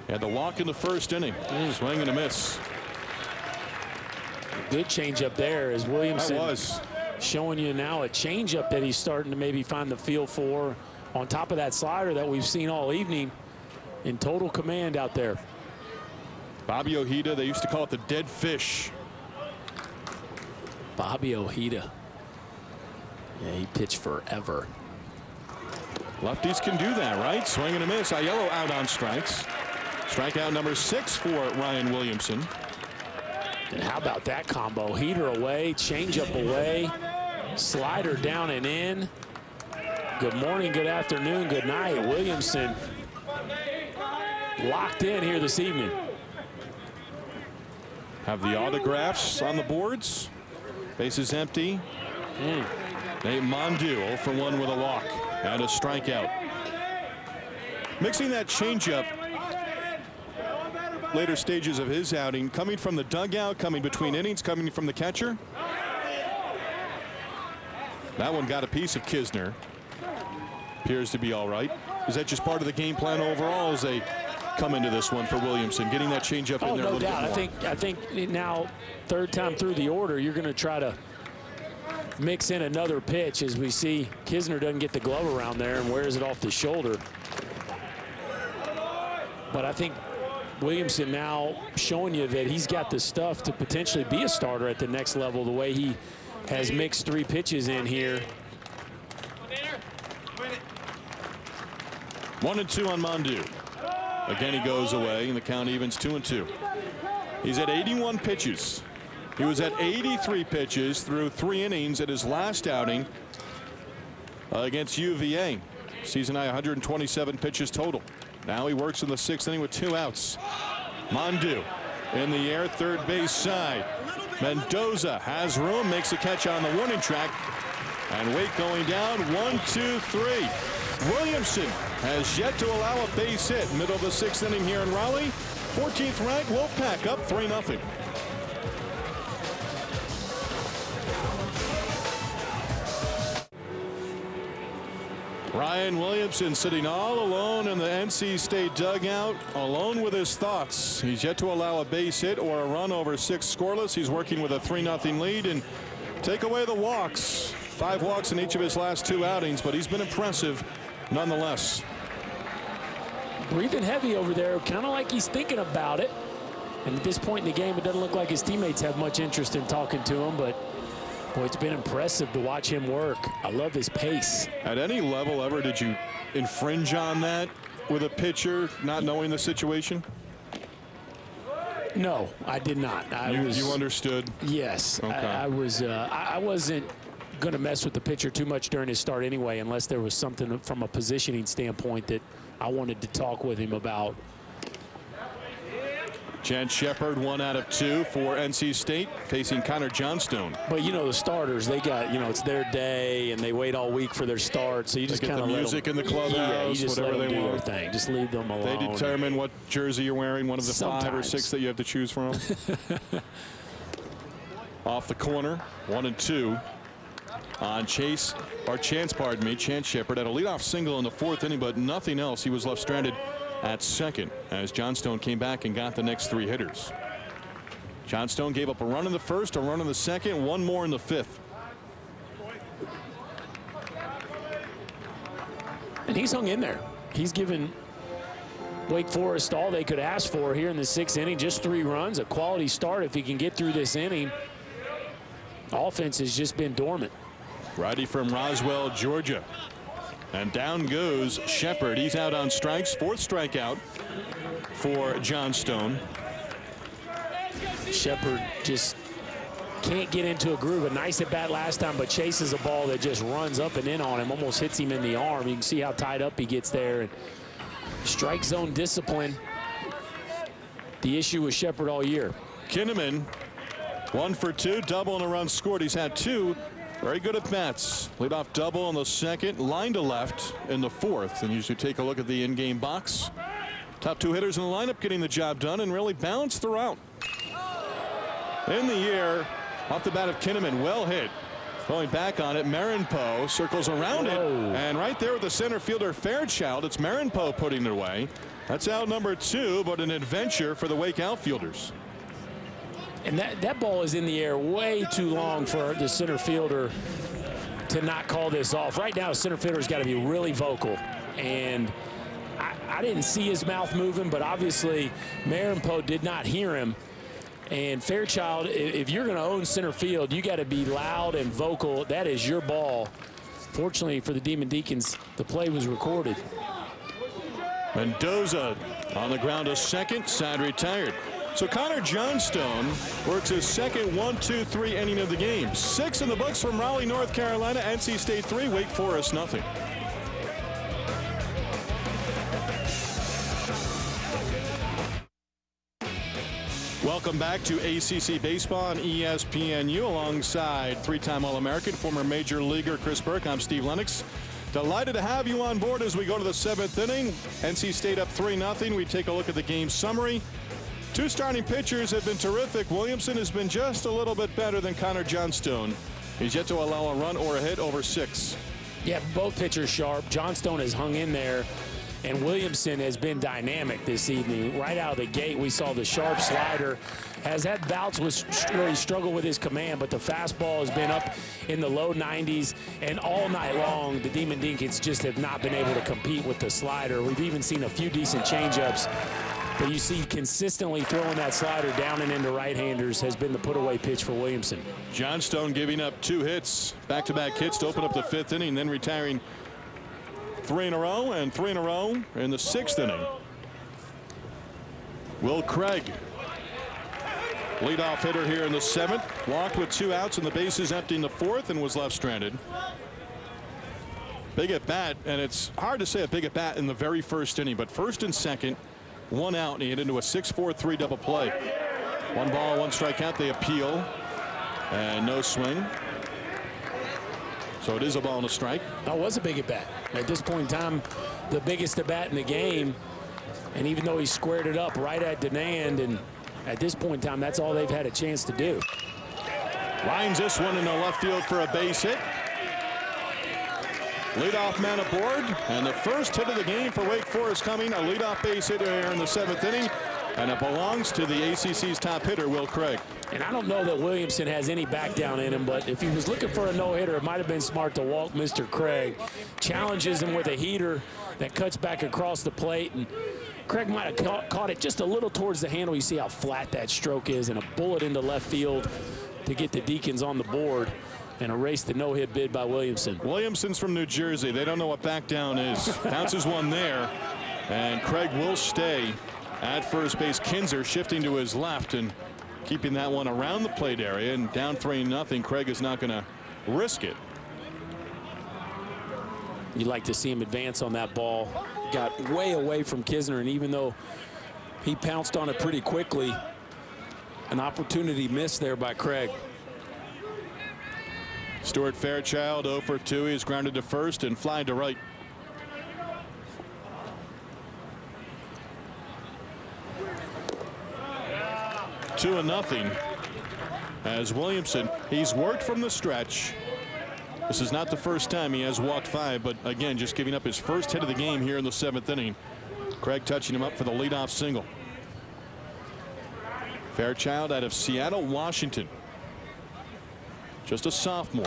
Had the walk in the first inning. Swing and a miss. Good changeup there as Williamson. That was showing you now a changeup that he's starting to maybe find the feel for on top of that slider that we've seen all evening. In total command out there. Bobby Ojeda, they used to call it the dead fish. Bobby Ojeda. Yeah, he pitched forever. Lefties can do that, right? Swing and a miss. Aiello out on strikes. Strikeout number 6 for Ryan Williamson. And how about that combo? Heater away, changeup away, slider down and in. Good morning, good afternoon, good night. Williamson locked in here this evening. Have the autographs on the boards. Bases empty. Nate Mondu 0 for 1 with a walk and a strikeout. Mixing that changeup. Later stages of his outing, coming from the dugout, coming between innings, coming from the catcher. That one got a piece of Kisner. Appears to be all right. Is that just part of the game plan overall as they come into this one for Williamson, getting that changeup in there a little bit more? I think now, third time through the order, you're going to try to mix in another pitch as we see Kisner doesn't get the glove around there and wears it off the shoulder. But I think Williamson now showing you that he's got the stuff to potentially be a starter at the next level, the way he has mixed 3 pitches in here. 1-2 on Mondu. Again, he goes away, and the count evens 2-2. He's at 81 pitches. He was at 83 pitches through 3 innings at his last outing against UVA. Season high 127 pitches total. Now he works in the 6th inning with 2 outs. Mondu in the air, third base side. Mendoza has room, makes a catch on the warning track. And Wake going down, 1-2-3. Williamson has yet to allow a base hit. Middle of the 6th inning here in Raleigh. 14th ranked Wolfpack up 3-0. Ryan Williamson sitting all alone in the NC State dugout, alone with his thoughts. He's yet to allow a base hit or a run over 6 scoreless. He's working with a 3-0 lead, and take away the walks. 5 walks in each of his last 2 outings, but he's been impressive nonetheless. Breathing heavy over there, kind of like he's thinking about it. And at this point in the game, it doesn't look like his teammates have much interest in talking to him, but boy, it's been impressive to watch him work. I love his pace. At any level ever, did you infringe on that with a pitcher not knowing the situation? No, I did not. You understood? Yes. Okay. I wasn't going to mess with the pitcher too much during his start anyway, unless there was something from a positioning standpoint that I wanted to talk with him about. Jan Shepard 1 out of 2 for NC State, facing Connor Johnstone. But you know, the starters, they got, you know, it's their day and they wait all week for their start, so you just kind of let the music in the clubhouse, yeah, you just whatever let them they do want. their thing. Just leave them alone. They determine what jersey you're wearing, one of the Sometimes. 5 or 6 that you have to choose from. Off the corner, 1-2 on Chance Shepard had a leadoff single in the 4th inning, but nothing else. He was left stranded at second as Johnstone came back and got the next 3 hitters. Johnstone gave up a run in the 1st, a run in the 2nd, 1 more in the 5th. And he's hung in there. He's given Wake Forest all they could ask for here in the 6th inning. Just 3 runs, a quality start if he can get through this inning. Offense has just been dormant. Righty from Roswell, Georgia. And down goes Shepard. He's out on strikes. 4th strikeout for Johnstone. Shepard just can't get into a groove. A nice at bat last time, but chases a ball that just runs up and in on him, almost hits him in the arm. You can see how tied up he gets there. And strike zone discipline, the issue with Shepard all year. Kinnaman 1 for 2, double and a run scored. He's had 2 very good at bats. Leadoff double in the 2nd, line to left in the 4th. And usually take a look at the in-game box. Top 2 hitters in the lineup getting the job done and really balanced throughout. In the air, off the bat of Kinnaman, well hit. Going back on it, Marinpo circles around it, and right there with the center fielder Fairchild, it's Marinpo putting it away. That's out number 2, but an adventure for the Wake outfielders. And that ball is in the air way too long for the center fielder to not call this off. Right now, the center fielder's got to be really vocal. And I didn't see his mouth moving, but obviously Marinpo did not hear him. And Fairchild, if you're going to own center field, you got to be loud and vocal. That is your ball. Fortunately for the Demon Deacons, the play was recorded. Mendoza on the ground to second, side retired. So Connor Johnstone works his second 1-2-3 inning of the game. 6 in the books from Raleigh, North Carolina. NC State 3, Wake Forest nothing. Welcome back to ACC Baseball on ESPNU alongside 3-time All-American, former Major Leaguer Chris Burke. I'm Steve Lennox. Delighted to have you on board as we go to the 7th inning. NC State up 3-0. We take a look at the game summary. 2 starting pitchers have been terrific. Williamson has been just a little bit better than Connor Johnstone. He's yet to allow a run or a hit over 6. Yeah, both pitchers sharp. Johnstone has hung in there. And Williamson has been dynamic this evening. Right out of the gate, we saw the sharp slider. Has had bouts where he struggled with his command, but the fastball has been up in the low 90s. And all night long, the Demon Deacons just have not been able to compete with the slider. We've even seen a few decent changeups. But you see consistently throwing that slider down and into right-handers has been the put-away pitch for Williamson. Johnstone giving up 2 hits, back-to-back hits to open up the 5th inning, then retiring 3 in a row and 3 in a row in the 6th inning. Will Craig, leadoff hitter here in the 7th, walked with 2 outs and the bases empty in the 4th and was left stranded. Big at bat, and it's hard to say a big at bat in the very first inning, but first and second, 1 out, and he hit into a 6-4-3 double play. 1 ball, 1 strikeout. They appeal, and no swing. So it is a ball and a strike. That was a big at bat. At this point in time, the biggest at bat in the game. And even though he squared it up right at Denand, and at this point in time, that's all they've had a chance to do. Lines this one into left field for a base hit. Leadoff man aboard, and the first hit of the game for Wake Forest coming. A leadoff base hit here in the 7th inning, and it belongs to the ACC's top hitter, Will Craig. And I don't know that Williamson has any back down in him, but if he was looking for a no-hitter, it might have been smart to walk Mr. Craig. Challenges him with a heater that cuts back across the plate, and Craig might have caught it just a little towards the handle. You see how flat that stroke is, and a bullet into left field to get the Deacons on the board and erase the no-hit bid by Williamson. Williamson's from New Jersey. They don't know what back down is. Bounces one there, and Craig will stay at first base. Kinzer shifting to his left and keeping that one around the plate area, and down 3-0. Craig is not going to risk it. You'd like to see him advance on that ball. Got way away from Kisner, and even though he pounced on it pretty quickly, an opportunity missed there by Craig. Stuart Fairchild 0 for 2. He's grounded to first and fly to right. Two 2-0 as Williamson, he's worked from the stretch. This is not the first time he has walked 5, but again, just giving up his first hit of the game here in the 7th inning. Craig touching him up for the leadoff single. Fairchild out of Seattle, Washington. Just a sophomore.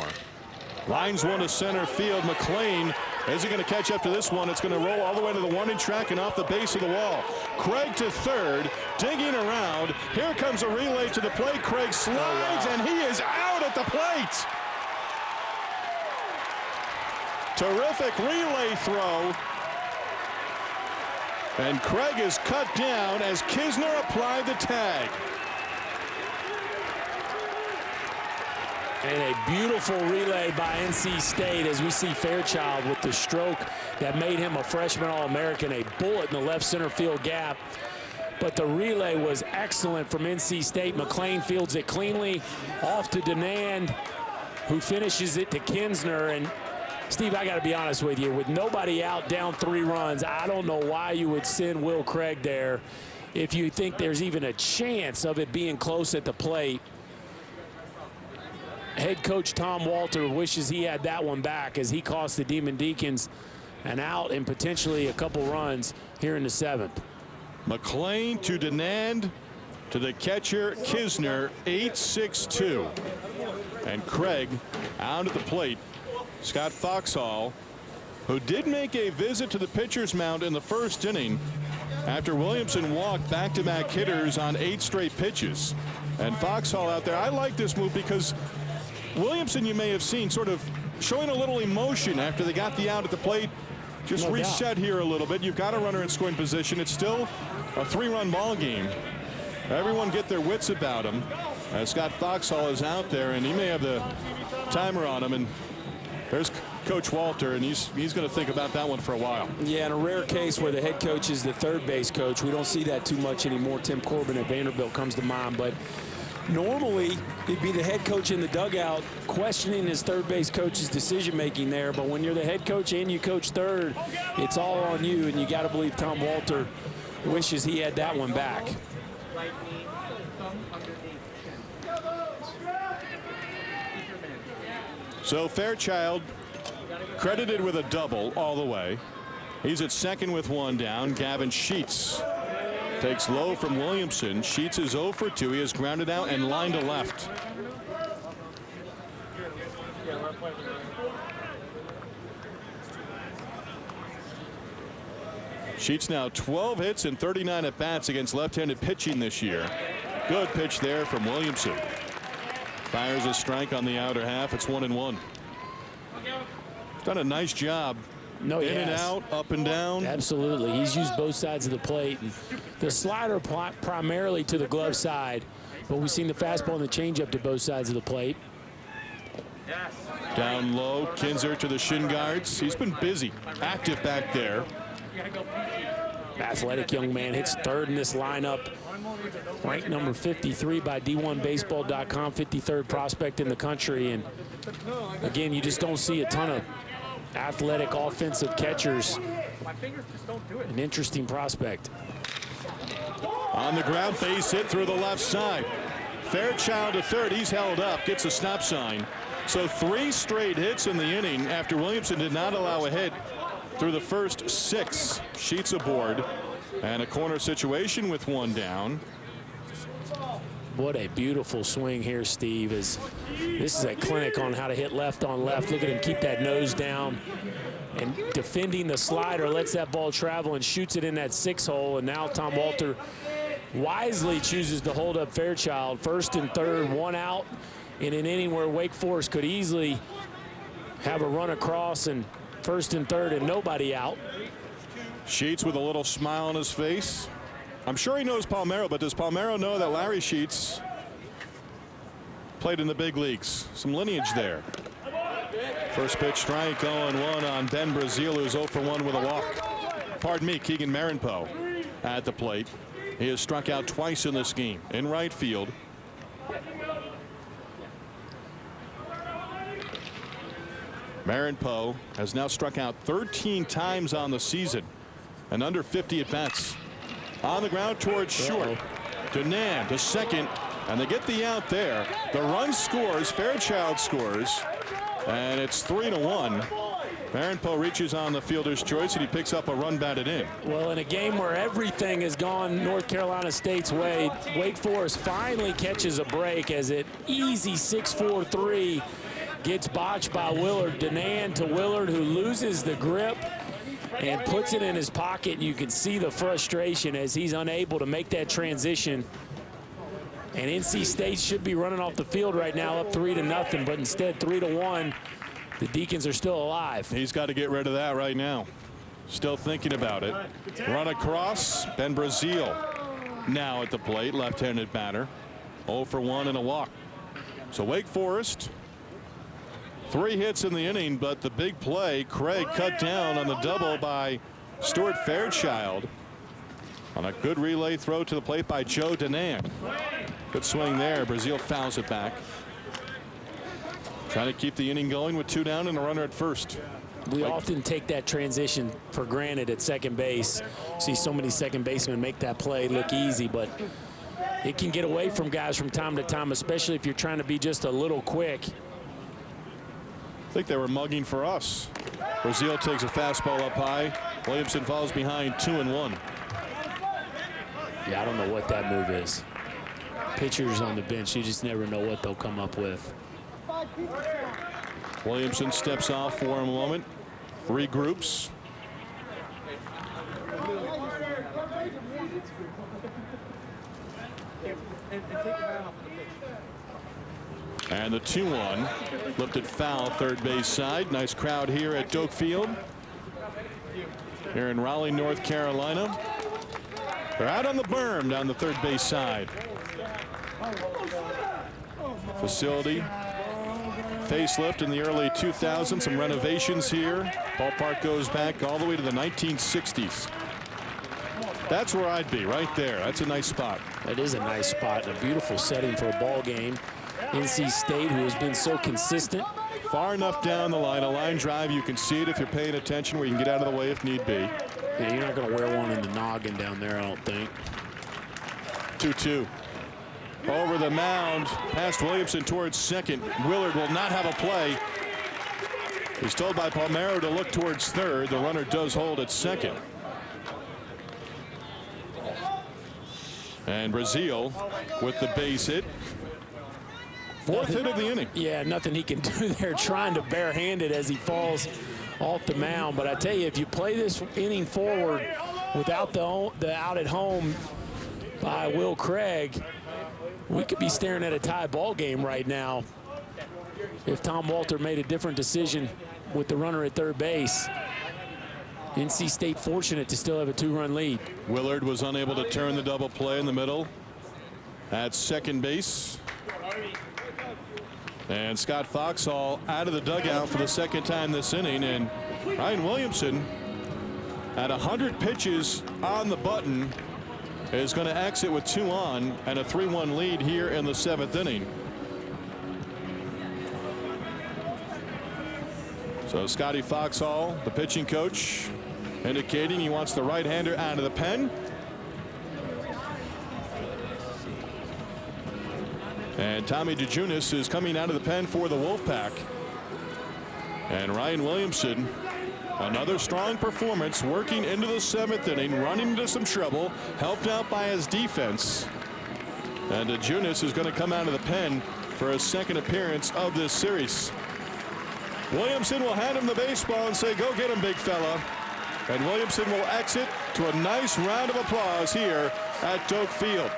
Lines one to center field. McLean, is he going to catch up to this one? It's going to roll all the way to the warning track and off the base of the wall. Craig to third, digging around. Here comes a relay to the plate. Craig slides, and he is out at the plate. Terrific relay throw. And Craig is cut down as Kisner applied the tag. And a beautiful relay by NC State as we see Fairchild with the stroke that made him a freshman All-American, a bullet in the left center field gap. But the relay was excellent from NC State. McLean fields it cleanly off to Denand, who finishes it to Kinsner. And Steve, I got to be honest with you, with nobody out, down 3 runs, I don't know why you would send Will Craig there if you think there's even a chance of it being close at the plate. head coach Tom Walter wishes he had that one back, as he cost the Demon Deacons an out and potentially a couple runs here in the 7th. McLean to Denand to the catcher Kisner, 8-6-2. And Craig out at the plate. Scott Foxhall, who did make a visit to the pitcher's mound in the 1st inning after Williamson walked back-to-back hitters on 8 straight pitches. And Foxhall out there, I like this move because Williamson, you may have seen, sort of showing a little emotion after they got the out at the plate. Just No reset doubt. here a little bit. You've got a runner in scoring position. It's still a 3-run ball game. Everyone get their wits about him. Scott Foxhall is out there, and he may have the timer on him. And there's Coach Walter, and he's going to think about that one for a while. Yeah, in a rare case where the head coach is the third base coach, we don't see that too much anymore. Tim Corbin at Vanderbilt comes to mind, but normally it'd be the head coach in the dugout questioning his third base coach's decision making there. But when you're the head coach and you coach third, it's all on you, and you got to believe Tom Walter wishes he had that one back. So Fairchild credited with a double all the way. He's at second with 1 down. Gavin Sheets takes low from Williamson. Sheets is 0 for 2. He is grounded out and lined to left. Sheets now 12 hits and 39 at bats against left-handed pitching this year. Good pitch there from Williamson. Fires a strike on the outer half. It's 1-1. He's done a nice job. No, in and yes. out, up and down. Absolutely. He's used both sides of the plate. And the slider primarily to the glove side, but we've seen the fastball and the changeup to both sides of the plate. Down low, Kinzer to the shin guards. He's been busy, active back there. Athletic young man hits third in this lineup. Ranked number 53 by D1Baseball.com, 53rd prospect in the country. And again, you just don't see a ton of athletic offensive catchers. An interesting prospect. On the ground, base hit through the left side. Fairchild to third. He's held up, gets a stop sign. So 3 straight hits in the inning after Williamson did not allow a hit through the first 6. Sheets aboard, and a corner situation with 1 down. What a beautiful swing here, Steve. This is a clinic on how to hit left on left. Look at him keep that nose down and defending the slider, lets that ball travel and shoots it in that 6 hole. And now Tom Walter wisely chooses to hold up Fairchild. 1st and 3rd, 1 out in an inning where Wake Forest could easily have a run across, and 1st and 3rd and nobody out. Sheets with a little smile on his face. I'm sure he knows Palmero, but does Palmero know that Larry Sheets played in the big leagues? Some lineage there. First pitch strike, 0-1 on Ben Brazil, who's 0 for 1 with a walk. Pardon me, Keegan Marinpo at the plate. He has struck out twice in this game in right field. Marinpo has now struck out 13 times on the season and under 50 at bats. On the ground towards short. Denand to second, and they get the out there. The run scores, Fairchild scores, and it's 3-1. Marinpo reaches on the fielder's choice, and he picks up a run batted in. Well, in a game where everything has gone North Carolina State's way, Wake Forest finally catches a break as it easy 6-4-3 gets botched by Willard. Denand to Willard, who loses the grip and puts it in his pocket, and you can see the frustration as he's unable to make that transition. And NC State should be running off the field right now up 3-0, but instead 3-1. The Deacons are still alive. He's got to get rid of that right now. Still thinking about it. Run across. Ben Brazil now at the plate, left-handed batter. 0 for 1 and a walk. So Wake Forest, 3 hits in the inning, but the big play, Craig cut down on the double by Stuart Fairchild on a good relay throw to the plate by Joe Denand. Good swing there. Brazil fouls it back. Trying to keep the inning going with 2 down and a runner at first. We often take that transition for granted at second base. See so many second basemen make that play look easy, but it can get away from guys from time to time, especially if you're trying to be just a little quick. I think they were mugging for us. Brazil takes a fastball up high. Williamson falls behind 2-1. Yeah, I don't know what that move is. Pitchers on the bench, you just never know what they'll come up with. Williamson steps off for a moment, regroups. And the 2-1 lifted foul, third base side. Nice crowd here at Doak Field here in Raleigh, North Carolina. They're out on the berm down the third base side. Facility facelift in the early 2000s, some renovations here. Ballpark goes back all the way to the 1960s. That's where I'd be, right there. That's a nice spot. That is a nice spot and a beautiful setting for a ball game. NC State, who has been so consistent. Far enough down the line, a line drive, you can see it if you're paying attention, where you can get out of the way if need be. Yeah, you're not going to wear one in the noggin down there, I don't think. 2-2. Over the mound, past Williamson towards second. Willard will not have a play. He's told by Palmero to look towards third. The runner does hold at second. And Brazil with the base hit. Fourth hit of the inning. Yeah, nothing he can do there, trying to barehand it as he falls off the mound. But I tell you, if you play this inning forward without the out at home by Will Craig, we could be staring at a tie ball game right now if Tom Walter made a different decision with the runner at third base. NC State fortunate to still have a 2-run lead. Willard was unable to turn the double play in the middle at second base. And Scott Foxhall out of the dugout for the second time this inning. And Ryan Williamson, at 100 pitches on the button, is going to exit with 2 on and a 3-1 lead here in the 7th inning. So Scotty Foxhall, the pitching coach, indicating he wants the right-hander out of the pen. And Tommy DeJunis is coming out of the pen for the Wolfpack. And Ryan Williamson, another strong performance, working into the 7th inning, running into some trouble, helped out by his defense. And DeJunis is going to come out of the pen for his second appearance of this series. Williamson will hand him the baseball and say, "Go get him, big fella." And Williamson will exit to a nice round of applause here at Doak Field.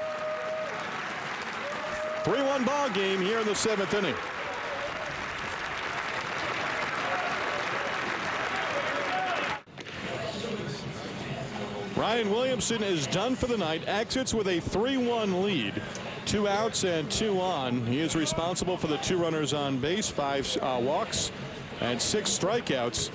3-1 ball game here in the 7th inning. Ryan Williamson is done for the night, exits with a 3-1 lead. 2 outs and 2 on. He is responsible for the 2 runners on base, 5 walks, and 6 strikeouts.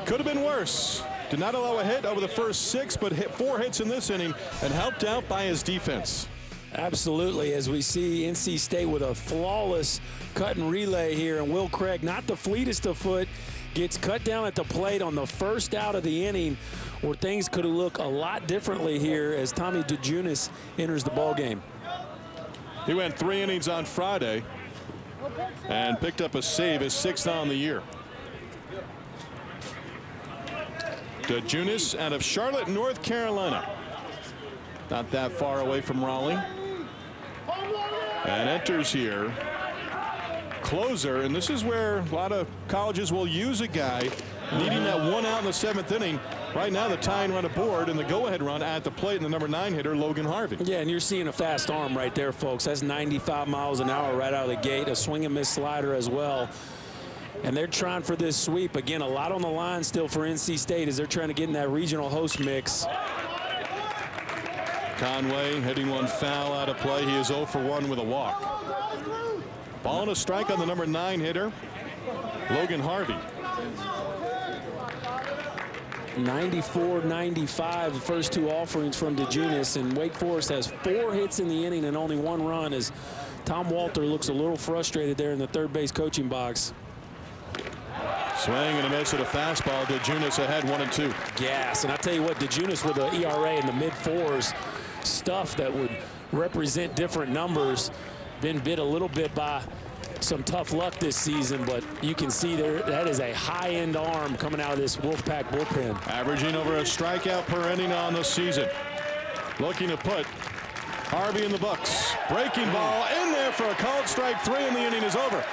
Could have been worse. Did not allow a hit over the first 6, but hit 4 hits in this inning and helped out by his defense. Absolutely, as we see NC State with a flawless cut and relay here, and Will Craig, not the fleetest of foot, gets cut down at the plate on the first out of the inning, where things could look a lot differently here as Tommy DeJunis enters the ball game. He went 3 innings on Friday and picked up a save, his 6th on the year. DeJunis out of Charlotte, North Carolina. Not that far away from Raleigh. And enters here. Closer, and this is where a lot of colleges will use a guy needing that 1 out in the 7th inning. Right now, the tying run aboard and the go-ahead run at the plate, and the number 9 hitter, Logan Harvey. Yeah, and you're seeing a fast arm right there, folks. That's 95 miles an hour right out of the gate. A swing and miss slider as well. And they're trying for this sweep. Again, a lot on the line still for NC State as they're trying to get in that regional host mix. Conway hitting one foul out of play. He is 0 for 1 with a walk. Ball and a strike on the number 9 hitter, Logan Harvey. 94-95, the first 2 offerings from DeJunis, and Wake Forest has 4 hits in the inning and only 1 run as Tom Walter looks a little frustrated there in the third base coaching box. Swing and a miss at a fastball. DeJunis ahead 1-2. Gas. And I tell you what, DeJunis with an ERA in the mid-4s, stuff that would represent different numbers, been bit a little bit by some tough luck this season, but you can see there that is a high-end arm coming out of this Wolfpack bullpen. Averaging over a strikeout per inning on the season. Looking to put Harvey in the books. Breaking ball in there for a called strike 3, and the inning is over.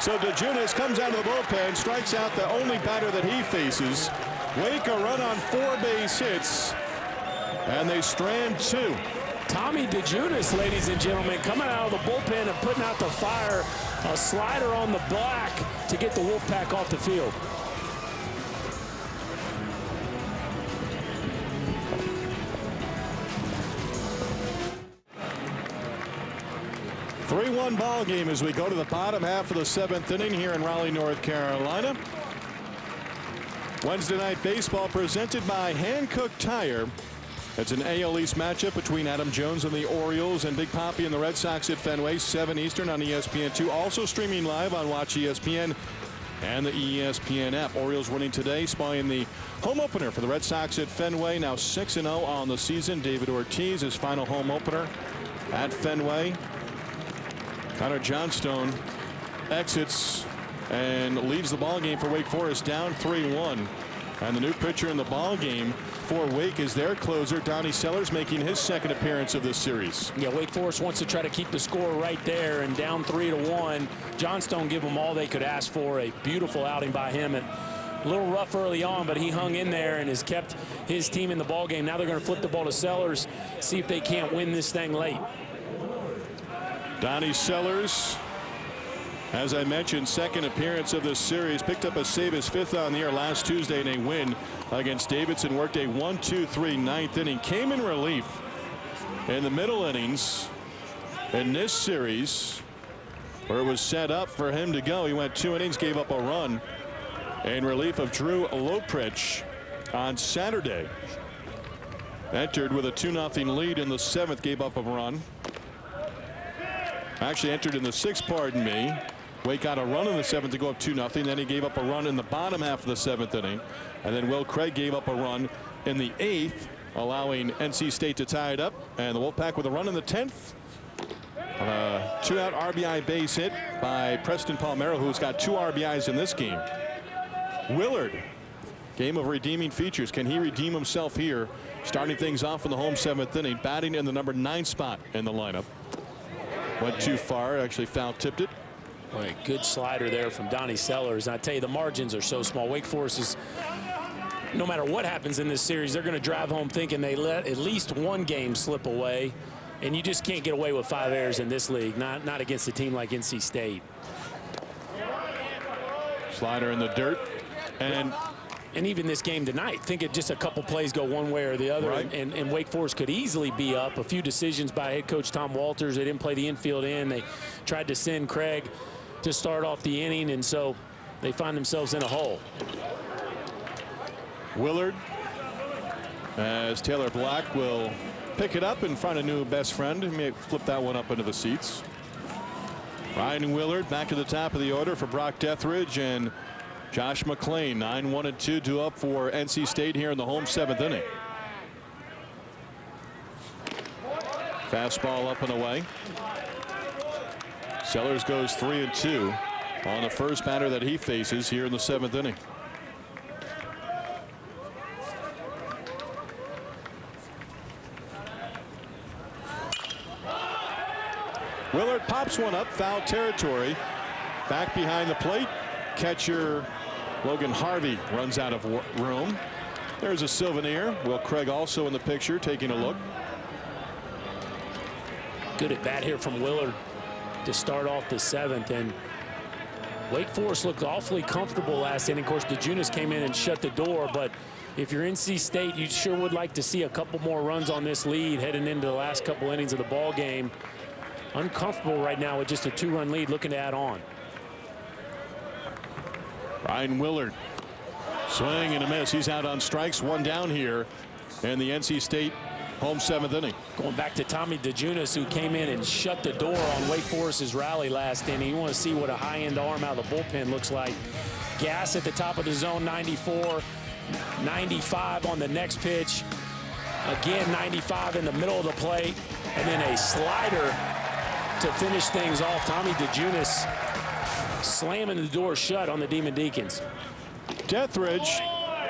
So DeJunis comes out of the bullpen, strikes out the only batter that he faces. Wake a run on 4 base hits, and they strand 2. Tommy DeJunis, ladies and gentlemen, coming out of the bullpen and putting out the fire. A slider on the black to get the Wolfpack off the field. Three-1 ball game as we go to the bottom half of the 7th inning here in Raleigh, North Carolina. Wednesday night baseball presented by Hankook Tire. It's an AL East matchup between Adam Jones and the Orioles and Big Papi and the Red Sox at Fenway, 7 Eastern on ESPNU. Also streaming live on Watch ESPN and the ESPN app. Orioles winning today, spying the home opener for the Red Sox at Fenway. Now 6-0 on the season. David Ortiz, his final home opener at Fenway. Connor Johnstone exits and leaves the ball game for Wake Forest down 3-1. And the new pitcher in the ball game for Wake is their closer, Donnie Sellers, making his second appearance of this series. Yeah, Wake Forest wants to try to keep the score right there, and down 3-1. Johnstone give them all they could ask for. A beautiful outing by him, and a little rough early on, but he hung in there and has kept his team in the ball game. Now they're going to flip the ball to Sellers, see if they can't win this thing late. Donnie Sellers, as I mentioned, second appearance of this series, picked up a save, his 5th on the year last Tuesday in a win against Davidson. Worked a 1-2-3 9th inning, came in relief in the middle innings in this series where it was set up for him to go. He went 2 innings, gave up a run in relief of Drew Loprich on Saturday. Entered with a 2-0 lead in the 7th, gave up a run. Actually entered in the 6th, pardon me. Wake got a run in the 7th to go up 2-0. Then he gave up a run in the bottom half of the 7th inning. And then Will Craig gave up a run in the 8th, allowing NC State to tie it up. And the Wolfpack with a run in the 10th. 2-out RBI base hit by Preston Palmero, who's got 2 RBIs in this game. Willard, game of redeeming features. Can he redeem himself here? Starting things off in the home 7th inning, batting in the number 9 spot in the lineup. Went too far, actually foul tipped it. Boy, good slider there from Donnie Sellers. And I tell you, the margins are so small. Wake Forest is, no matter what happens in this series, they're going to drive home thinking they let at least one game slip away. And you just can't get away with 5 errors in this league, not against a team like NC State. Slider in the dirt. And even this game tonight, think it just a couple plays go one way or the other, right. and Wake Forest could easily be up. A few decisions by head coach Tom Walters. They didn't play the infield in. They tried to send Craig to start off the inning, and so they find themselves in a hole. Willard, as Taylor Black will pick it up in front of new best friend. He may flip that one up into the seats. Ryan Willard back to the top of the order for Brock Deathridge and Josh McClain. 9-1-2 due up for NC State here in the home 7th inning. Fastball up and away. Sellers goes 3-2 on the first batter that he faces here in the 7th inning. Willard pops one up, foul territory. Back behind the plate, catcher Logan Harvey runs out of room. There's a souvenir. Will Craig also in the picture, taking a look. Good at bat here from Willard to start off the 7th, and Wake Forest looked awfully comfortable last inning. Of course, DeJunis came in and shut the door, but if you're NC State, you sure would like to see a couple more runs on this lead heading into the last couple innings of the ball game. Uncomfortable right now with just a 2-run lead, looking to add on. Ryan Willard, swing and a miss. He's out on strikes, 1 down here in the NC State home 7th inning. Going back to Tommy DeJunis, who came in and shut the door on Wake Forest's rally last inning. You want to see what a high-end arm out of the bullpen looks like. gas at the top of the zone, 94, 95 on the next pitch. Again, 95 in the middle of the plate, and then a slider to finish things off. Tommy DeJunis slamming the door shut on the Demon Deacons. Deathridge,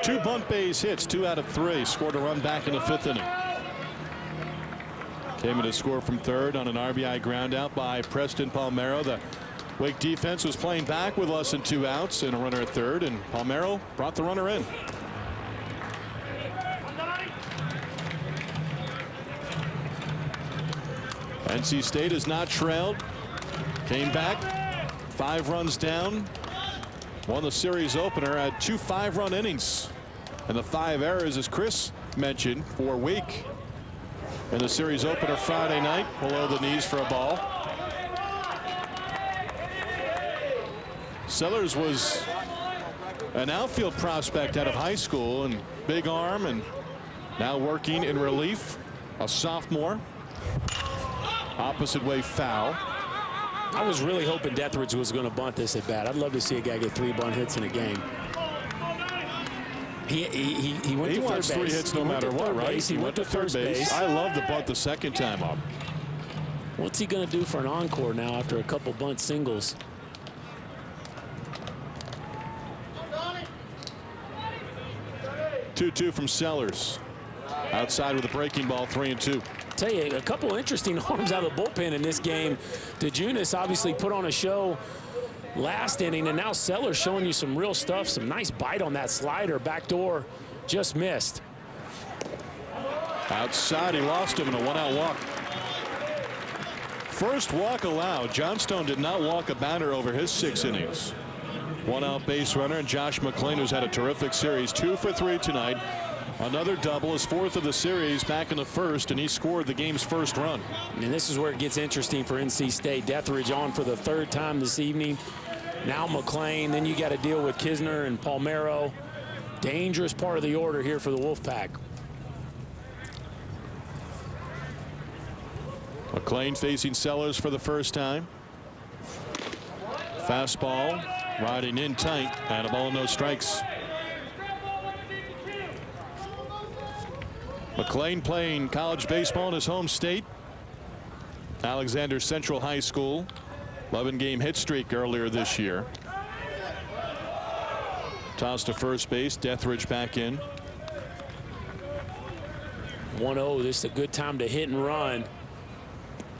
2 bunt base hits, 2 out of 3. Scored a run back in the 5th inning. Came in to score from third on an RBI ground out by Preston Palmeiro. The Wake defense was playing back with less than 2 outs and a runner at third, and Palmeiro brought the runner in. NC State has not trailed. Came back, 5 runs down. Won the series opener at 2 5-run innings. And the 5 errors, as Chris mentioned, for Wake in the series opener Friday night, below the knees for a ball. Sellers was an outfield prospect out of high school, and big arm, and now working in relief. A sophomore. Opposite way foul. I was really hoping Deathridge was going to bunt this at bat. I'd love to see a guy get 3 bunt hits in a game. He went to third base. 3 hits no matter what, right? He went to third base. I love the bunt the second time up. What's he going to do for an encore now after a couple bunt singles? Two from Sellers. Outside with a breaking ball, 3-2. Tell you, a couple interesting arms out of the bullpen in this game. DeJunis obviously put on a show last inning, and now Sellers showing you some real stuff. Some nice bite on that slider. Backdoor just missed. Outside, he lost him in a 1-out walk. First walk allowed. Johnstone did not walk a batter over his 6 innings. 1-out base runner, and Josh McClain, who's had a terrific series, 2 for 3 tonight. Another double, his 4th of the series, back in the 1st, and he scored the game's 1st run. And this is where it gets interesting for NC State. Deathridge on for the 3rd time this evening. Now McClain, then you got to deal with Kisner and Palmeiro. Dangerous part of the order here for the Wolfpack. McClain facing Sellers for the first time. Fastball riding in tight, and a ball, no strikes. McClain playing college baseball in his home state, Alexander Central High School. 11-game hit streak earlier this year. Toss to first base. Deathridge back in. 1-0. This is a good time to hit and run.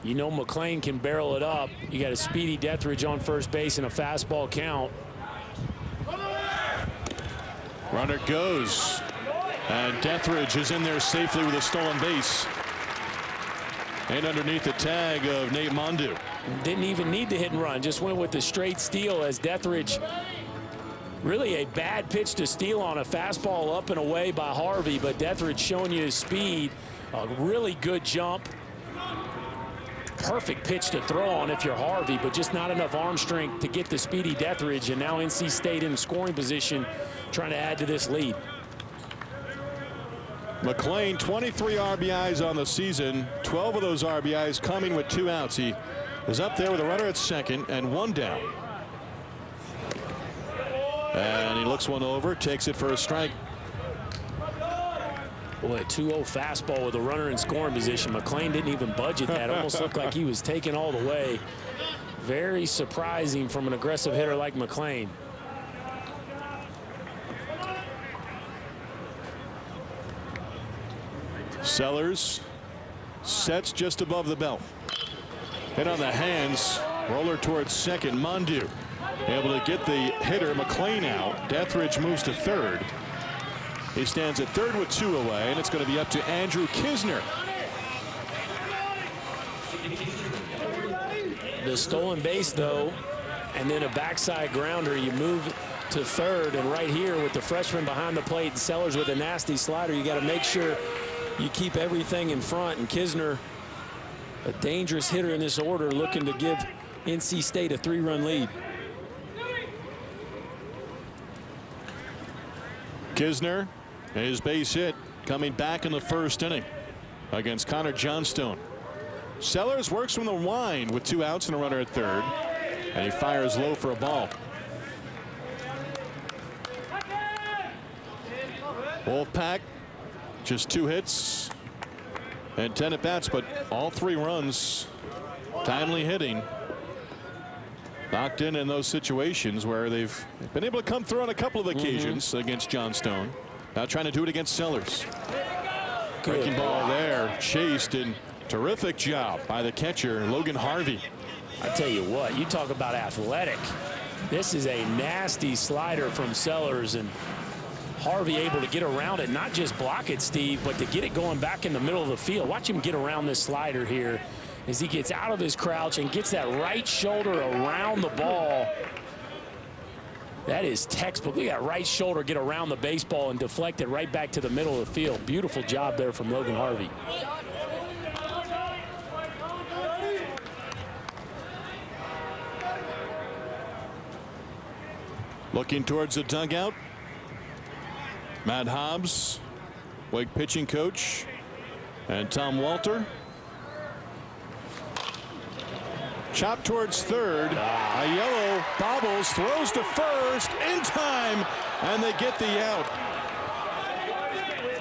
You know McClain can barrel it up. You got a speedy Deathridge on first base and a fastball count. Runner goes. And Deathridge is in there safely with a stolen base. And underneath the tag of Nate Mondu. Didn't even need to hit and run. Just went with the straight steal as Deathridge. Really a bad pitch to steal on, a fastball up and away by Harvey, but Deathridge showing you his speed. A really good jump. Perfect pitch to throw on if you're Harvey, but just not enough arm strength to get the speedy Deathridge. And now NC State in scoring position, trying to add to this lead. McClain, 23 RBIs on the season, 12 of those RBIs coming with 2 outs. He is up there with a runner at second and 1 down. And he looks one over, takes it for a strike. Boy, a 2-0 fastball with a runner in scoring position. McClain didn't even budge at that. Almost looked like he was taken all the way. Very surprising from an aggressive hitter like McClain. Sellers sets just above the belt. Hit on the hands. Roller towards second. Mondu able to get the hitter McClain out. Deathridge moves to third. He stands at third with 2 away, and it's going to be up to Andrew Kisner. The stolen base, though, and then a backside grounder. You move to third, and right here with the freshman behind the plate and Sellers with a nasty slider, you got to make sure you keep everything in front. And Kisner, a dangerous hitter in this order, looking to give NC State a 3-run lead. Kisner, his base hit coming back in the 1st inning against Connor Johnstone. Sellers works from the wind with 2 outs and a runner at third, and he fires low for a ball. Wolfpack, just 2 hits and 10 at-bats, but all 3 runs, timely hitting. Knocked in those situations where they've been able to come through on a couple of occasions against Johnstone. Now trying to do it against Sellers. Breaking ball there, chased, and terrific job by the catcher, Logan Harvey. I tell you what, you talk about athletic. This is a nasty slider from Sellers, and Harvey able to get around it, not just block it, Steve, but to get it going back in the middle of the field. Watch him get around this slider here as he gets out of his crouch and gets that right shoulder around the ball. That is textbook. Look at that right shoulder get around the baseball and deflect it right back to the middle of the field. Beautiful job there from Logan Harvey. Looking towards the dugout. Matt Hobbs, Wake pitching coach, and Tom Walter. Chop towards third. Aiello bobbles, throws to first in time, and they get the out.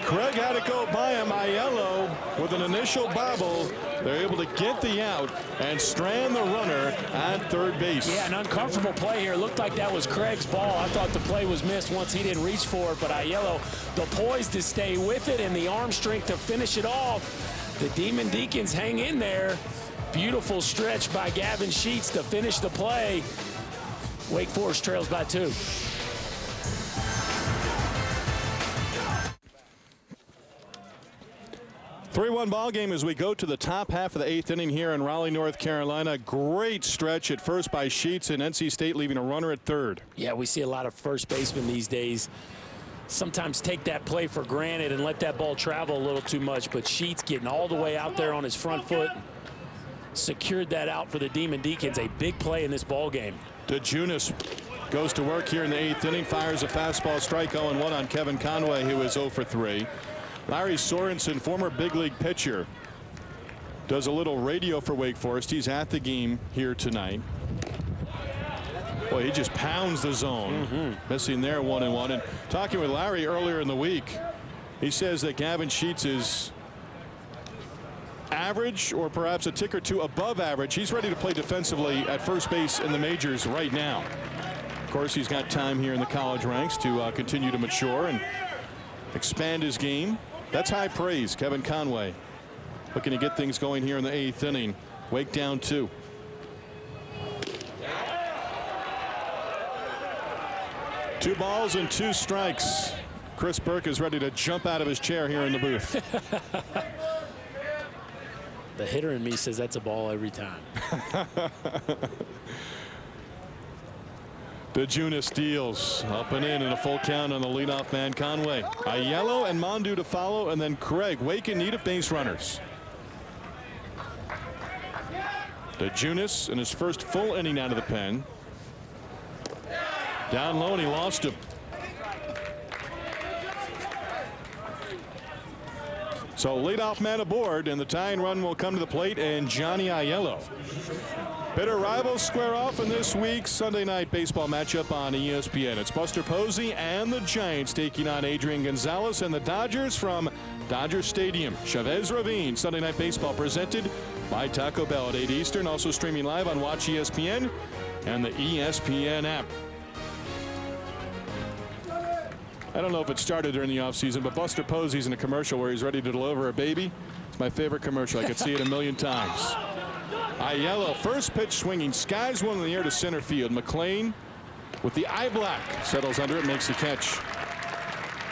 Craig had to go by him. Aiello with an initial bobble. They're able to get the out and strand the runner at third base. Yeah, an uncomfortable play here. Looked like that was Craig's ball. I thought the play was missed once he didn't reach for it, but Aiello, the poise to stay with it and the arm strength to finish it off. The Demon Deacons hang in there. Beautiful stretch by Gavin Sheets to finish the play. Wake Forest trails by 2. Three-1 ball game as we go to the top half of the 8th inning here in Raleigh, North Carolina. Great stretch at first by Sheets, and NC State leaving a runner at third. Yeah, we see a lot of first basemen these days sometimes take that play for granted and let that ball travel a little too much, but Sheets getting all the way out there on his front foot, secured that out for the Demon Deacons. A big play in this ball game. DeJunis goes to work here in the 8th inning, fires a fastball, strike 0-1 on Kevin Conway, who is 0 for 3. Larry Sorensen, former big league pitcher, does a little radio for Wake Forest. He's at the game here tonight. Boy, he just pounds the zone. Missing there 1-1. And talking with Larry earlier in the week, he says that Gavin Sheets is average or perhaps a tick or two above average. He's ready to play defensively at first base in the majors right now. Of course, he's got time here in the college ranks to continue to mature and expand his game. That's high praise. Kevin Conway looking to get things going here in the 8th inning. Wake down 2. Two balls and 2 strikes. Chris Burke is ready to jump out of his chair here in the booth. The hitter in me says that's a ball every time. DeJunis steals up and in a full count on the leadoff man Conway. Aiello and Mondu to follow, and then Craig. Wake in need of base runners. DeJunis in his first full inning out of the pen. Down low, and he lost him. So leadoff man aboard, and the tying run will come to the plate, and Johnny Aiello. Bitter rivals square off in this week's Sunday night baseball matchup on ESPN. It's Buster Posey and the Giants taking on Adrian Gonzalez and the Dodgers from Dodger Stadium. Chavez Ravine Sunday night baseball presented by Taco Bell at 8 Eastern. Also streaming live on Watch ESPN and the ESPN app. I don't know if it started during the offseason, but Buster Posey's in a commercial where he's ready to deliver a baby. It's my favorite commercial. I could see it a million times. Aiello, first pitch swinging, skies one in the air to center field. McLean with the eye black settles under it, makes the catch.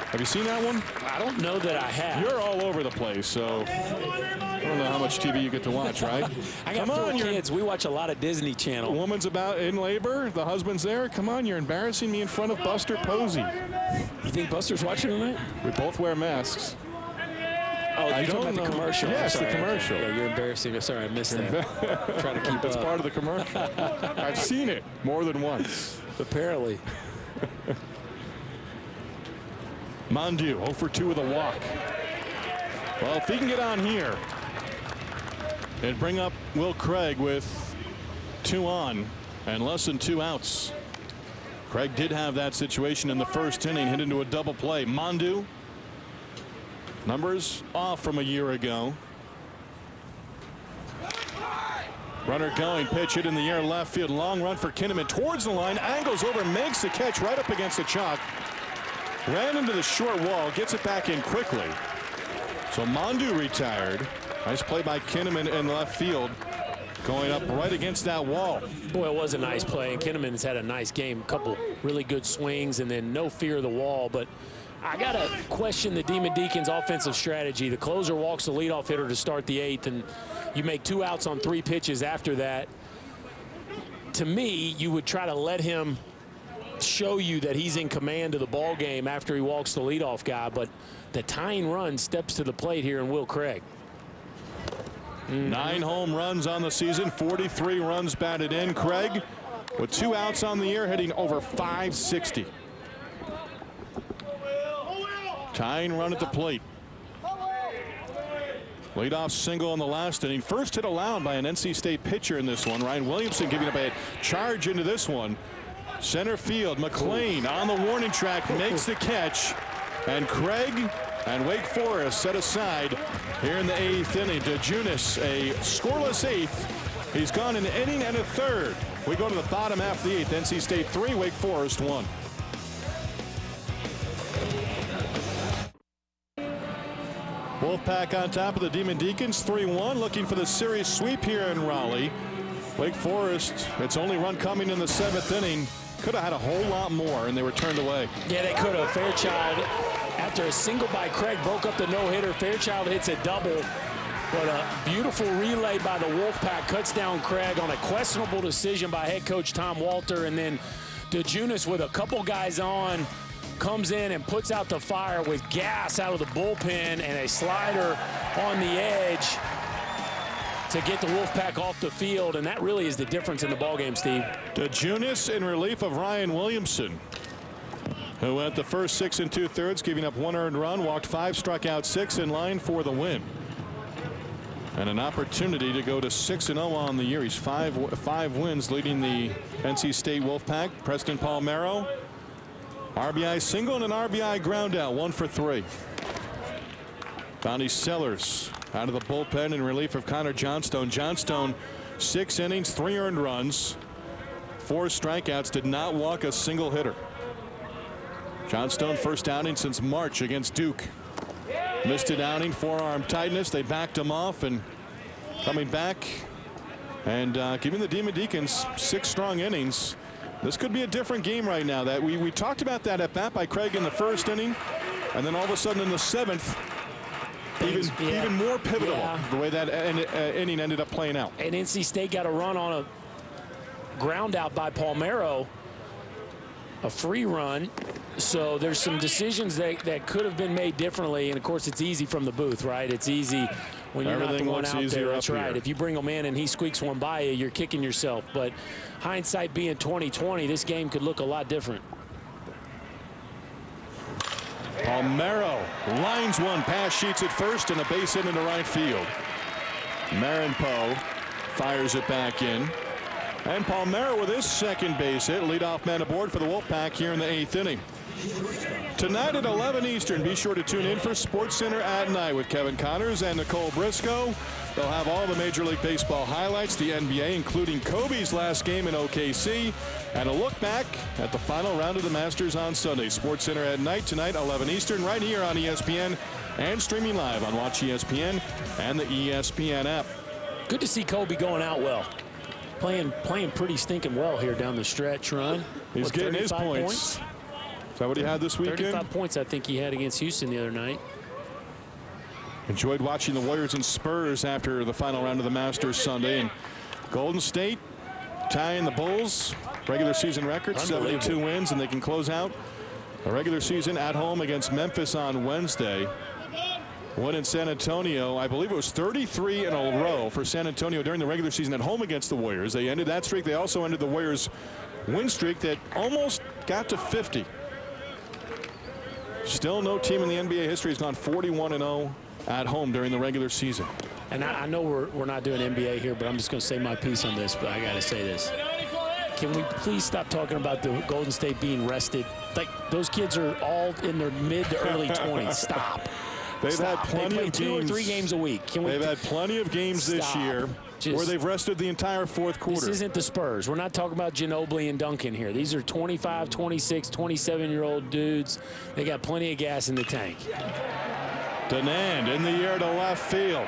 Have you seen that one? I don't know that I have. You're all over the place, so I don't know how much TV you get to watch, right? I got 4 kids. We watch a lot of Disney Channel. The woman's about in labor. The husband's there. Come on, you're embarrassing me in front of Buster Posey. You think Buster's watching tonight? We both wear masks. Oh, you're talking about the commercial. Yes, the commercial. Yeah, you're embarrassing. Sorry, I missed that. Trying to keep That's up. part of the commercial. I've seen it more than once. Apparently. Mondu 0 for 2 with a walk. Well, if he can get on here and bring up Will Craig with 2 on and less than 2 outs. Craig did have that situation in the first inning, hit into a double play. Mondu Numbers off from a year ago. Runner going, pitch hit in the air, left field, long run for Kinnaman towards the line, angles over, makes the catch right up against the chalk. Ran into the short wall, gets it back in quickly. So Mondu retired. Nice play by Kinnaman in left field, going up right against that wall. Boy, it was a nice play, and Kinnaman's had a nice game. A couple really good swings, and then no fear of the wall. But I got to question the Demon Deacons' offensive strategy. The closer walks the leadoff hitter to start the 8th, and you make 2 outs on 3 pitches after that. To me, you would try to let him show you that he's in command of the ball game after he walks the leadoff guy. But the tying run steps to the plate here in Will Craig. 9 home runs on the season, 43 runs batted in. Craig with 2 outs on the year, hitting over .560. Tying run at the plate. Leadoff single in the last inning. First hit allowed by an NC State pitcher in this one. Ryan Williamson giving up a charge into this one. Center field, McLean on the warning track, makes the catch. And Craig and Wake Forest set aside here in the 8th inning. DeJunis, a scoreless 8th. He's gone an inning and a third. We go to the bottom half of the 8th. NC State 3, Wake Forest 1. Wolfpack on top of the Demon Deacons, 3-1, looking for the series sweep here in Raleigh. Wake Forest, its only run coming in the 7th inning. Could have had a whole lot more, and they were turned away. Yeah, they could have. Fairchild, after a single by Craig, broke up the no-hitter. Fairchild hits a double, but a beautiful relay by the Wolfpack cuts down Craig on a questionable decision by head coach Tom Walter, and then DeJunis with a couple guys on comes in and puts out the fire with gas out of the bullpen and a slider on the edge to get the Wolfpack off the field, and that really is the difference in the ballgame, Steve. DeJunis in relief of Ryan Williamson, who went the first 6 2/3, giving up 1 earned run, walked 5, struck out 6, in line for the win. And an opportunity to go to 6-0 on the year. He's 5 wins, leading the NC State Wolfpack. Preston Palmero, RBI single and an RBI ground out, 1 for 3. Bounty Sellers out of the bullpen in relief of Connor Johnstone. Johnstone, 6 innings, 3 earned runs, 4 strikeouts, did not walk a single hitter. Johnstone, first outing since March against Duke. Missed an outing, forearm tightness. They backed him off, and coming back and giving the Demon Deacons 6 strong innings. This could be a different game right now. That we talked about that at bat by Craig in the 1st inning, and then all of a sudden in the 7th, even more pivotal, the way that inning ended up playing out. And NC State got a run on a ground out by Palmero, a free run. So there's some decisions that could have been made differently, and of course it's easy from the booth, right? It's easy when you're not the one out there. That's right. If you bring him in and he squeaks one by you, you're kicking yourself. But hindsight being 20/20, this game could look a lot different. Palmero lines one, pass sheets at first, and a base hit into right field. Marinpo fires it back in. And Palmero with his second base hit, leadoff man aboard for the Wolfpack here in the 8th inning. Tonight at 11 Eastern, be sure to tune in for SportsCenter at Night with Kevin Connors and Nicole Briscoe. They'll have all the Major League Baseball highlights, the NBA, including Kobe's last game in OKC, and a look back at the final round of the Masters on Sunday. SportsCenter at Night tonight, 11 Eastern, right here on ESPN, and streaming live on Watch ESPN and the ESPN app. Good to see Kobe going out well. Playing pretty stinking well here down the stretch run. He's getting his points. Is that what he had this weekend? 35 points I think he had against Houston the other night. Enjoyed watching the Warriors and Spurs after the final round of the Masters Sunday. And Golden State tying the Bulls regular season record, 72 wins, and they can close out a regular season at home against Memphis on Wednesday. Win in San Antonio, I believe it was 33 in a row for San Antonio during the regular season at home against the Warriors. They ended that streak. They also ended the Warriors' win streak that almost got to 50. Still no team in the NBA history has gone 41-0 at home during the regular season. And I know we're not doing NBA here, but I'm just going to say my piece on this, but I got to say this. Can we please stop talking about the Golden State being rested? Like, those kids are all in their mid to early 20s. Stop. They've had plenty of games. 2 or 3 games a week. They've had plenty of games this year where they've rested the entire fourth quarter. This isn't the Spurs. We're not talking about Ginobili and Duncan here. These are 25, 26, 27-year-old dudes. They got plenty of gas in the tank. Denand in the air to left field.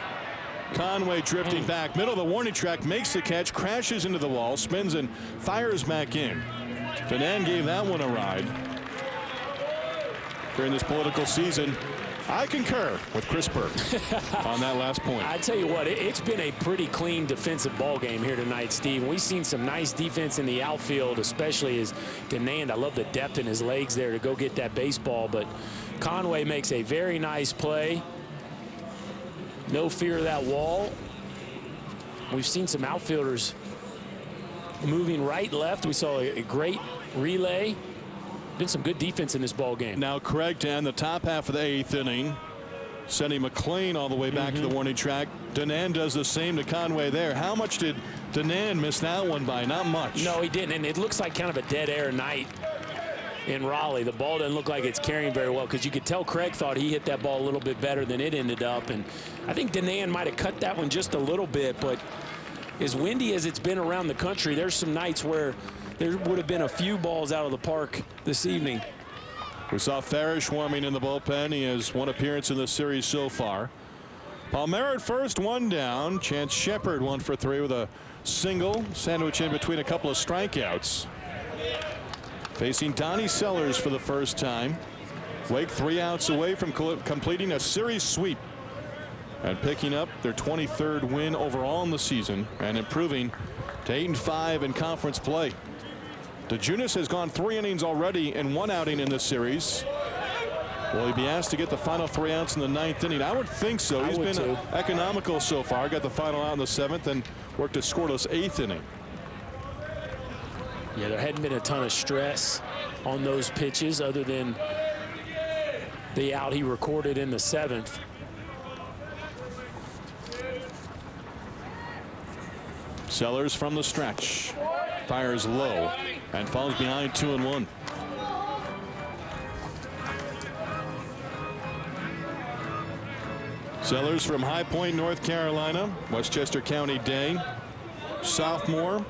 Conway drifting back. Middle of the warning track, makes the catch, crashes into the wall, spins and fires back in. Denand gave that one a ride. During this political season, I concur with Chris Burke on that last point. I tell you what, it's been a pretty clean defensive ball game here tonight, Steve. We've seen some nice defense in the outfield, especially as Denand. I love the depth in his legs there to go get that baseball, but Conway makes a very nice play. No fear of that wall. We've seen some outfielders moving right, left. We saw a great relay. Been some good defense in this ball game. Now Craig to end the top half of the 8th inning, sending McLean all the way back to the warning track. Denand does the same to Conway there. How much did Denand miss that one by? Not much. No, he didn't, and it looks like kind of a dead air night in Raleigh. The ball doesn't look like it's carrying very well, because you could tell Craig thought he hit that ball a little bit better than it ended up, and I think Denand might have cut that one just a little bit, but as windy as it's been around the country, there's some nights where there would have been a few balls out of the park this evening. We saw Farish warming in the bullpen. He has 1 appearance in this series so far. Palmera at first, 1 down. Chance Shepard 1 for 3 with a single, sandwich in between a couple of strikeouts. Facing Donnie Sellers for the first time. Wake 3 outs away from completing a series sweep and picking up their 23rd win overall in the season and improving to 8-5 in conference play. DeJunis has gone 3 innings already and 1 outing in this series. Will he be asked to get the final 3 outs in the 9th inning? I would think so. He's been economical so far. Got the final out in the 7th and worked a scoreless 8th inning. Yeah, there hadn't been a ton of stress on those pitches other than the out he recorded in the 7th. Sellers from the stretch. Fires low and falls behind 2-1. Sellers from High Point, North Carolina, Westchester County Day, sophomore.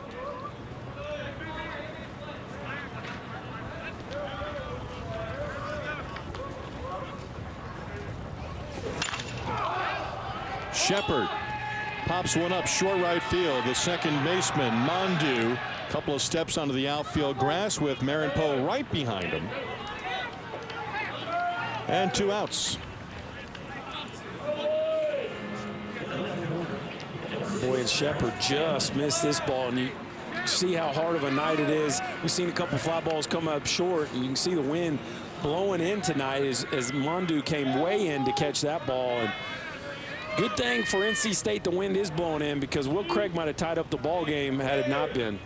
Shepard pops one up short right field. The second baseman, Mondu, a couple of steps onto the outfield grass with Marin Poe right behind him. And 2 outs. Boy, and Shepard just missed this ball, and you see how hard of a night it is. We've seen a couple fly balls come up short, and you can see the wind blowing in tonight as Mondu came way in to catch that ball. And good thing for NC State the wind is blowing in, because Will Craig might have tied up the ball game had it not been.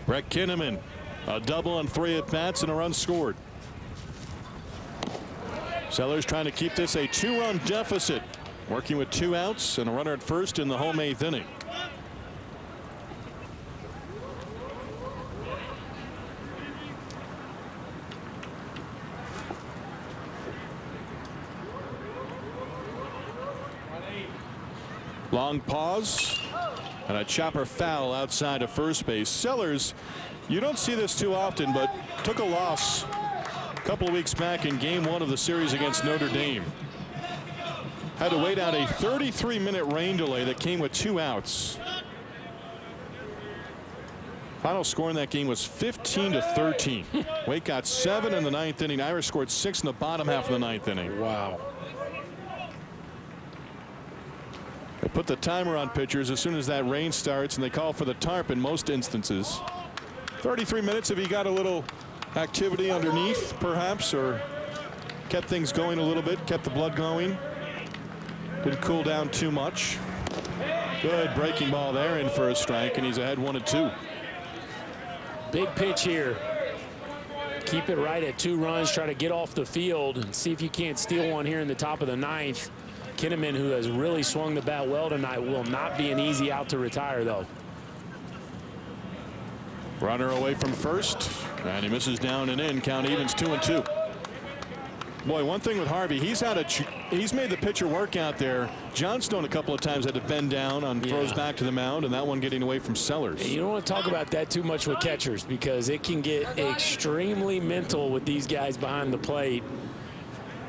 Brett Kinnaman, a double on 3 at-bats and a run scored. Sellers trying to keep this a 2-run deficit, working with 2 outs and a runner at first in the home 8th inning. Long pause and a chopper foul outside of first base. Sellers, you don't see this too often, but took a loss a couple of weeks back in game 1 of the series against Notre Dame. Had to wait out a 33-minute rain delay that came with 2 outs. Final score in that game was 15-13. Wake got 7 in the 9th inning. Irish scored 6 in the bottom half of the 9th inning. Wow. They put the timer on pitchers as soon as that rain starts, and they call for the tarp in most instances. 33 minutes. If he got a little activity underneath, perhaps, or kept things going a little bit, kept the blood going. Didn't cool down too much. Good breaking ball there, in for a strike, and he's ahead 1-2. Big pitch here. Keep it right at 2 runs. Try to get off the field and see if you can't steal one here in the top of the 9th. Kinnaman, who has really swung the bat well tonight, will not be an easy out to retire, though. Runner away from first, and he misses down and in. Count evens 2-2. Boy, one thing with Harvey, he's made the pitcher work out there. Johnstone a couple of times had to bend down on throws back to the mound, and that one getting away from Sellers. You don't want to talk about that too much with catchers because it can get extremely mental with these guys behind the plate.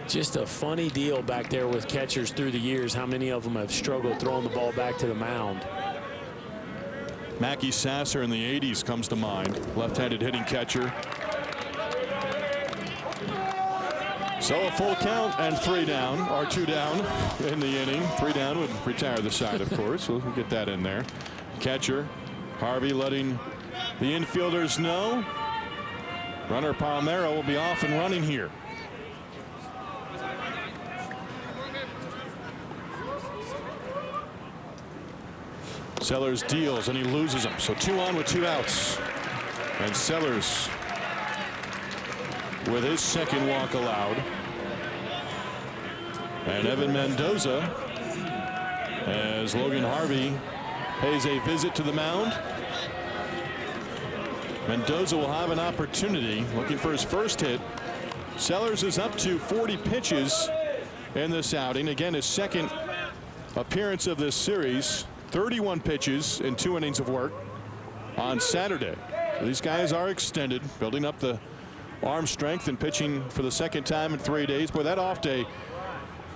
Just a funny deal back there with catchers through the years. How many of them have struggled throwing the ball back to the mound? Mackie Sasser in the 80s comes to mind. Left-handed hitting catcher. So a full count and 3 down, or 2 down in the inning. 3 down would retire the side, of course. We'll get that in there. Catcher Harvey letting the infielders know runner Palmeiro will be off and running here. Sellers deals and he loses them. So 2 on with 2 outs. And Sellers with his second walk allowed. And Evan Mendoza, as Logan Harvey pays a visit to the mound. Mendoza will have an opportunity looking for his first hit. Sellers is up to 40 pitches in this outing. Again, his second appearance of this series. 31 pitches in 2 innings of work on Saturday. These guys are extended, building up the arm strength and pitching for the second time in 3 days. Boy, that off day,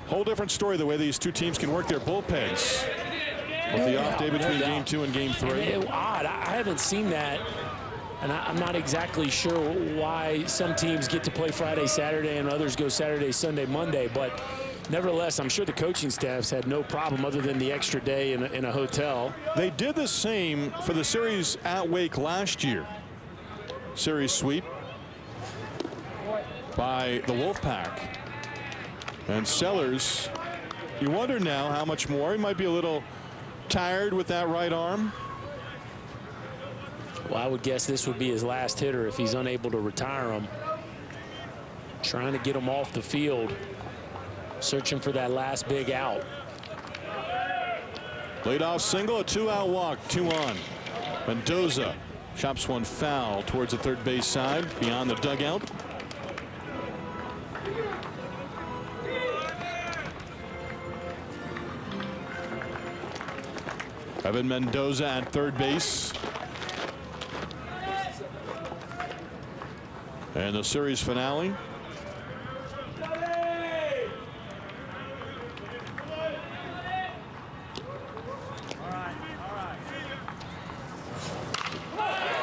whole different story the way these two teams can work their bullpens with the off day between game 2 and game 3. Odd. I haven't seen that, and I'm not exactly sure why some teams get to play Friday, Saturday, and others go Saturday, Sunday, Monday. But nevertheless, I'm sure the coaching staffs had no problem other than the extra day in a hotel. They did the same for the series at Wake last year. Series sweep by the Wolfpack. And Sellers, you wonder now how much more. He might be a little tired with that right arm. Well, I would guess this would be his last hitter if he's unable to retire him. Trying to get him off the field. Searching for that last big out. Leadoff single, a 2-out walk, 2 on. Mendoza chops one foul towards the third base side beyond the dugout. Evan Mendoza at third base. And the series finale.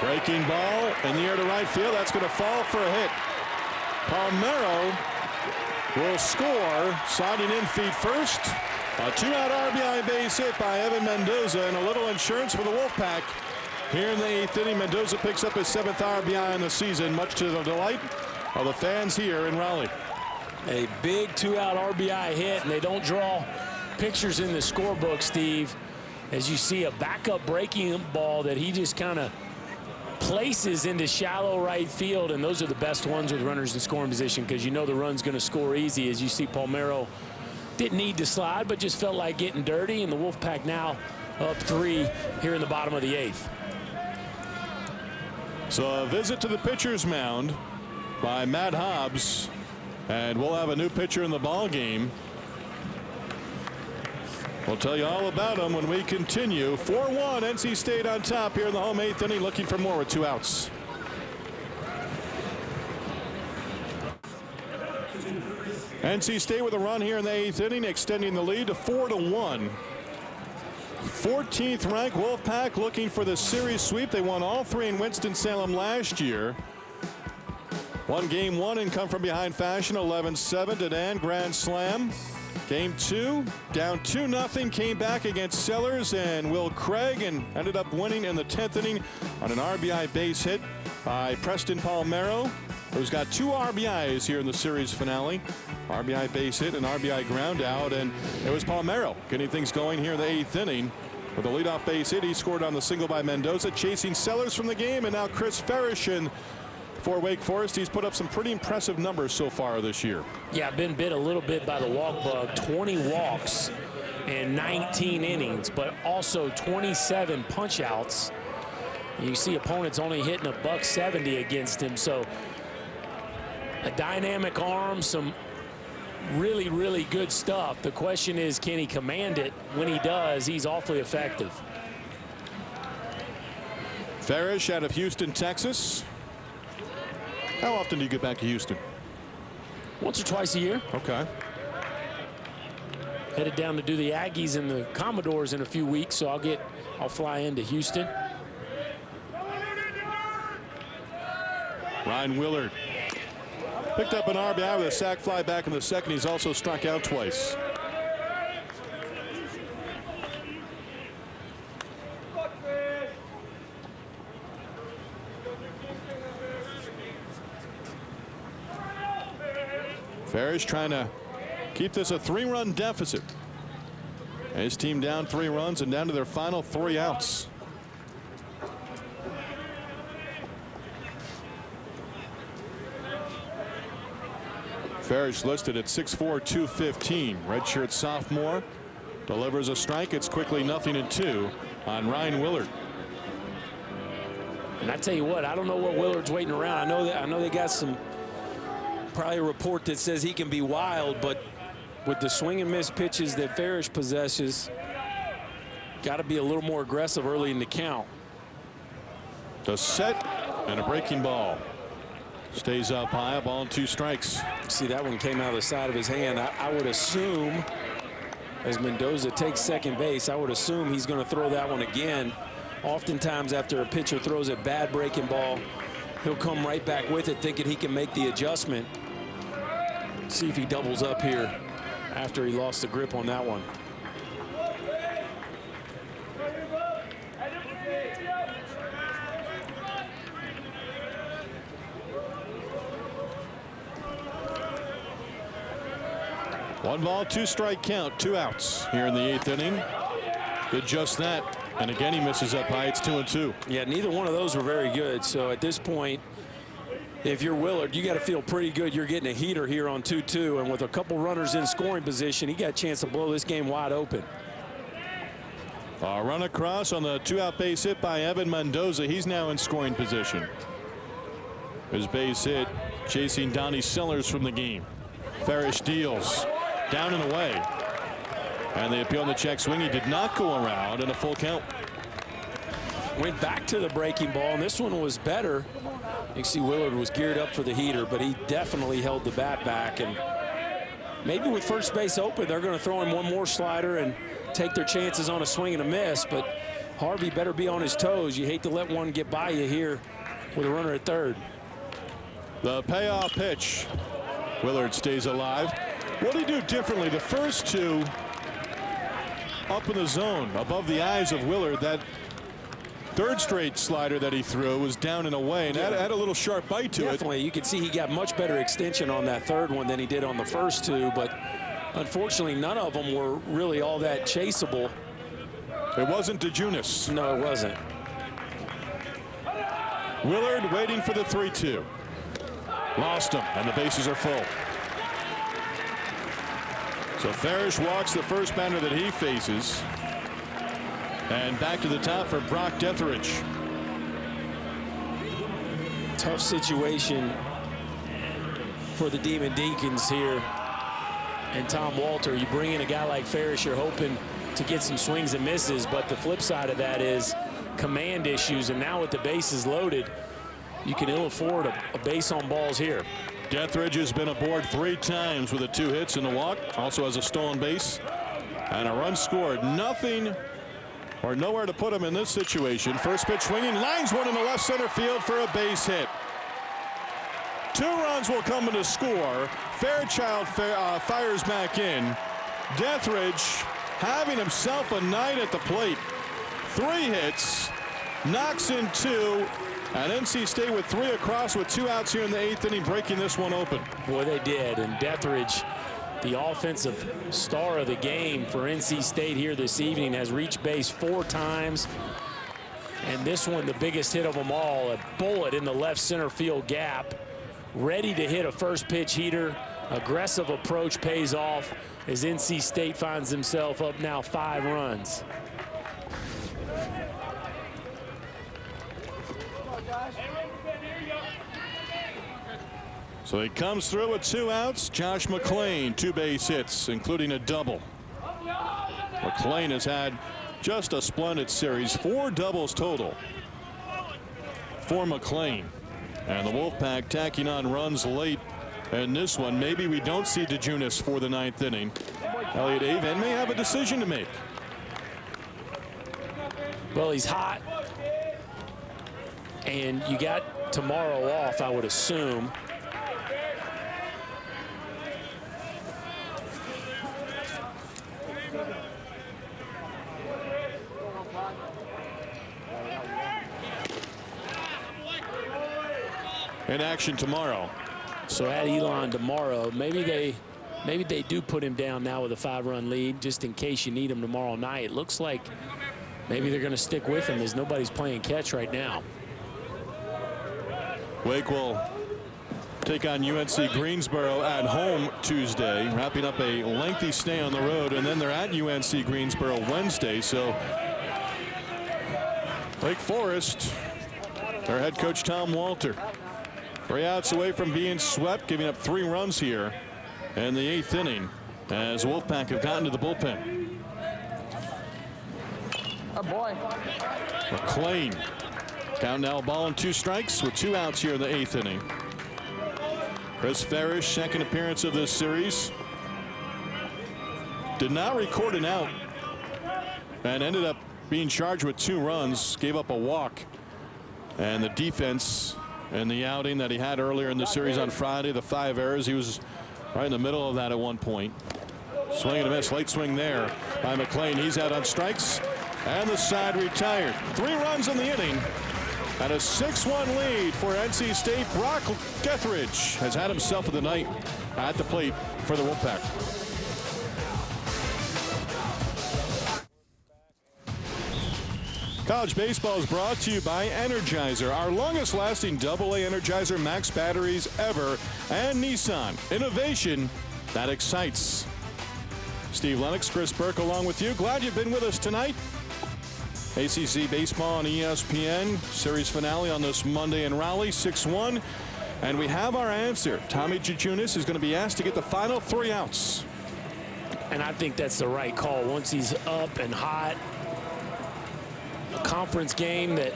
Breaking ball in the air to right field. That's going to fall for a hit. Palmeiro will score, sliding in feet first. A 2-out RBI base hit by Evan Mendoza, and a little insurance for the Wolfpack. Here in the 8th inning, Mendoza picks up his 7th RBI in the season, much to the delight of the fans here in Raleigh. A big 2-out RBI hit, and they don't draw pictures in the scorebook, Steve, as you see a backup breaking ball that he just kind of places into shallow right field, and those are the best ones with runners in scoring position because you know the run's going to score easy. As you see, Palmeiro didn't need to slide, but just felt like getting dirty, and the Wolfpack now up 3 here in the bottom of the 8th. So a visit to the pitcher's mound by Matt Hobbs, and we'll have a new pitcher in the ball game. We'll tell you all about him when we continue. 4-1, NC State on top here in the home 8th inning, looking for more with 2 outs. NC State with a run here in the 8th inning, extending the lead to 4-1. 14th ranked Wolfpack looking for the series sweep. They won all 3 in Winston-Salem last year. Won game 1 in come from behind fashion, 11-7. Dedan grand slam. Game 2 down 2-0, came back against Sellers and Will Craig and ended up winning in the 10th inning on an RBI base hit by Preston Palmeiro, who's got 2 RBIs here in the series finale. RBI base hit and RBI ground out, and it was Palmeiro getting things going here in the 8th inning with a leadoff base hit. He scored on the single by Mendoza, chasing Sellers from the game, and now Chris Farish for Wake Forest. He's put up some pretty impressive numbers so far this year. Yeah, been bit a little bit by the walk bug. 20 walks in 19 innings, but also 27 punch outs. You see opponents only hitting $170 against him, so a dynamic arm, some really, really good stuff. The question is, can he command it? When he does, he's awfully effective. Farish out of Houston, Texas. How often do you get back to Houston? Once or twice a year. Okay. Headed down to do the Aggies and the Commodores in a few weeks, so I'll fly into Houston. Ryan Willard picked up an RBI with a sac fly back in the second. He's also struck out twice. Farish trying to keep this a 3-run deficit. His team down 3 runs and down to their final 3 outs. Farish listed at 6'4", 215. Redshirt sophomore delivers a strike. It's quickly 0-2 on Ryan Willard. And I tell you what, I don't know what Willard's waiting around. I know they got some, probably a report that says he can be wild, but with the swing and miss pitches that Farish possesses, got to be a little more aggressive early in the count. The set and a breaking ball. Stays up high, a ball and 2 strikes. See, that one came out of the side of his hand. I would assume, as Mendoza takes second base, I would assume he's going to throw that one again. Oftentimes after a pitcher throws a bad breaking ball, he'll come right back with it thinking he can make the adjustment. See if he doubles up here after he lost the grip on that one. One ball, 2 strike count, 2 outs here in the 8th inning. Did just that. And again, he misses up high. It's 2-2. Yeah, neither one of those were very good. So at this point, if you're Willard, you got to feel pretty good. You're getting a heater here on 2-2. And with a couple runners in scoring position, he got a chance to blow this game wide open. A run across on the 2-out base hit by Evan Mendoza. He's now in scoring position. His base hit chasing Donnie Sellers from the game. Farish deals. Down and away. And the appeal on the check swing. He did not go around in a full count. Went back to the breaking ball, and this one was better. You can see Willard was geared up for the heater, but he definitely held the bat back. And maybe with first base open, they're going to throw him one more slider and take their chances on a swing and a miss. But Harvey better be on his toes. You hate to let one get by you here with a runner at third. The payoff pitch. Willard stays alive. What did he do differently? The first 2 up in the zone above the eyes of Willard. That 3rd straight slider that he threw was down and away, and had a little sharp bite to it. Definitely. You can see he got much better extension on that 3rd one than he did on the first 2, but unfortunately none of them were really all that chaseable. It wasn't DeJunis. No, it wasn't. Willard waiting for the 3-2. Lost him, and the bases are full. So Farish walks the first batter that he faces. And back to the top for Brock Detheridge. Tough situation for the Demon Deacons here. And Tom Walter, you bring in a guy like Farish, you're hoping to get some swings and misses, but the flip side of that is command issues. And now with the bases loaded, you can ill afford a base on balls here. Detheridge has been aboard 3 times with 2 hits and a walk. Also has a stolen base and a run scored. Nothing or nowhere to put him in this situation. First pitch swinging, lines one in the left center field for a base hit. 2 runs will come to score. Fairchild fires back in. Detheridge having himself a night at the plate. 3 hits, knocks in 2. And NC State with 3 across with 2 outs here in the 8th inning, breaking this one open. Boy, they did. And Detheridge, the offensive star of the game for NC State here this evening, has reached base 4 times. And this one, the biggest hit of them all, a bullet in the left center field gap. Ready to hit a first pitch heater. Aggressive approach pays off as NC State finds himself up now 5 runs. So he comes through with 2 outs. Josh McClain, 2 base hits, including a double. McClain has had just a splendid series, 4 doubles total for McClain. And the Wolfpack tacking on runs late in this one. Maybe we don't see DeJunis for the 9th inning. Elliott Avent may have a decision to make. Well, he's hot. And you got tomorrow off, I would assume. In action tomorrow. So at Elon tomorrow, maybe they do put him down now with a 5-run lead just in case you need him tomorrow night. It looks like maybe they're going to stick with him as nobody's playing catch right now. Wake will take on UNC Greensboro at home Tuesday, wrapping up a lengthy stay on the road, and then they're at UNC Greensboro Wednesday. So Wake Forest, their head coach Tom Walter, 3 outs away from being swept, giving up 3 runs here in the 8th inning as Wolfpack have gotten to the bullpen. Oh boy. McClain count now, ball and 2 strikes with 2 outs here in the 8th inning. Chris Farish, second appearance of this series, did not record an out and ended up being charged with 2 runs, gave up a walk. And the defense and the outing that he had earlier in the series on Friday, the 5 errors, he was right in the middle of that at one point. Swing and a miss, late swing there by McClain. He's out on strikes, and the side retired. 3 runs in the inning, and a 6-1 lead for NC State. Brock Gethridge has had himself of the night at the plate for the Wolfpack. College baseball is brought to you by Energizer, our longest lasting AA Energizer max batteries ever, and Nissan, innovation that excites. Steve Lennox, Chris Burke along with you. Glad you've been with us tonight. ACC baseball on ESPN, series finale on this Monday in Raleigh, 6-1. And we have our answer. Tommy DeJunis is going to be asked to get the final 3 outs. And I think that's the right call. Once he's up and hot, a conference game that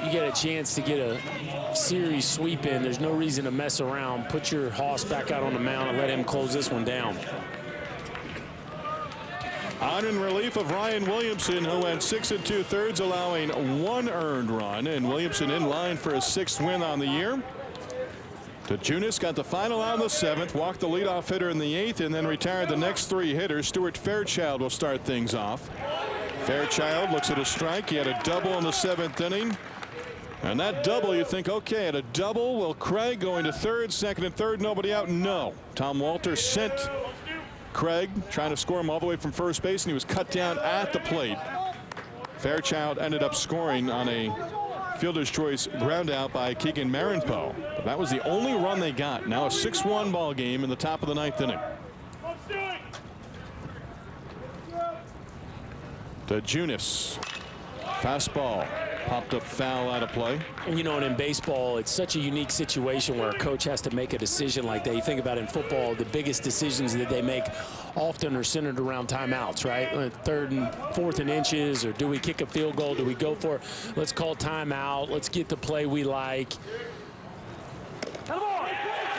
you get a chance to get a series sweep in, there's no reason to mess around. Put your hoss back out on the mound and let him close this one down. On in relief of Ryan Williamson, who went 6 2/3, allowing 1 earned run, and Williamson in line for his 6th win on the year. DeJunis got the final out in the 7th, walked the leadoff hitter in the 8th, and then retired the next 3 hitters. Stuart Fairchild will start things off. Fairchild looks at a strike. He had a double in the 7th inning. And that double, you think, okay, at a double, will Craig going to 3rd, 2nd, and 3rd, nobody out? No. Tom Walter sent Craig, trying to score him all the way from first base, and he was cut down at the plate. Fairchild ended up scoring on a fielder's choice ground out by Keegan Marinpo. But that was the only run they got. Now a 6-1 ball game in the top of the 9th inning. DeJunis, fastball, popped up foul out of play. And you know, and in baseball, it's such a unique situation where a coach has to make a decision like that. You think about in football, the biggest decisions that they make often are centered around timeouts, right? 3rd and 4th and inches, or do we kick a field goal? Do we go for, let's call timeout, let's get the play we like.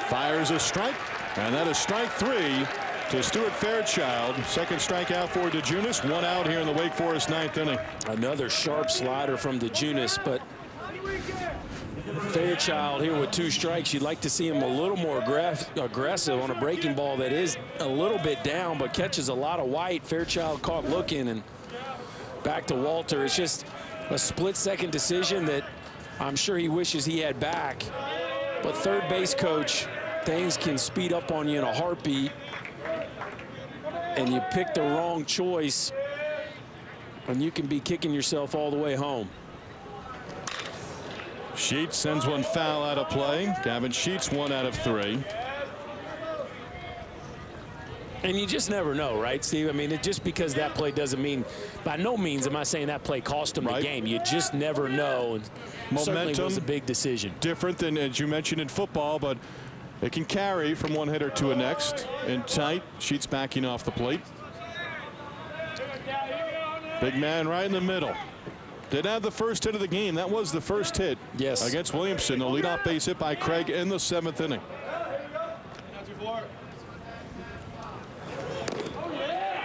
Fires a strike, and that is strike 3 to Stuart Fairchild. 2nd strikeout for DeJunis. 1 out here in the Wake Forest 9th inning. Another sharp slider from DeJunis, but Fairchild here with 2 strikes. You'd like to see him a little more aggressive on a breaking ball that is a little bit down, but catches a lot of white. Fairchild caught looking, and back to Walter. It's just a split-second decision that I'm sure he wishes he had back. But third base coach, things can speed up on you in a heartbeat. And you pick the wrong choice, and you can be kicking yourself all the way home. Sheets sends one foul out of play. Gavin Sheets 1 out of 3. And you just never know, right, Steve? I mean, just because that play doesn't mean, by no means am I saying that play cost him the game. You just never know. And momentum certainly was a big decision. Different than, as you mentioned, in football, but It can carry from one hitter to a next. In tight, Sheets backing off the plate. Big man right in the middle. Did have the first hit of the game. That was the first hit against Williamson. The leadoff base hit by Craig in the 7th inning.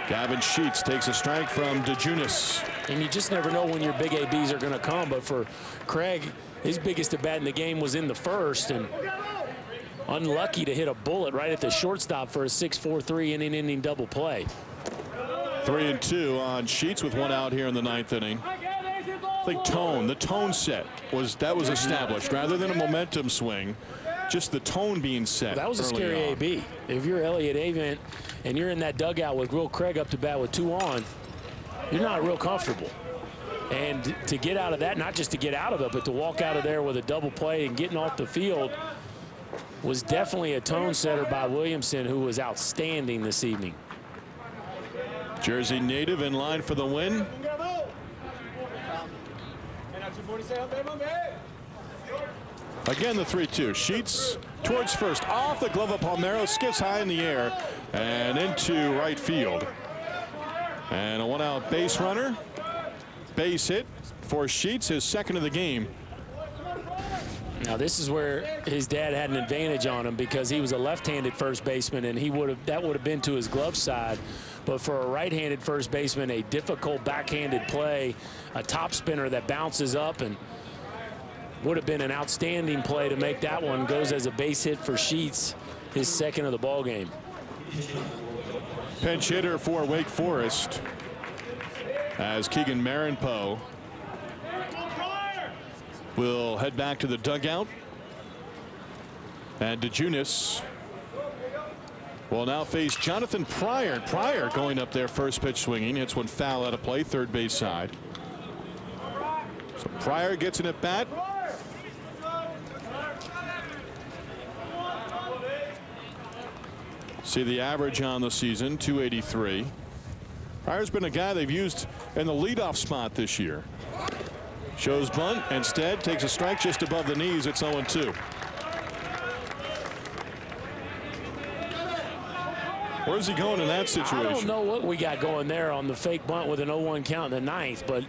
Gavin Sheets takes a strike from DeJunis. And you just never know when your big ABs are going to come. But for Craig, his biggest at bat in the game was in the first, and unlucky to hit a bullet right at the shortstop for a 6-4-3 inning double play. 3-2 on Sheets with one out here in the 9th inning. I think the tone set was established rather than a momentum swing. Just the tone being set. That was a scary AB. If you're Elliott Avent and you're in that dugout with Will Craig up to bat with 2 on, you're not real comfortable. And to get out of that, not just to get out of it, but to walk out of there with a double play and getting off the field was definitely a tone setter by Williamson, who was outstanding this evening. Jersey native in line for the win. Again, the 3-2. Sheets towards first. Off the glove of Palmeiro. Skips high in the air and into right field. And a one-out base runner. Base hit for Sheets, his 2nd of the game. Now this is where his dad had an advantage on him, because he was a left-handed first baseman, and that would have been to his glove side. But for a right-handed first baseman, a difficult backhanded play, a top spinner that bounces up, and would have been an outstanding play to make that one. Goes as a base hit for Sheets, his 2nd of the ball game. Pinch hitter for Wake Forest as Keegan Marinpo will head back to the dugout. And DeJunis will now face Jonathan Pryor. Pryor going up there, first pitch swinging. Hits one foul out of play, third base side. So Pryor gets an at bat. See the average on the season, 283. Pryor's been a guy they've used in the leadoff spot this year. Shows bunt, instead takes a strike just above the knees. It's 0-2. Where's he going in that situation? I don't know what we got going there on the fake bunt with an 0-1 count in the 9th, but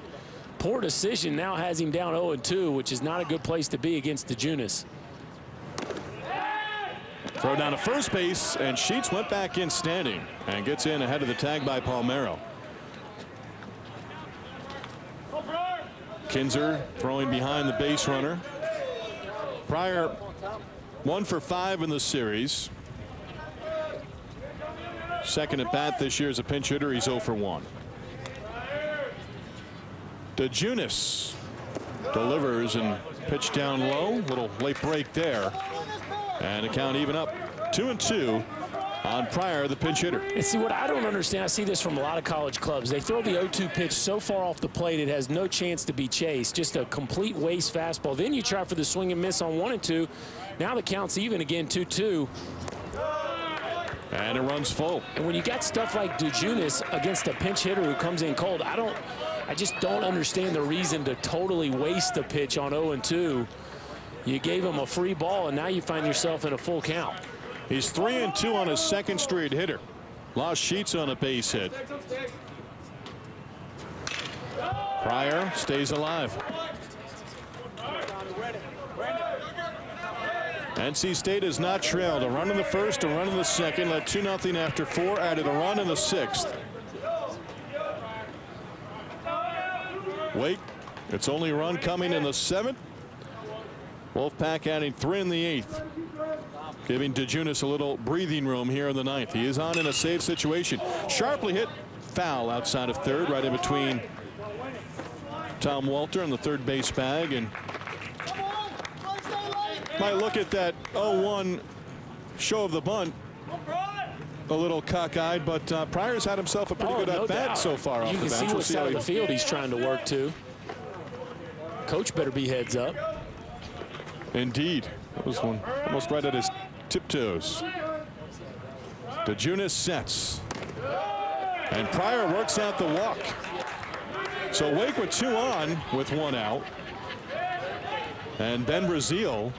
poor decision now has him down 0-2, which is not a good place to be against DeJunis. Throw down to first base, and Sheets went back in standing and gets in ahead of the tag by Palmeiro. Kinzer throwing behind the base runner. Pryor 1 for 5 in the series. 2nd at bat this year as a pinch hitter. He's 0 for 1. DeJunis delivers and pitch down low. Little late break there. And the count even up. 2-2 on Pryor, the pinch hitter. And see, what I don't understand, I see this from a lot of college clubs. They throw the 0-2 pitch so far off the plate it has no chance to be chased. Just a complete waste fastball. Then you try for the swing and miss on 1 and 2. Now the count's even again, 2-2. And it runs full. And when you got stuff like DeJunis against a pinch hitter who comes in cold, I just don't understand the reason to totally waste the pitch on 0-2. You gave him a free ball, and now you find yourself in a full count. He's 3-2 on his 2nd straight hitter. Lost Sheets on a base hit. Pryor stays alive. NC State has not trailed. A run in the 1st, a run in the 2nd, led 2-0 after 4, added a run in the 6th. Wake, it's only a run coming in the 7th. Wolfpack adding 3 in the 8th. Giving DeJunis a little breathing room here in the 9th. He is on in a save situation. Sharply hit foul outside of 3rd, right in between Tom Walter and the 3rd base bag. And might look at that 0-1 show of the bunt a little cockeyed, but Pryor's had himself a pretty good at bat so far off the bench. You can see what side of the field he's trying to work to. Coach better be heads up. Indeed. That was one almost right at his tiptoes. DeJunis sets. And Pryor works out the walk. So Wake with 2 on with 1 out. And Ben Brazil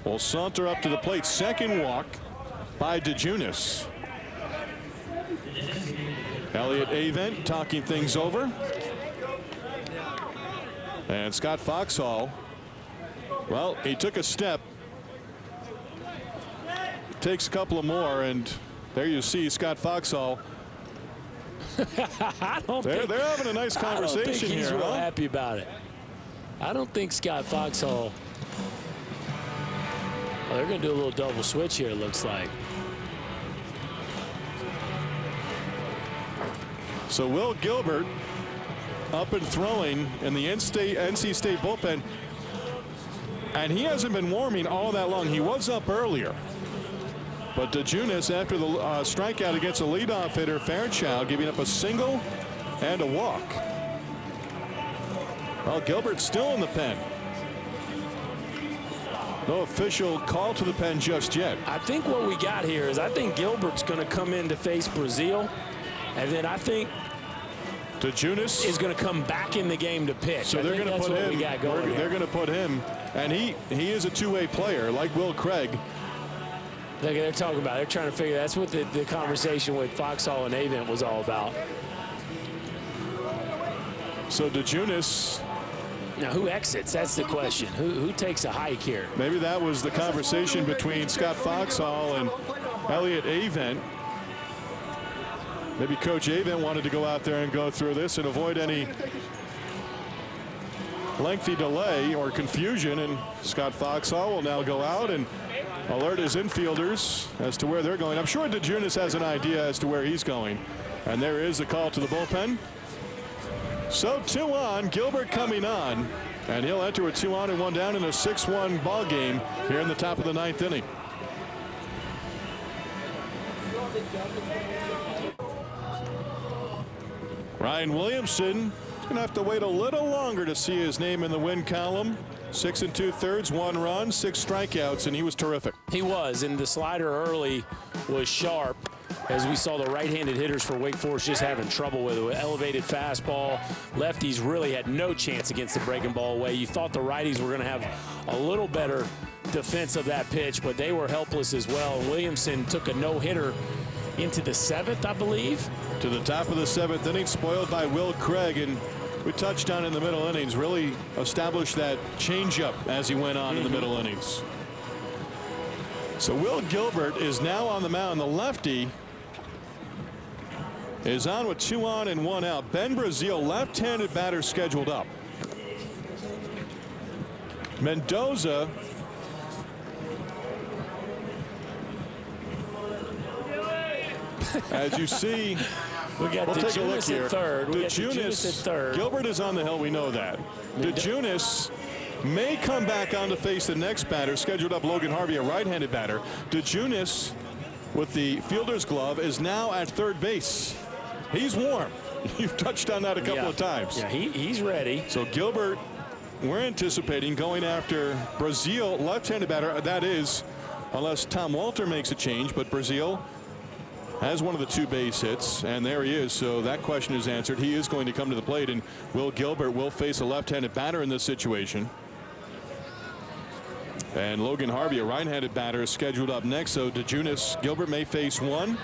will saunter up to the plate. Second walk by DeJunis. Elliott Avent talking things over. And Scott Foxhall, well, he took a step. Takes a couple of more, and there you see Scott Foxhall. They're having a nice conversation here. I don't think he's real happy about it. I don't think Scott Foxhall. Well, they're going to do a little double switch here, it looks like. So Will Gilbert up and throwing in the NC State bullpen. And he hasn't been warming all that long. He was up earlier. But DeJunis, after the strikeout against a leadoff hitter, Fairchild, giving up a single and a walk. Well, Gilbert's still in the pen. No official call to the pen just yet. I think what we got here is I think Gilbert's going to come in to face Brazil. And then I think DeJunis is going to come back in the game to pitch. So they're going to put him. They're going to put him, and he is a two-way player like Will Craig. They're talking about. They're trying to figure. That's what the conversation with Foxhall and Avent was all about. So DeJunis. Now who exits? That's the question. Who takes a hike here? Maybe that was the conversation between Scott Foxhall and Elliott Avent. Maybe Coach Avent wanted to go out there and go through this and avoid any lengthy delay or confusion. And Scott Foxhall will now go out and alert his infielders as to where they're going. I'm sure DeJunis has an idea as to where he's going. And there is the call to the bullpen. So 2 on, Gilbert coming on. And he'll enter a 2 on and 1 down in a 6-1 ball game here in the top of the 9th inning. Ryan Williamson is going to have to wait a little longer to see his name in the win column. 6 2/3, 1 run, 6 strikeouts, and he was terrific. He was, and the slider early was sharp, as we saw the right-handed hitters for Wake Forest just having trouble with it. Elevated fastball. Lefties really had no chance against the breaking ball away. You thought the righties were going to have a little better defense of that pitch, but they were helpless as well. Williamson took a no-hitter into the 7th, I believe. To the top of the 7th inning, spoiled by Will Craig, and we touched on in the middle innings, really established that changeup as he went on in the middle innings. So Will Gilbert is now on the mound. The lefty is on with 2 on and 1 out. Ben Brazil, left-handed batter, scheduled up. Mendoza as you see, we'll take a look here. At third. DeJunis at third. Gilbert is on the hill. We know that. DeJunis may come back on to face the next batter, scheduled up Logan Harvey, a right-handed batter. DeJunis, with the fielder's glove, is now at third base. He's warm. You've touched on that a couple of times. Yeah, he's ready. So Gilbert, we're anticipating going after Brazil, left-handed batter. That is, unless Tom Walter makes a change, but Brazil has one of the 2 base hits, and there he is. So that question is answered. He is going to come to the plate, and Will Gilbert will face a left-handed batter in this situation. And Logan Harvey, a right-handed batter, is scheduled up next. So DeJunis, Gilbert may face one.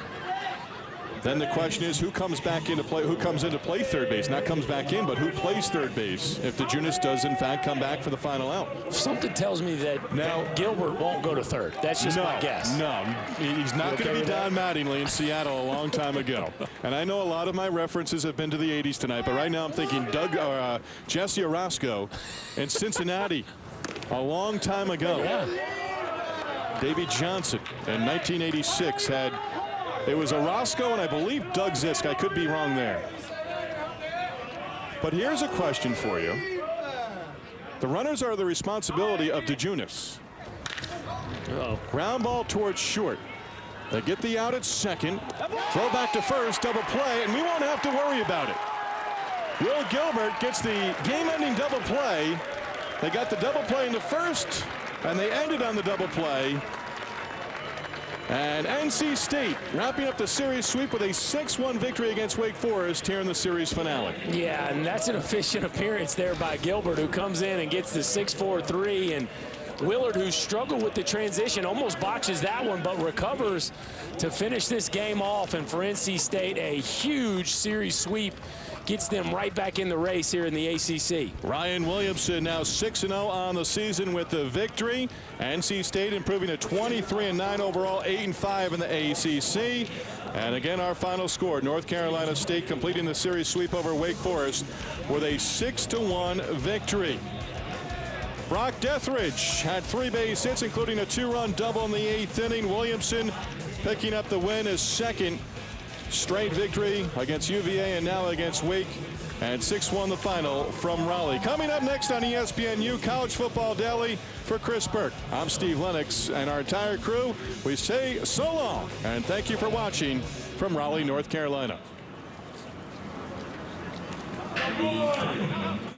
Then the question is, who comes back into play? Who comes into play third base? Not comes back in, but who plays third base if DeJunis does in fact come back for the final out? Something tells me that Gilbert won't go to third. That's just my guess. No, he's not going to be Don Mattingly in Seattle a long time ago. And I know a lot of my references have been to the 80s tonight, but right now I'm thinking Jesse Orozco in Cincinnati a long time ago. Yeah. Davey Johnson in 1986 had. It was Orozco and I believe Doug Zisk. I could be wrong there. But here's a question for you. The runners are the responsibility of DeJunis. Ground ball towards short. They get the out at second. Throw back to first, double play, and we won't have to worry about it. Will Gilbert gets the game-ending double play. They got the double play in the first, and they ended on the double play. And NC State wrapping up the series sweep with a 6-1 victory against Wake Forest here in the series finale. Yeah, and that's an efficient appearance there by Gilbert, who comes in and gets the 6-4-3. And Willard, who struggled with the transition, almost botches that one, but recovers to finish this game off. And for NC State, a huge series sweep gets them right back in the race here in the ACC. Ryan Williamson now 6-0 on the season with the victory. NC State improving to 23-9 overall, 8-5 in the ACC. And again, our final score, North Carolina State completing the series sweep over Wake Forest with a 6-1 victory. Brock Deathridge had 3 base hits, including a 2-run double in the 8th inning. Williamson picking up the win, his second straight victory against UVA and now against Wake. And 6-1 the final from Raleigh. Coming up next on ESPNU College Football Daily, for Chris Burke, I'm Steve Lennox and our entire crew. We say so long and thank you for watching from Raleigh, North Carolina.